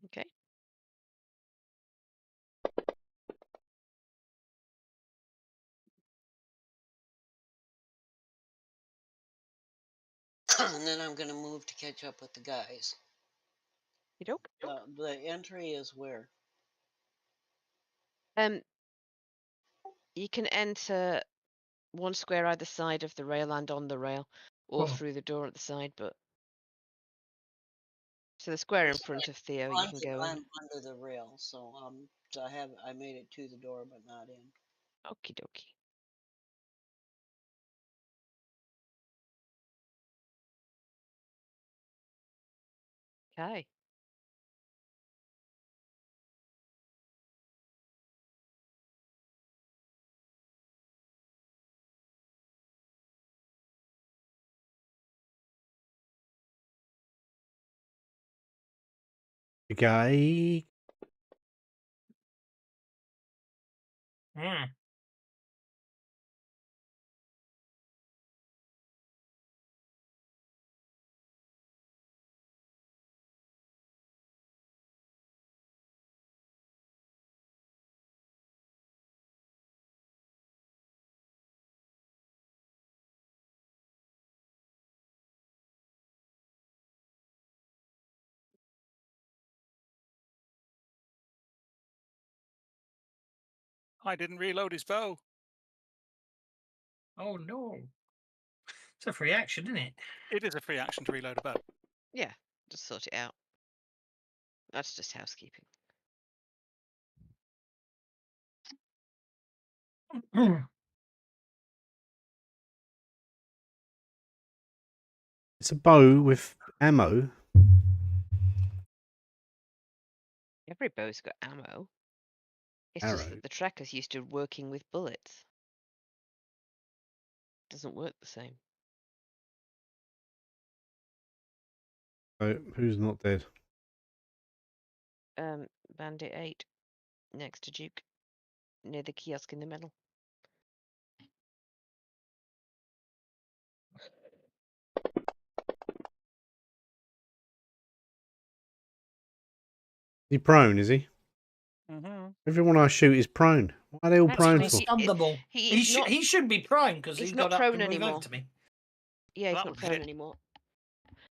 Okay. And then I'm going to move to catch up with the guys. You doke. The entry is where? You can enter one square either side of the rail and on the rail, or Oh. through the door at the side. But so the square in front of Theo, you can go in. I'm under the rail, so I made it to the door, but not in. Okie dokie. Okay. Okay. Mm. I didn't reload his bow. Oh no. It's a free action, isn't it? It is a free action to reload a bow. Yeah, just sort it out. That's just housekeeping. It's a bow with ammo. Every bow's got ammo. It's just Arrow. that the tracker's used to working with bullets. Doesn't work the same. So who's not dead? Bandit 8, next to Duke, near the kiosk in the middle. Is he prone, is he? Mm-hmm. Everyone I shoot is prone. Why are they all That's prone because for? he- Stun them all. he is not- He should be prone because he's he not got up prone and moved over anymore. to me. Yeah, he's That not would prone hit. anymore.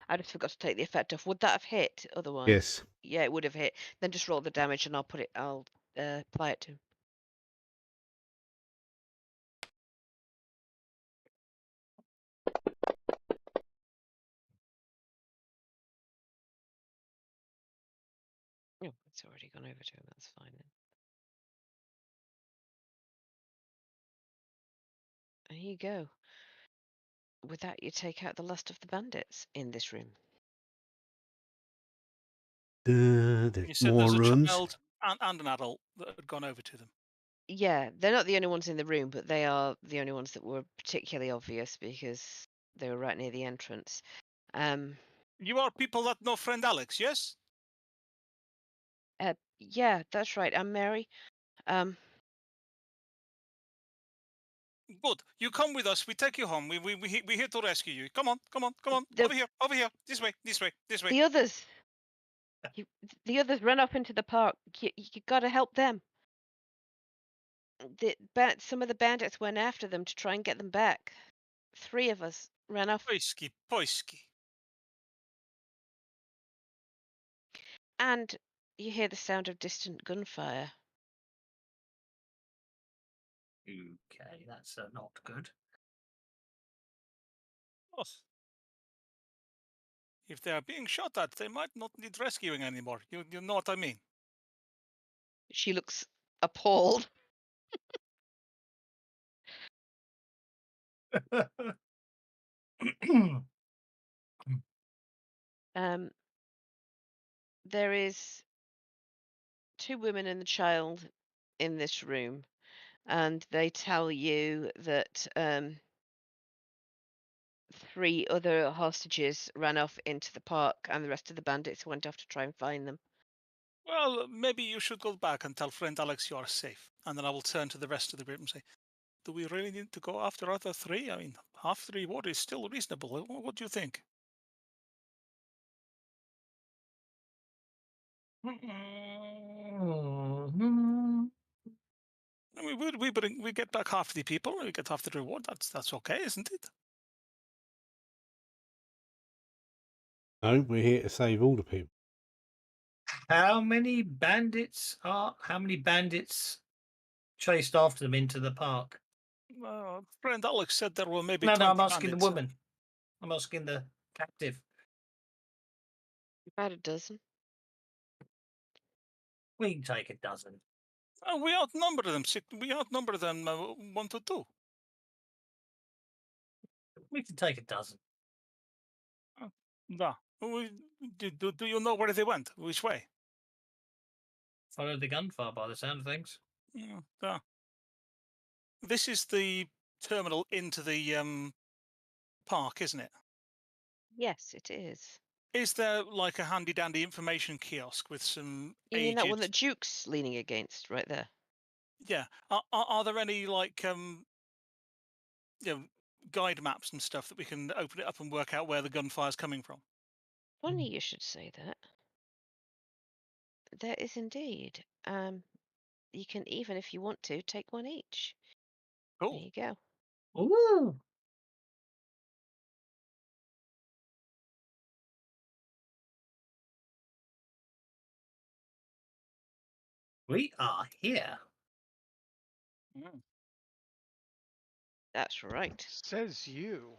I just forgot to take the effect off. Would that have hit otherwise? Yes. Yeah, it would have hit. Then just roll the damage and I'll apply it to him. Oh, it's already gone over to him. That's fine then. There you go. With that, you take out the last of the bandits in this room. You There's said more there's a rooms. child and an adult that had gone over to them. Yeah, they're not the only ones in the room, but they are the only ones that were particularly obvious because they were right near the entrance. You are people that know friend Alex, yes? Yeah, that's right. I'm Mary. Good. You come with us. We take you home. We're here to rescue you. Come on, come on, come on. The- Over here. This way, this way, this way. The others, the others run off into the park. You gotta help them. Some of the bandits went after them to try and get them back. 3 of us ran off, Poiski, poiski. and you hear the sound of distant gunfire. Okay, that's not good. Oh. If they are being shot at, they might not need rescuing anymore. You know what I mean? She looks appalled. There is 2 women and a child in this room, and they tell you that 3 other hostages ran off into the park, and the rest of the bandits went off to try and find them. Well, maybe you should go back and tell friend Alex you are safe, and then I will turn to the rest of the group and say, "Do we really need to go after other 3? I mean, half the reward is still reasonable. What do you think?" I mean, we get back half the people, we get half the reward. That's okay, isn't it? No, we're here to save all the people. How many bandits chased after them into the park? Friend Alex said there were maybe No, 20 I'm asking the bandits. woman. I'm asking the captive. About a dozen. We can take a dozen. We outnumber them. We outnumber them 1 to 2. We can take a dozen. Da. Do you know where they went? Which way? Follow the gunfire by the sound of things. Yeah, da. This is the terminal into the park, isn't it? Yes, it is. Is there like a handy dandy information kiosk with some You mean that one aged- that Duke's leaning against right there? Yeah. Are there any like guide maps and stuff that we can open it up and work out where the gunfire's coming from? Funny you should say that. There is indeed. You can even, if you want to, take one each. There Cool. you go. Ooh. We are here. Mm. That's right. Says you.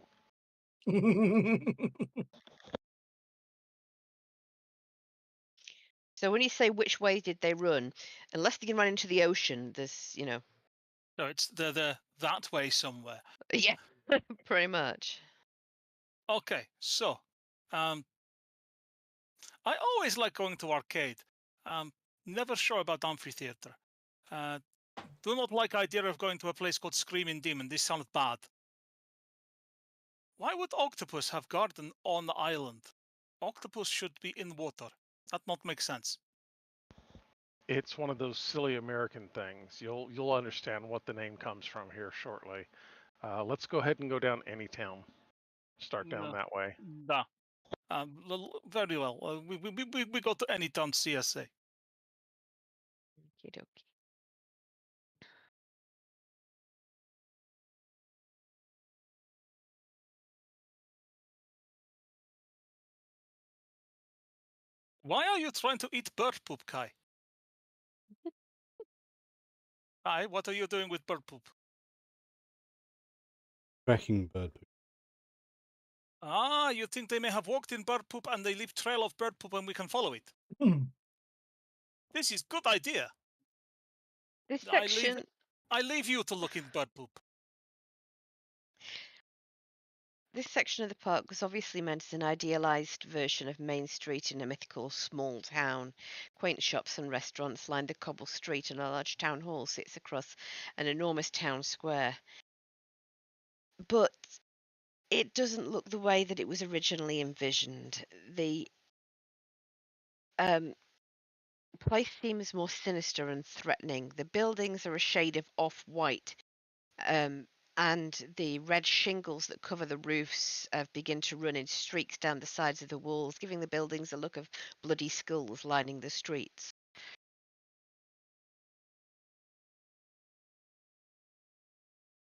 So when you say which way did they run, unless they can run into the ocean, there's, No, it's the that way somewhere. yeah, pretty much. Okay, so I always like going to arcade. Never sure about amphitheater. Do not like idea of going to a place called Screaming Demon. This sounds bad. Why would octopus have garden on the island? Octopus should be in water. That not make sense. It's one of those silly American things. You'll understand what the name comes from here shortly. Let's go ahead and go down Anytown. Start down No. that way. Da. Very well. We go to Anytown CSA. Okie dokie. Why are you trying to eat bird poop, Kai? Kai, what are you doing with bird poop? Tracking bird poop. Ah, you think they may have walked in bird poop and they leave trail of bird poop and we can follow it? This is good idea. This I leave- section, I leave you to look in bird poop. this section of the park was obviously meant as an idealized version of Main Street in a mythical small town. Quaint shops and restaurants line the cobble street, and a large town hall sits across an enormous town square. But it doesn't look the way that it was originally envisioned. The place seems more sinister and threatening. The buildings are a shade of off-white, and the red shingles that cover the roofs begin to run in streaks down the sides of the walls, giving the buildings a look of bloody skulls lining the streets.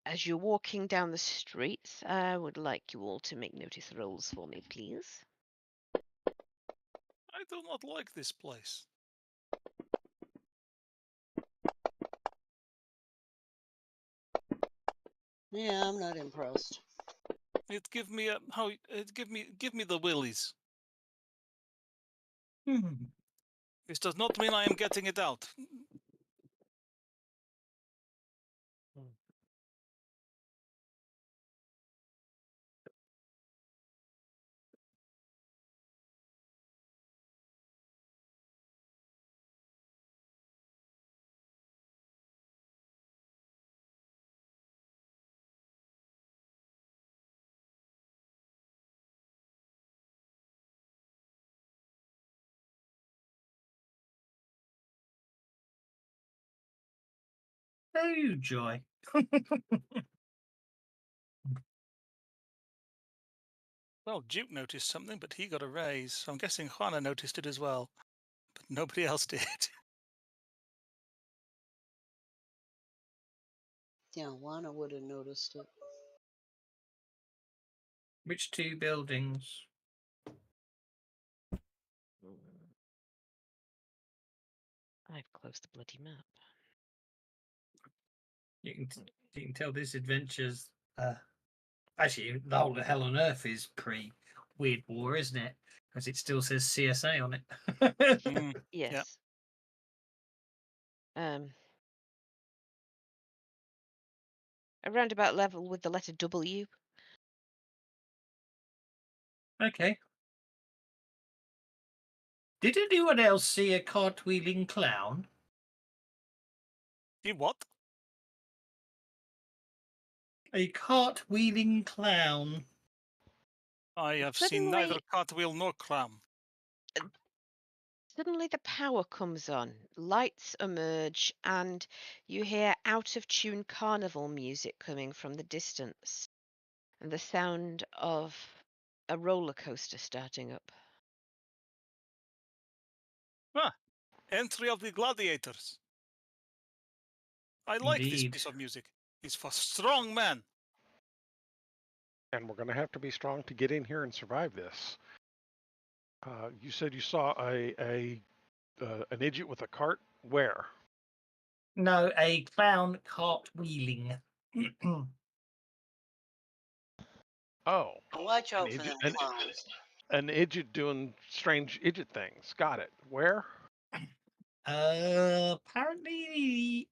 As you're walking down the streets, I would like you all to make notice rolls for me, please. I do not like this place. Yeah, I'm not impressed. It give me give me the willies. This does not mean I am getting it out. Hello, Joy. Well, Duke noticed something, but he got a raise. So I'm guessing Juana noticed it as well, but nobody else did. Yeah, Lana would have noticed it. Which two buildings? I've closed the bloody map. You can tell this adventure's actually the whole of Hell on Earth is pre Weird War, isn't it? Because it still says CSA on it. Mm, Yes. A roundabout level with the letter W. Okay. Did anyone else see a cartwheeling clown? You what? A cartwheeling clown. I have seen neither Suddenly, cartwheel nor clown. suddenly the power comes on, lights emerge, and you hear out of tune carnival music coming from the distance, and the sound of a roller coaster starting up. Ah, entry of the gladiators. I like this Indeed. piece of music. It's for strong men. And we're going to have to be strong to get in here and survive this. You said you saw an idiot with a cart. Where? No, a clown cartwheeling. Oh, Watch an out for idiot, them clowns. an idiot doing strange idiot things. Got it. Where? Apparently,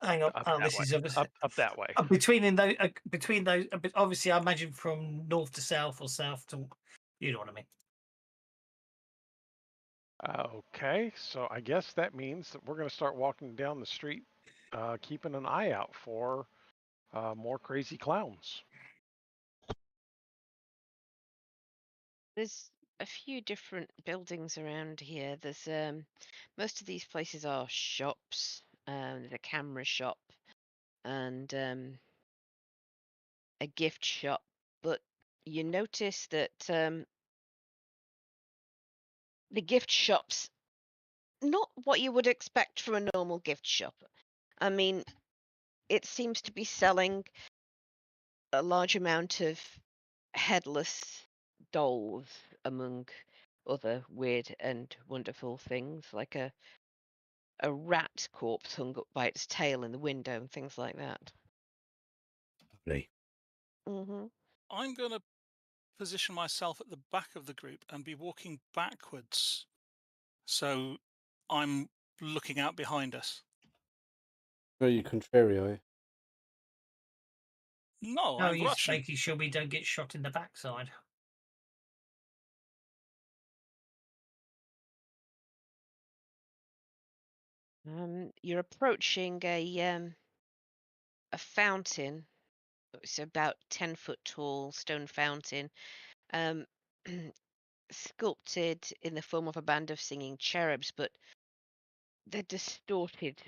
hang on. Up Oh, that this way. is obviously Up that way. between those. Between those, but obviously, I imagine from north to south or south to. You know what I mean. Okay, so I guess that means that we're going to start walking down the street, keeping an eye out for more crazy clowns. There's a few different buildings around here. There's most of these places are shops. There's a camera shop and a gift shop, but you notice that the gift shops not what you would expect from a normal gift shop. I mean, it seems to be selling a large amount of headless dolls among other weird and wonderful things, like a rat corpse hung up by its tail in the window and things like that. Lovely. Hmm I'm going to position myself at the back of the group and be walking backwards. So I'm looking out behind us. Oh, you contrary, are you? No, No, I'm he's Russian. making sure we don't get shot in the backside. You're approaching a fountain. It's about 10 foot tall stone fountain, um, sculpted in the form of a band of singing cherubs, but they're distorted.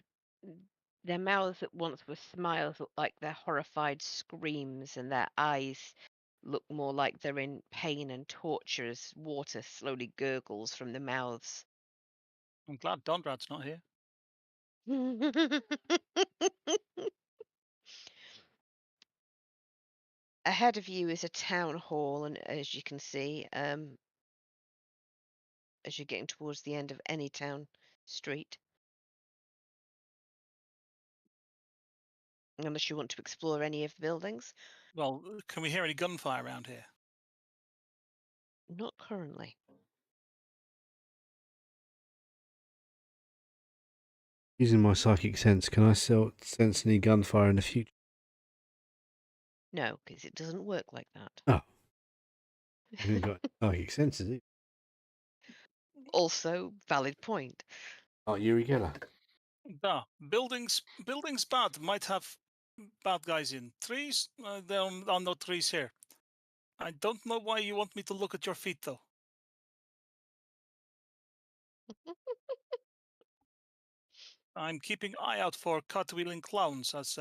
Their mouths that once were smiles look like they're horrified screams, and their eyes look more like they're in pain and torture as water slowly gurgles from the mouths. I'm glad Donrad's not here. Ahead of you is a town hall, and as you can see, as you're getting towards the end of any town street, unless you want to explore any of the buildings. Well, can we hear any gunfire around here? Not currently. Using my psychic sense, can I sense any gunfire in the future? No, because it doesn't work like that. Oh. You haven't got psychic senses, have you? Also, valid point. Oh, Yuri Geller. Ah, buildings bad. Might have bad guys in. Trees, there are no trees here. I don't know why you want me to look at your feet, though. I'm keeping eye out for cartwheeling clowns, as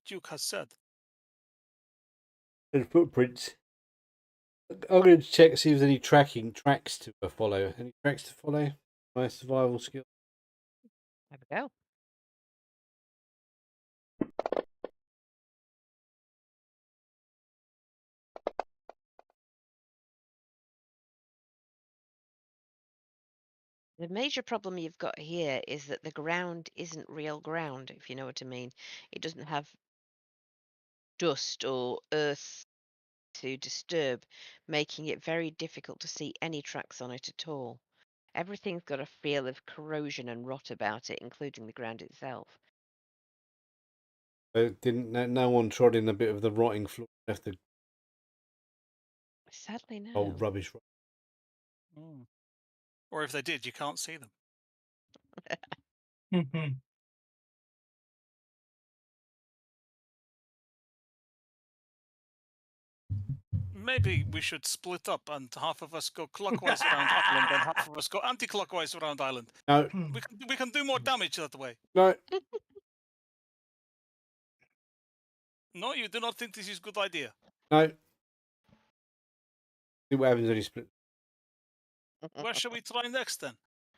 Duke has said. And footprints. I'm going to check see if there's any tracks to follow. Any tracks to follow? My survival skill. Have a go. The major problem you've got here is that the ground isn't real ground, if you know what I mean. It doesn't have dust or earth to disturb, making it very difficult to see any tracks on it at all. Everything's got a feel of corrosion and rot about it, including the ground itself. No one trod in a bit of the rotting floor left the Sadly, no. old rubbish. Mm. Or if they did, you can't see them. Maybe we should split up and half of us go clockwise around island and half of us go anti-clockwise around island. No, We can do more damage that way. no. No, you do not think this is a good idea. No. See what happens when you split. Where shall we try next then?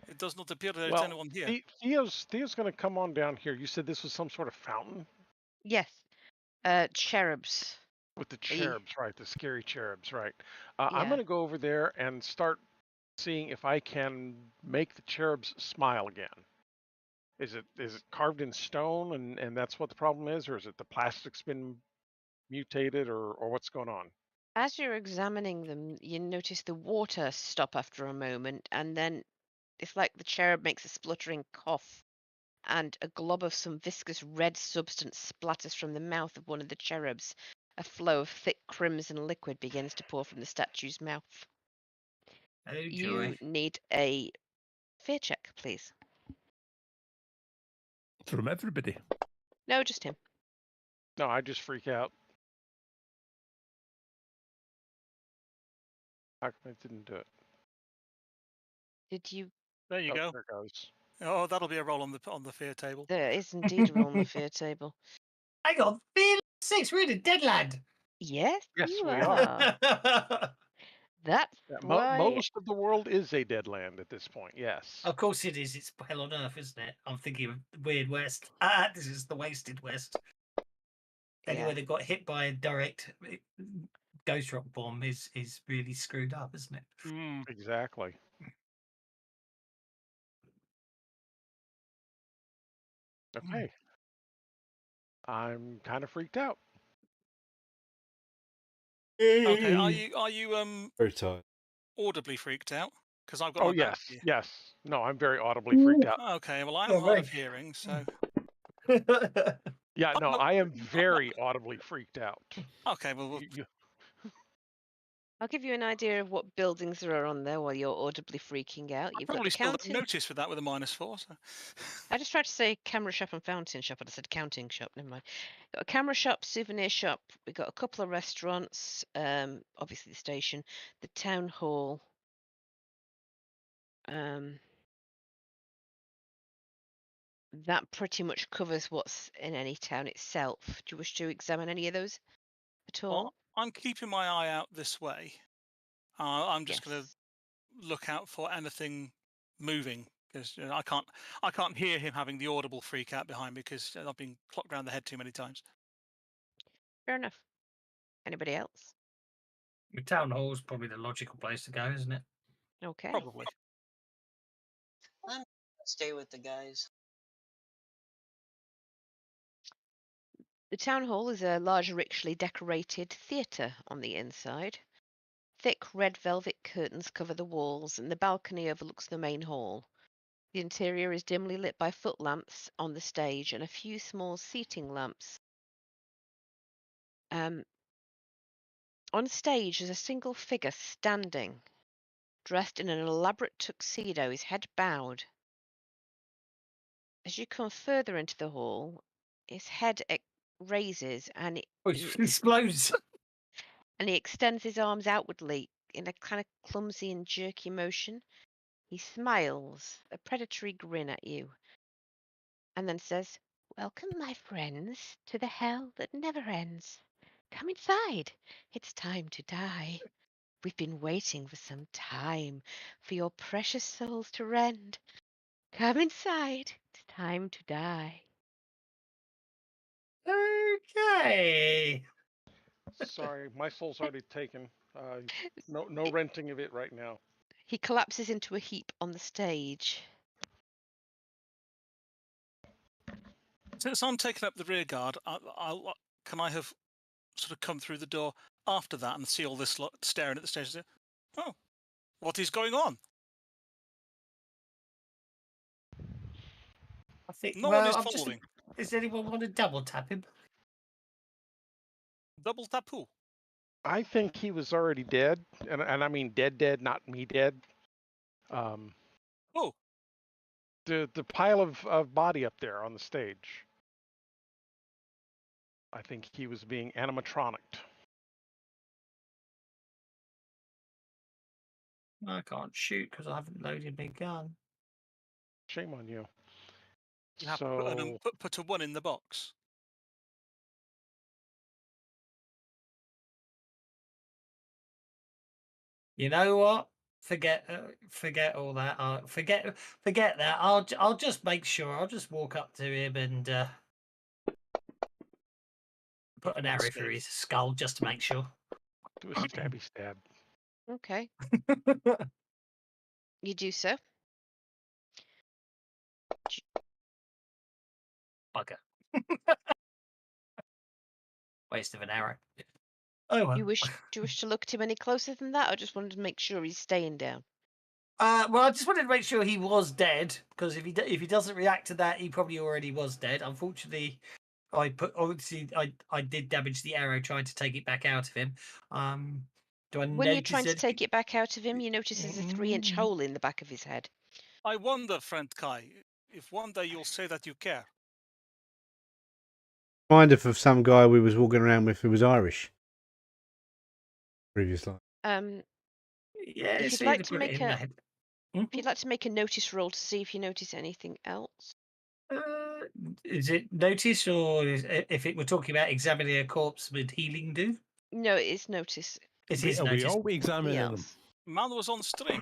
It does not appear there is Well, anyone here. Theo's going to come on down here. You said this was some sort of fountain Yes. Cherubs. with the Ye- cherubs, right? The scary cherubs, right? I'm Yeah. going to go over there and start seeing if I can make the cherubs smile again. Is it carved in stone and that's what the problem is, or is it the plastic's been mutated, or what's going on? As you're examining them, you notice the water stop after a moment, and then it's like the cherub makes a spluttering cough, and a glob of some viscous red substance splatters from the mouth of one of the cherubs. A flow of thick crimson liquid begins to pour from the statue's mouth. Oh, joy. You need a fear check, please. From everybody. No, just him. No, I just freak out. How come I didn't do it? Did you? There you Oh, go. there it goes. Oh, that'll be a roll on the fear table. There is indeed a roll on the fear table. I got fear 6. We're in a deadland. Yes, Yes, you we are. That's Yeah, why. most of the world is a dead land at this point. Yes. Of course it is. It's hell on earth, isn't it? I'm thinking of the Weird West. This is the Wasted West. Anywhere Yeah. they got hit by a direct ghost rock bomb is really screwed up, isn't it? Mm. Exactly. Okay. I'm kind of freaked out. Okay, are you Very tired. audibly freaked out? Because I've got Oh my back yes, to you. yes. No, I'm very audibly freaked out. Okay, well I'm Oh, hard of right. hearing, so Yeah, Oh, no, no. I am very audibly freaked out. okay, well I'll give you an idea of what buildings there are on there while you're audibly freaking out. I You've got probably the still don't counting. notice with that with a -4. So. I just tried to say camera shop and fountain shop, but I said counting shop. Never mind. Got a camera shop, souvenir shop. We've got a couple of restaurants. Obviously the station, the town hall. That pretty much covers what's in any town itself. Do you wish to examine any of those at all? Well, I'm keeping my eye out this way. I'm just going to Yes. look out for anything moving because I can't hear him having the audible freak out behind me because I've been clocked around the head too many times. Fair enough. Anybody else? The town hall is probably the logical place to go, isn't it? Okay. Probably. I'm gonna stay with the guys. The town hall is a large, richly decorated theatre on the inside. Thick red velvet curtains cover the walls, and the balcony overlooks the main hall. The interior is dimly lit by footlamps on the stage and a few small seating lamps. On stage is a single figure standing, dressed in an elaborate tuxedo, his head bowed. As you come further into the hall, his head raises and Oh, it explodes. and he extends his arms outwardly in a kind of clumsy and jerky motion. He smiles, a predatory grin at you. and then says, "Welcome, my friends, to the hell that never ends. Come inside. It's time to die. We've been waiting for some time for your precious souls to rend. Come inside. It's time to die." Okay. Sorry, my soul's already taken. No renting of it right now. He collapses into a heap on the stage. Since I'm taking up the rear guard, can I have sort of come through the door after that and see all this lot staring at the stage? And say, oh, what is going on? I think. No well, one is I'm just. following. Does anyone want to double tap him? Double tap who? I think he was already dead, and I mean dead, not me dead. Oh, The pile of body up there on the stage. I think he was being animatronicked. I can't shoot because I haven't loaded my gun. Shame on you. you have to put a 1 in the box. You know what? Forget all that. Forget that. I'll just make sure. I'll just walk up to him and put an arrow through his skull just to make sure. Do a stabby stab. Okay, you do so. Bugger. Waste of an arrow. Oh well. Do you wish to look at him any closer than that, or just wanted to make sure he's staying down? Well, I just wanted to make sure he was dead because if he doesn't react to that, he probably already was dead. Unfortunately, I did damage the arrow trying to take it back out of him. Do I When you're notice trying to anything? take it back out of him, you notice there's a 3-inch hole in the back of his head. I wonder, friend Kai, if one day you'll say that you care. Reminder of some guy we was walking around with who was Irish. Previous life. Yeah, If it's you'd like either to put it make in a, that. if you'd like to make a notice roll to see if you notice anything else. Is it notice or if it were talking about examining a corpse, would healing do? No, it is notice. It is Are we notice. all examining them? Yes. Man was on string.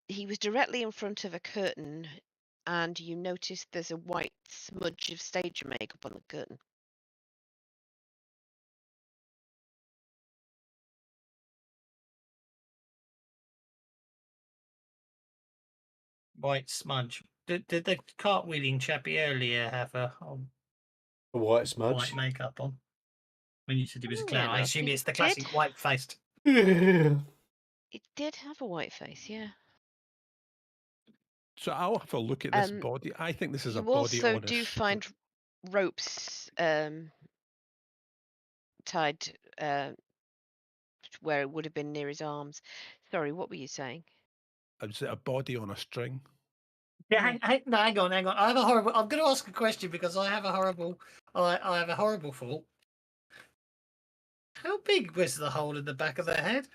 He was directly in front of a curtain, and you notice there's a white smudge of stage makeup on the curtain. White smudge. Did the cartwheeling chappie earlier have a white smudge? white makeup on? When you said he was a Oh, clown, yeah, I no, assume it it's the did. classic white faced. Yeah. It did have a white face, yeah. So I'll have a look at this body. I think this is a You body also on a do find ropes tied where it would have been near his arms. Sorry, what were you saying? Is it a body on a string? Yeah, hang on. I have a horrible. I'm going to ask a question because I have a horrible. I have a horrible thought. How big was the hole in the back of the head?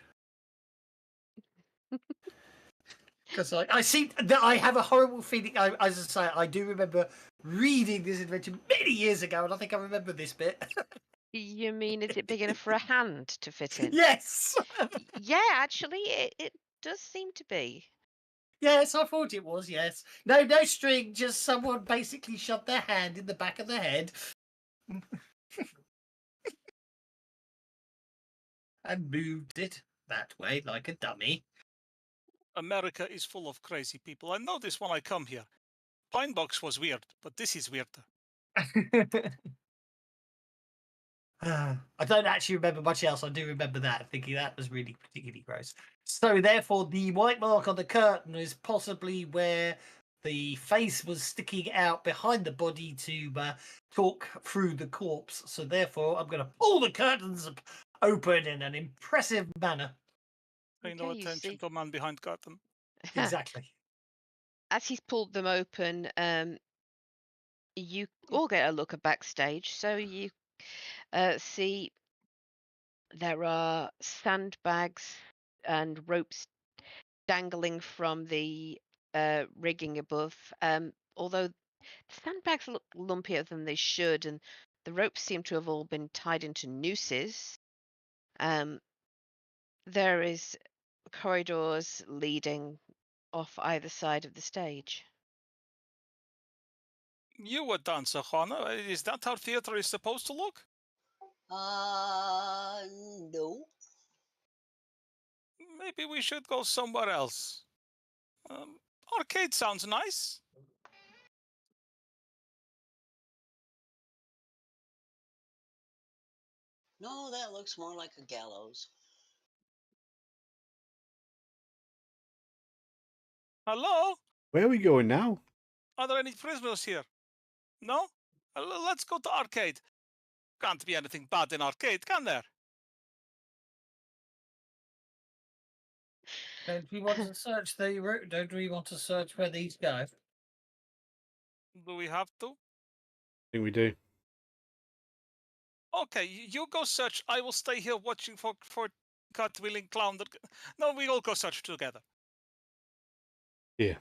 Because I see that I have a horrible feeling. As I say, I do remember reading this adventure many years ago, and I think I remember this bit. You mean, is it big enough for a hand to fit in? Yes. Yeah, actually, it does seem to be. Yes, I thought it was. Yes. No string. Just someone basically shoved their hand in the back of the head. And moved it that way like a dummy. America is full of crazy people. I know this when I come here. Pine Box was weird, but this is weirder. I don't actually remember much else. I do remember that, thinking that was really particularly gross. So therefore, the white mark on the curtain is possibly where the face was sticking out behind the body to talk through the corpse. So therefore, I'm going to pull the curtains open in an impressive manner. Pay no Okay, you attention see. to a man behind curtain. Exactly. As he's pulled them open, you all get a look at backstage. So you see there are sandbags and ropes dangling from the rigging above. Although the sandbags look lumpier than they should, and the ropes seem to have all been tied into nooses. There is corridors leading off either side of the stage. You a dancer, Juana. Is that how theater is supposed to look? No. Maybe we should go somewhere else. Arcade sounds nice. No, that looks more like a gallows. Hello? Where are we going now? Are there any prisoners here? No? Let's go to arcade. Can't be anything bad in arcade, can there? Don't we want to search the route? Don't we want to search where these go? Do we have to? I think we do. Okay, you go search. I will stay here watching for cartwheeling clown. No, we all go search together. Yeah.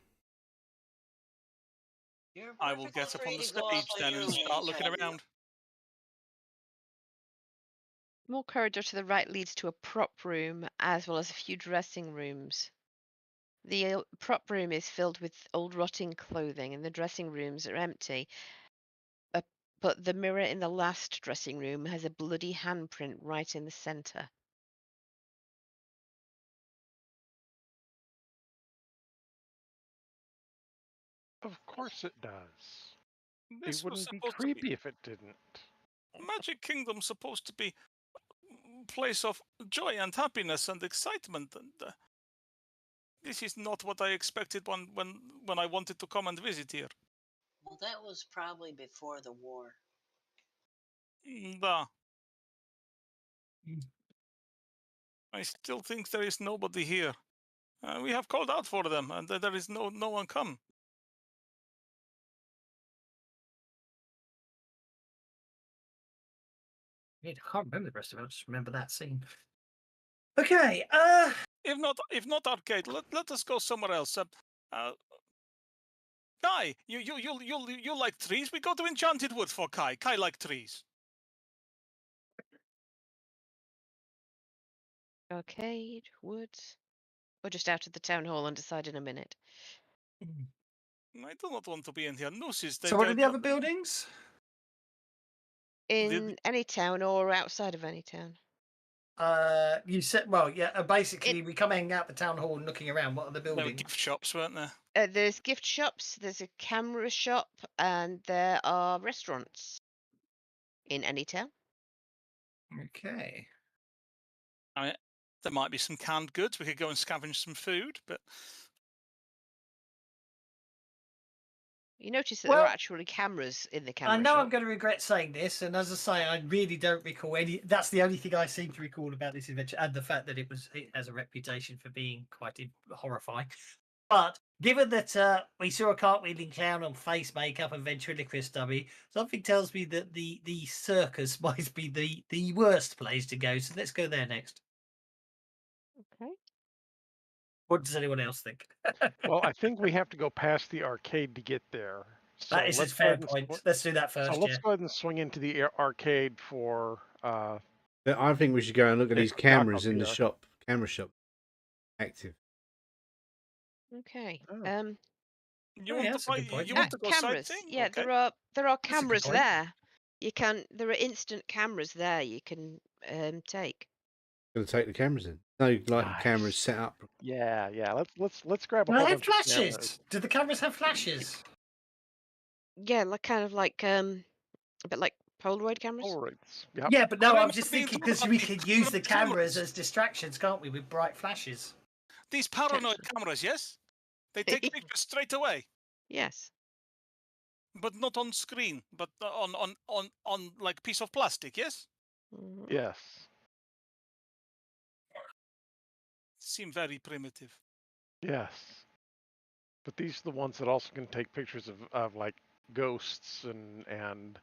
You're I will perfectly get up on free the to go off stage on then your and own start looking anytime you around. More corridor to the right leads to a prop room as well as a few dressing rooms. The prop room is filled with old rotting clothing and the dressing rooms are empty. But the mirror in the last dressing room has a bloody handprint right in the center. Of course it does. This It was wouldn't be supposed to be creepy if it didn't. Magic Kingdom's supposed to be a place of joy and happiness and excitement, and this is not what I expected when I wanted to come and visit here. Well, that was probably before the war. Da. I still think there is nobody here. We have called out for them, and there is no one come. I can't remember the rest of it. I just remember that scene. Okay. If not arcade, let us go somewhere else. Kai, you like trees? We go to Enchanted Wood for Kai. Kai like trees. Arcade, woods. We're just out of the town hall and decide in a minute. I do not want to be in here. Nooses. So what are the other buildings? In any town or outside of any town. You said, well, yeah. Basically, we come hanging out the town hall and looking around. What are the There were buildings? gift shops, weren't there? There's gift shops, there's a camera shop, and there are restaurants in any town. Okay. There might be some canned goods. We could go and scavenge some food, but You notice that there Well, are actually cameras in the camera I know shop. I'm going to regret saying this, and as I say, I really don't recall any. That's the only thing I seem to recall about this adventure, and the fact that it has a reputation for being quite horrifying. But given that we saw a cartwheeling clown on face makeup and ventriloquist dummy, something tells me that the circus might be the worst place to go. So let's go there next. Okay. What does anyone else think? Well, I think we have to go past the arcade to get there. So That is a let's go fair ahead and point. Let's do that first. So let's Yeah. go ahead and swing into the arcade for. I think we should go and look at these Backup cameras in the here. shop. Camera shop. Active. Okay. Oh. you yeah, want to that's a good find, point. you want to go Cameras. sightseeing? Yeah, Okay. there are good cameras point. there. There are instant cameras there you can take. Gonna take the cameras in. No, like cameras Nice. set up. Yeah. Let's grab a Do whole they have bunch of flashes? cameras. Do the cameras have flashes? Yeah, like a bit like Polaroid cameras. Polaroids. Yep. Yeah, but no, Well, I'm they just must be thinking because we interactive. could use the They're cameras. cameras as distractions, can't we, with bright flashes? These paranoid cameras, yes? They take pictures straight away, Yes. but not on screen, but on like piece of plastic, yes? Mhm. Yes. Seem very primitive. Yes. But these are the ones that also can take pictures of like ghosts and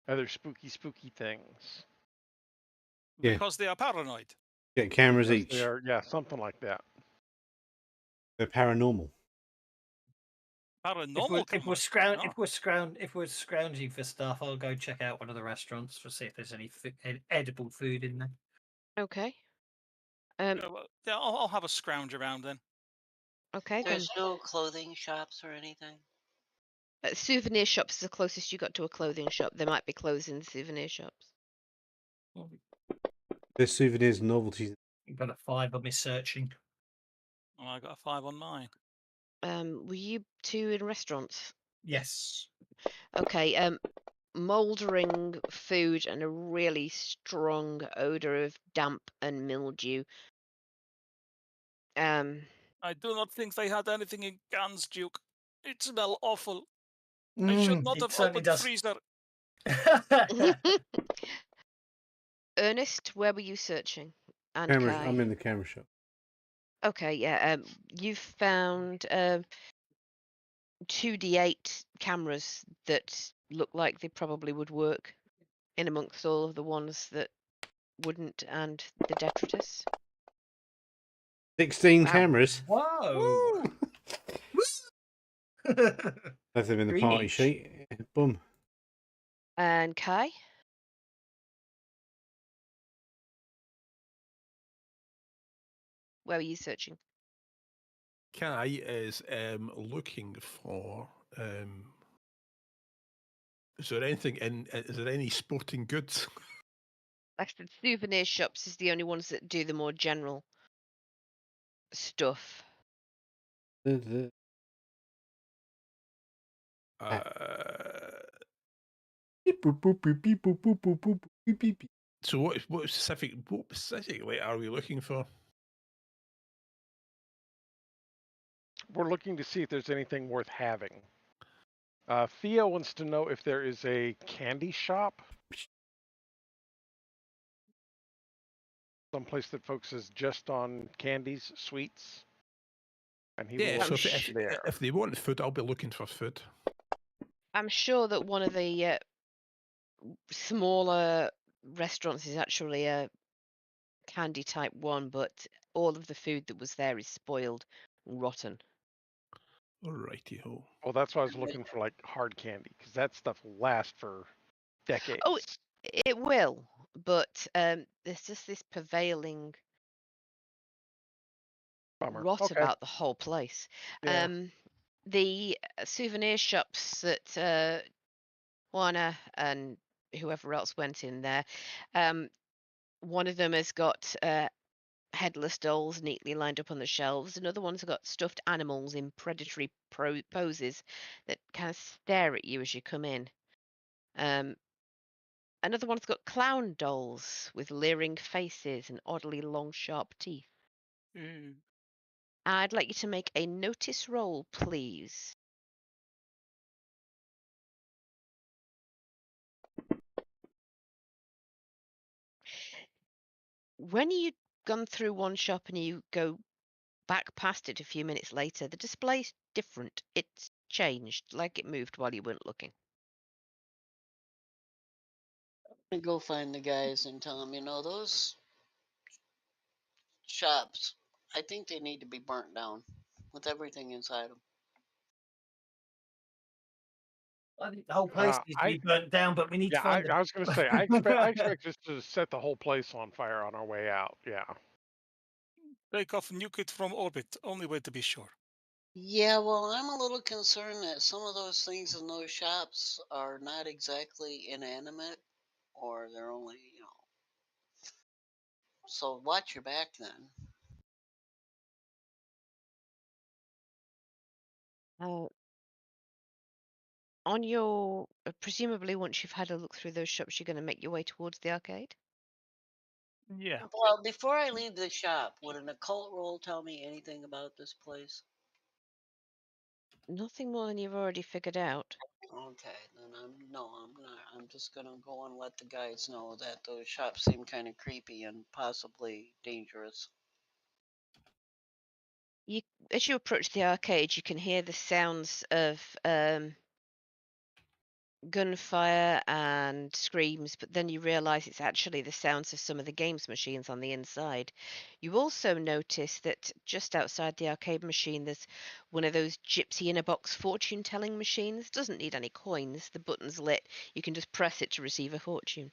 other spooky things. Yeah. Because they are paranoid. Get cameras Because each. they are, yeah, something like that. They're paranormal. Paranormal. If we're Oh. if we're scrounging for stuff, I'll go check out one of the restaurants to see if there's any edible food in there. Okay. Yeah, well, yeah, I'll have a scrounge around then. Okay, then There's no clothing shops or anything. souvenir shops is the closest you got to a clothing shop. There might be clothes in the souvenir shops. There's souvenirs and novelties. You've got a 5 on me searching. Oh, I got a 5 on mine. Were you two in restaurants? Yes. Okay. Mouldering food and a really strong odor of damp and mildew. I do not think they had anything in cans, Duke. It smell awful. I should not It have certainly opened does. freezer. Ernest, where were you searching? And Camera. Kai? I'm in the camera shop. Okay, yeah. You've found 2D8 cameras that look like they probably would work in amongst all of the ones that wouldn't, and the detritus. 16 Wow. cameras. Whoa. That's them in the party Greenish. sheet. Boom. And Kai? Where were you searching? Kai is looking for. Is there anything in? Is there any sporting goods? Like I said, souvenir shops is the only ones that do the more general stuff. Beep, boop, boop, beep, beep, boop, boop, boop, boop, beep, beep, beep. So what specifically are we looking for? We're looking to see if there's anything worth having. Theo wants to know if there is a candy shop. Someplace that focuses just on candies, sweets. And he Yeah, will so look there. if they want food, I'll be looking for food. I'm sure that one of the smaller restaurants is actually a candy type one, but all of the food that was there is spoiled, rotten. Alrighty ho. Well, that's why I was looking for like hard candy, because that stuff will last for decades. Oh, it will, but there's just this prevailing Bummer. rot Okay. about the whole place. Yeah. The souvenir shops that Juana and whoever else went in there, one of them has got headless dolls neatly lined up on the shelves. Another one's got stuffed animals in predatory poses that kind of stare at you as you come in. Another one's got clown dolls with leering faces and oddly long, sharp teeth. Mm. I'd like you to make a notice roll, please. When you gone through one shop and you go back past it a few minutes later, the display's different. It's changed, like it moved while you weren't looking. And go find the guys and tell them, those shops, I think they need to be burnt down with everything inside them. I think the whole place needs to I- be burnt down, but we need to Yeah, find them. I was going to say, I expect us to set the whole place on fire on our way out. Yeah. Take off, nuke it from orbit. Only way to be sure. Yeah, well, I'm a little concerned that some of those things in those shops are not exactly inanimate, or they're only, So watch your back then. On your presumably once you've had a look through those shops, you're going to make your way towards the arcade. Yeah. Well, before I leave the shop, would an occult roll tell me anything about this place? Nothing more than you've already figured out. Okay, then I'm not. I'm just gonna go and let the guys know that those shops seem kind of creepy and possibly dangerous. As you approach the arcade, you can hear the sounds of gunfire and screams, but then you realize it's actually the sounds of some of the games machines on the inside. You also notice that just outside the arcade machine, there's one of those gypsy in a box fortune telling machines. Doesn't need any coins. The button's lit. You can just press it to receive a fortune.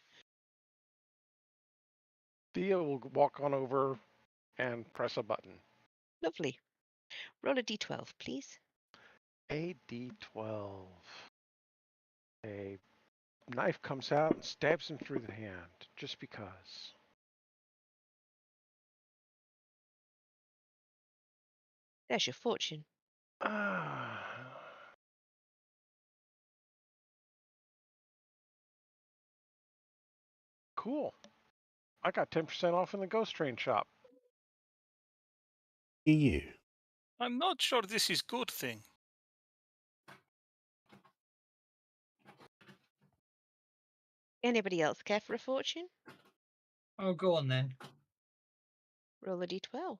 Thea will walk on over and press a button. Lovely. Roll a d12, please. A D12. A knife comes out and stabs him through the hand, just because. There's your fortune. Ah. Cool. I got 10% off in the Ghost Train shop. You. I'm not sure this is good thing. Anybody else care for a fortune? Oh, go on then. Roll a d12.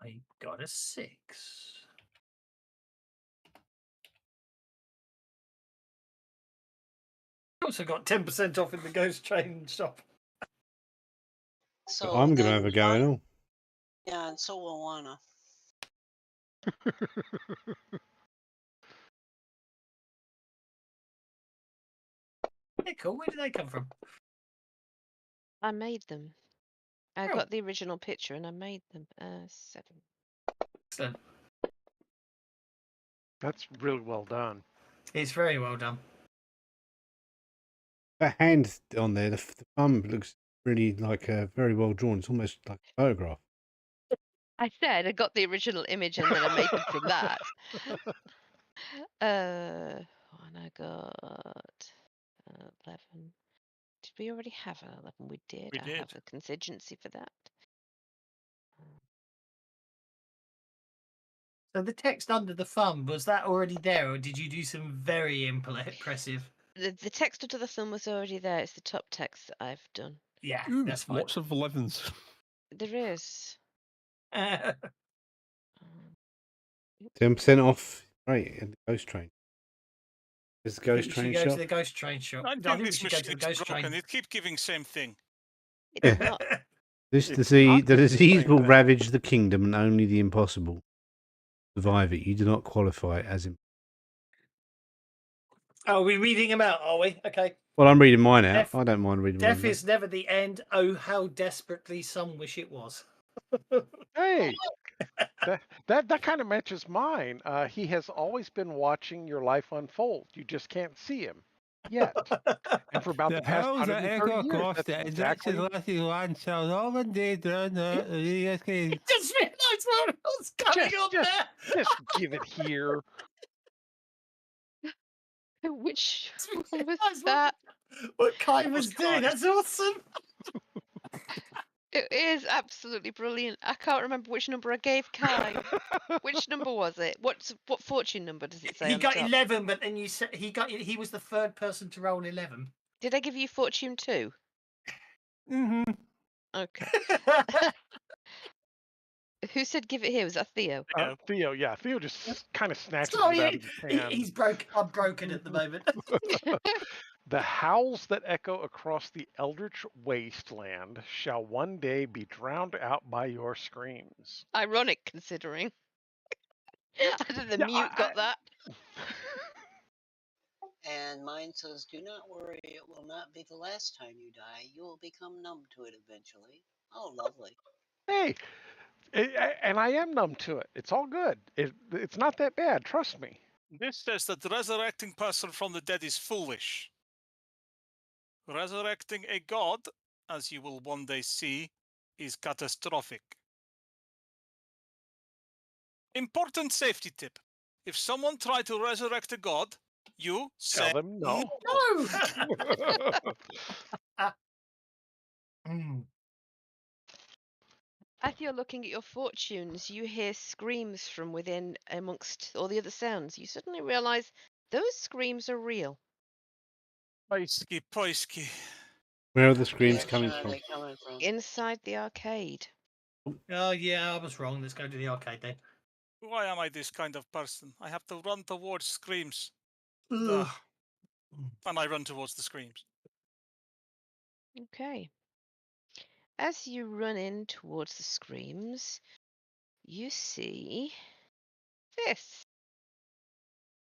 I got a 6. Also got 10% off in the Ghost Train shop. So I'm going to then have a go and all. Yeah, and so will Lana. Yeah, cool. Where did they come from? I made them. I Oh. got the original picture and I made them. 7. Excellent. That's really well done. It's very well done. That hand on there, the thumb looks really like very well drawn. It's almost like a photograph. I said I got the original image and then I made them from that. And I got 11. Did we already have an 11? We did. We I did. have a contingency for that. So the text under the thumb, was that already there, or did you do some very impressive? The text under the thumb was already there. It's the top text that I've done. Yeah, Ooh, that's fine. lots of 11s. There is. 10% off. Right, in the Ghost Train. Is the I think Ghost we Train should go shop? to the Ghost Train shop. I I think think we this should go to the machine is Ghost broken. Train. It keeps giving same thing. It's not. This It's disease, not the the disease same will thing. ravage the kingdom, and only the impossible survive it. You do not qualify as. Oh, we're reading them out, are we? Okay. Well, I'm reading mine out. Death- I don't mind reading mine Death out. is never the end. Oh, how desperately some wish it was. Hey, that kind of matches mine. He has always been watching your life unfold. You just can't see him yet. And for about the past 130 years, that's exactly. Just realised what was coming on there. Just give it here. Which Just one was realised that? what Kai was was doing. Kai. That's awesome. It is absolutely brilliant. I can't remember which number I gave Kai. Which number was it? What fortune number does it say He on got the top? 11, but then you said he was the third person to roll 11. Did I give you fortune 2? Mm-hmm. Okay. Who said give it here? Was that Theo? Yeah. Theo just kind of snatches Sorry, it out of his hand. he's broke. I'm broken at the moment. The howls that echo across the eldritch wasteland shall one day be drowned out by your screams. Ironic considering. I did the Yeah, mute got that. And mine says, "Do not worry, it will not be the last time you die. You will become numb to it eventually." Oh, lovely. Hey, and I am numb to it. It's all good. It's not that bad. Trust me. This says that resurrecting person from the dead is foolish. Resurrecting a god, as you will one day see, is catastrophic. Important safety tip. If someone tried to resurrect a god, you say Tell them no. No. As you're looking at your fortunes, you hear screams from within amongst all the other sounds. You suddenly realize those screams are real. Poisky. Where are the screams Where coming are from? they coming from? Inside the arcade. Oh yeah, I was wrong. Let's go to the arcade then. Why am I this kind of person? I have to run towards screams. Ugh. Ugh. And I run towards the screams. Okay. As you run in towards the screams, you see this.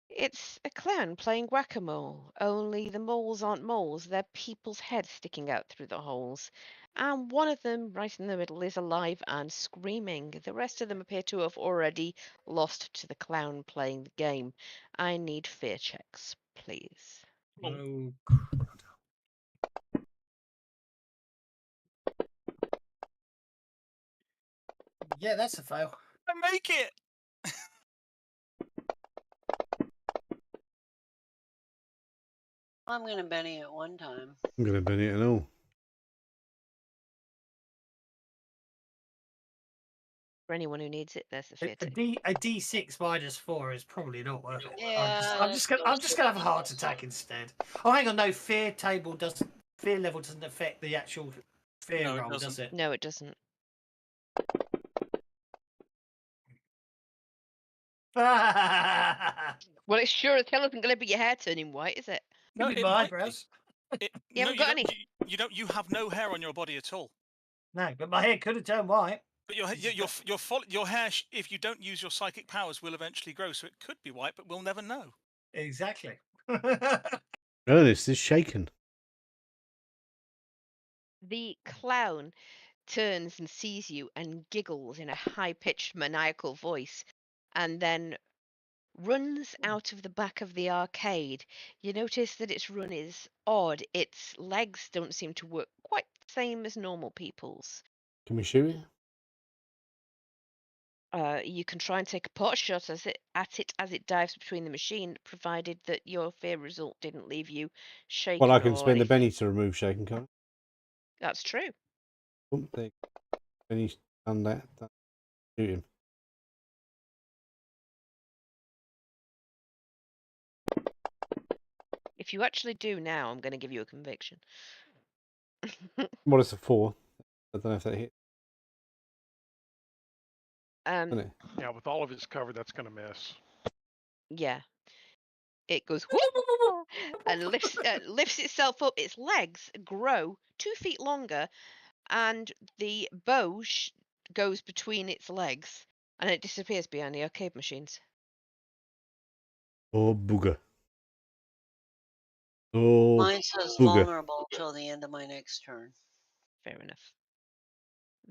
It's a clown playing whack-a-mole, only the moles aren't moles, they're people's heads sticking out through the holes. And one of them, right in the middle, is alive and screaming. The rest of them appear to have already lost to the clown playing the game. I need fear checks, please. Oh. Yeah, that's a fail. I make it! I'm gonna Benny at one time. I'm going to burn it and all. For anyone who needs it, there's the fear A tip. D6 minus 4 is probably not worth it. Yeah, I'm just gonna have a heart attack instead. Oh, hang on, no, fear level doesn't affect the actual fear No, it roll, does doesn't. it? No, it doesn't. Well, it sure as hell isn't going to be your hair turning white, is it? No, Could be it my might eyebrows. It, You no, haven't got any. You don't. You have no hair on your body at all. No, but my hair could have turned white. But your hair, if you don't use your psychic powers, will eventually grow. So it could be white, but we'll never know. Exactly. Ernest is shaken. The clown turns and sees you and giggles in a high-pitched maniacal voice and then runs out of the back of the arcade. You notice that its run is odd. Its legs don't seem to work quite the same as normal people's. Can we shoot it? You can try and take a pot shot at it as it dives between the machine, provided that your fear result didn't leave you shaken. Well, I can or spend the anything. Benny to remove shaken, can't That's true. I? Oh, there. Benny's done that. Shoot him. If you actually do now, I'm going to give you a conviction. What is a 4? I don't know if that hit. Isn't it? Yeah, with all of his cover, that's going to miss. Yeah. It goes "Whoop," and lifts itself up. Its legs grow 2 feet longer, and the bow goes between its legs, and it disappears behind the arcade machines. Oh, booger. Oh, Mine says booger. vulnerable till the end of my next turn. Fair enough.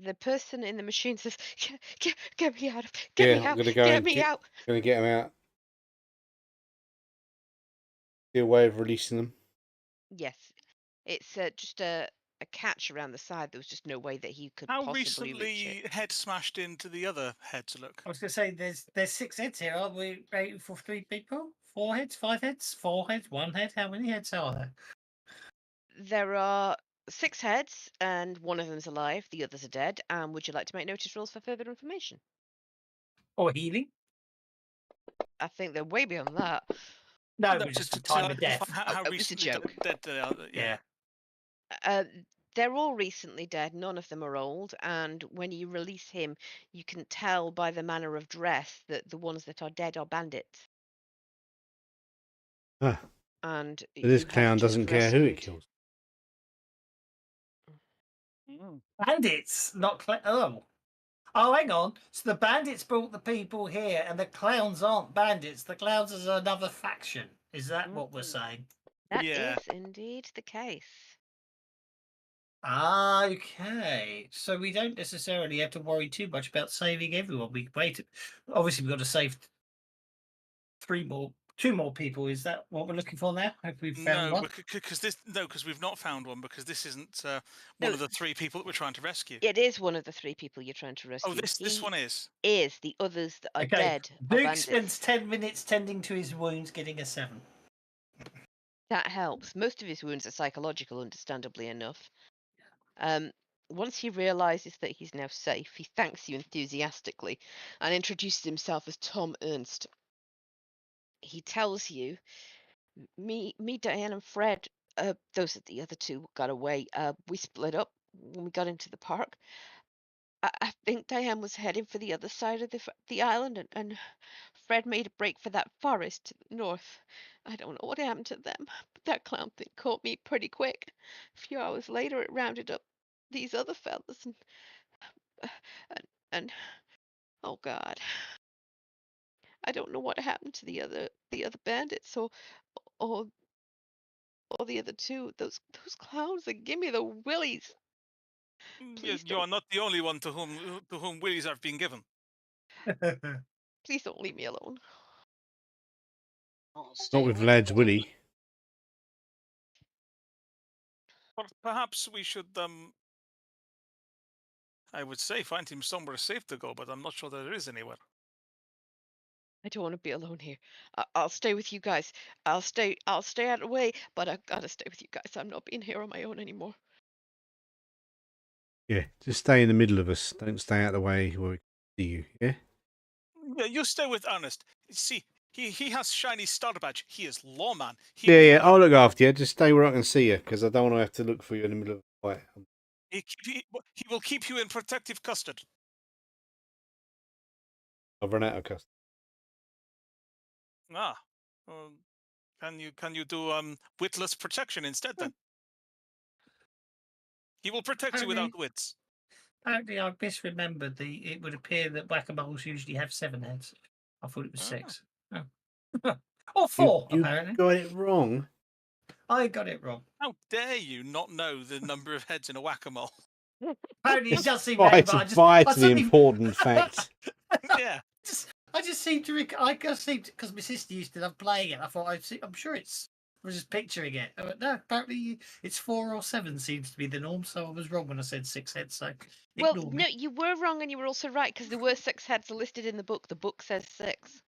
The person in the machine says, "Get me out of! Get me I'm out! gonna go Get and me out!" Gonna get him out. See a way of releasing them. Yes, it's just a catch around the side. There was just no way that he could How possibly reach it. recently head smashed into the other heads? Look. I was going to say, there's 6 heads here. Are we waiting for 3 people? 4 heads? 5 heads? 4 heads? 1 head? How many heads are there? There are 6 heads, and one of them's alive. The others are dead. Would you like to make notice rolls for further information? Or healing? I think they're way beyond that. No, No, but just the to time of identify death. how It was a recently joke. dead they are. Yeah. Yeah. They're all recently dead. None of them are old. And when you release him, you can tell by the manner of dress that the ones that are dead are bandits. Ah, And but this you have clown just doesn't care who it rescued- kills. Bandits, not oh. Oh, hang on. So the bandits brought the people here, and the clowns aren't bandits. The clowns is another faction. Is that what we're saying? That Yeah. is indeed the case. Okay. So we don't necessarily have to worry too much about saving everyone. We wait. Obviously, we've got to save 2 more people. Is that what we're looking for now? Have we found No, one? because we've not found one because this isn't one No, of the 3 people that we're trying to rescue. It is one of the 3 people you're trying to rescue. Oh, this one is. Is the others that are Okay. dead are Luke bandits. spends 10 minutes tending to his wounds, getting a 7. That helps. Most of his wounds are psychological, understandably enough. Once he realizes that he's now safe, he thanks you enthusiastically and introduces himself as Tom Ernst. He tells you, me, Diane, and Fred, those are the other 2 got away. We split up when we got into the park. I think Diane was heading for the other side of the island, and Fred made a break for that forest to the north. I don't know what happened to them, but that clown thing caught me pretty quick. A few hours later, it rounded up these other fellas, and oh God, I don't know what happened to the other bandits or or the other two. Those clowns that give me the willies. Please You are not the only one to whom willies are being given. please don't leave me alone. I'll stay Not with with lads you. Willie. Or perhaps we should, I would say, find him somewhere safe to go, but I'm not sure there is anywhere. I don't want to be alone here. I'll stay with you guys. I'll stay out of the way, but I gotta stay with you guys. I'm not being here on my own anymore. Yeah, just stay in the middle of us. Don't stay out of the way where we can see you. Yeah. Yeah, you stay with Ernest. See, he has shiny star badge. He is lawman. Yeah. I'll look after you. Just stay where I can see you, because I don't want to have to look for you in the middle of a fight. He will keep you in protective custody. I've run out of custody. Can you do witless protection instead then? He will protect you without wits. Apparently, I've misremembered it would appear that whack-a-moles usually have 7 heads. I thought it was 6. Oh. Or 4, You apparently. got it wrong. I got it wrong. How dare you not know the number of heads in a whack-a-mole? Apparently, it does seem vague, but I Vitally important fact. Yeah. I just seem to. Because my sister used to love playing it. I thought I'm sure I was just picturing it. But no, apparently it's 4 or 7 seems to be the norm. So I was wrong when I said 6 heads. So Well, ignore no, me. you were wrong, and you were also right because there were 6 heads listed in the book. The book says 6.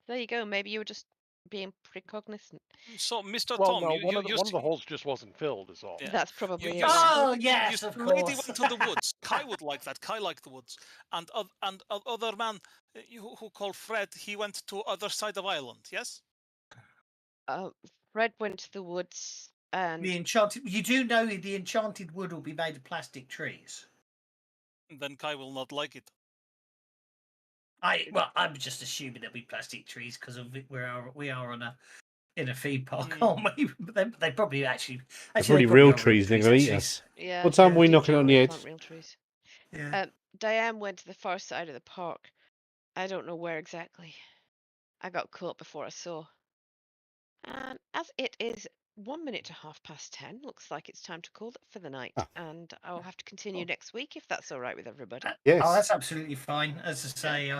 There you go. Maybe you were just being precognizant. So, Mr. Well, Tom, no, you, one you, of the, you one of the holes just wasn't filled, is all. Yeah. That's probably it. you then. Oh you yes, of lady course. went to the woods. Kai would like that. Kai liked the woods. And other man who called Fred, he went to other side of island. Yes. Fred went to the woods, and The enchanted. You do know the enchanted wood will be made of plastic trees. Then Kai will not like it. I'm just assuming there'll be plastic trees because of we are in a feed park, aren't we? But they probably actually. They're Actually, probably they real are trees. They're going to eat us. yeah. What time yeah, are we they knocking on the generally head? plant real trees. Yeah. Diane went to the far side of the park. I don't know where exactly. I got caught before I saw. And as it is 1 minute to 10:30, looks like it's time to call it for the night. Ah. And I'll have to continue next week if that's all right with everybody. Yes. Oh, that's absolutely fine. As I say,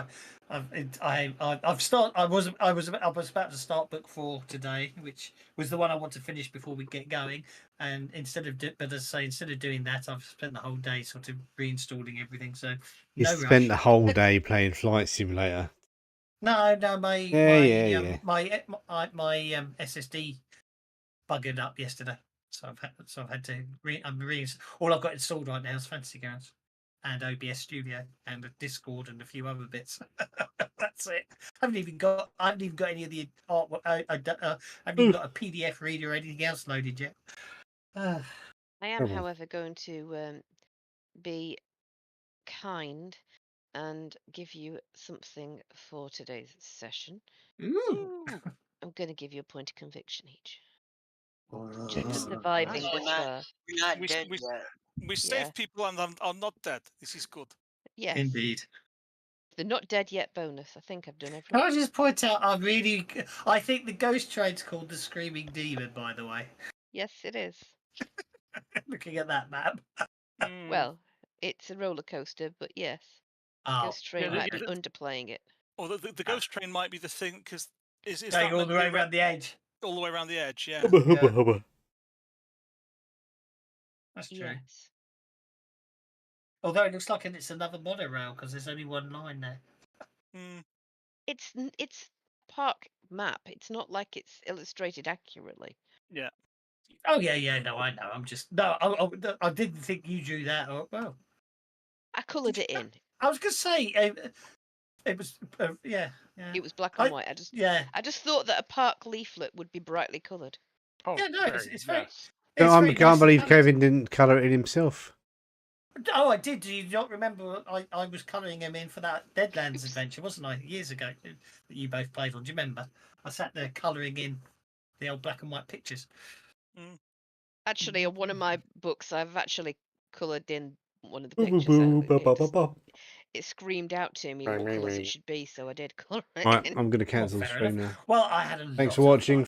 I've started. I was about to start book 4 today, which was the one I want to finish before we get going. And instead of doing that, I've spent the whole day sort of reinstalling everything. So You no spent rush. the whole day playing Flight Simulator. No, my Yeah. my SSD buggered up yesterday, so I've had to all I've got installed right now is Fantasy Grounds and OBS Studio and a Discord and a few other bits. That's it. I haven't even got any of the art. I haven't even got a PDF reader or anything else loaded yet. I am, Terrible. however, going to be kind and give you something for today's session. Ooh. I'm going to give you a point of conviction each. Just for surviving We're this not, far. we're not We- dead we- yet. We save people and are not dead. This is good. Yes. Indeed. The not dead yet bonus. I think I've done Can everything. I just point out? I think the ghost train's called the Screaming Demon. By the way, Yes, it is. looking at that map. Well, it's a roller coaster, but yes. Oh, Ghost Train Yeah, might be the- underplaying it. Oh, the ghost train might be the thing because is going that all meant the to way be around the edge. all the way around the edge? Yeah. Hubba, hubba, hubba. That's true. Yes. Although it looks like it's another monorail because there's only one line there. Mm. It's park map. It's not like it's illustrated accurately. Oh yeah. No, I know. I'm just I didn't think you drew that. Well, I coloured it in. I was gonna say it was yeah. It was black and I- white. Yeah. I just thought that a park leaflet would be brightly coloured. Oh, Yeah, no, it's very- yes. It's very I can't nicely believe coloured. Kevin didn't colour it in himself. Oh, I did. Do you not remember? I was colouring him in for that Deadlands adventure, wasn't I? Years ago, that you both played on. Do you remember? I sat there colouring in the old black and white pictures. Actually, on one of my books, I've actually coloured in one of the pictures. It screamed out to me what colours it should be, so I did colour it Right, in. I'm going to cancel the fair stream enough. now. Well, I had a Thanks lot for of watching. fun.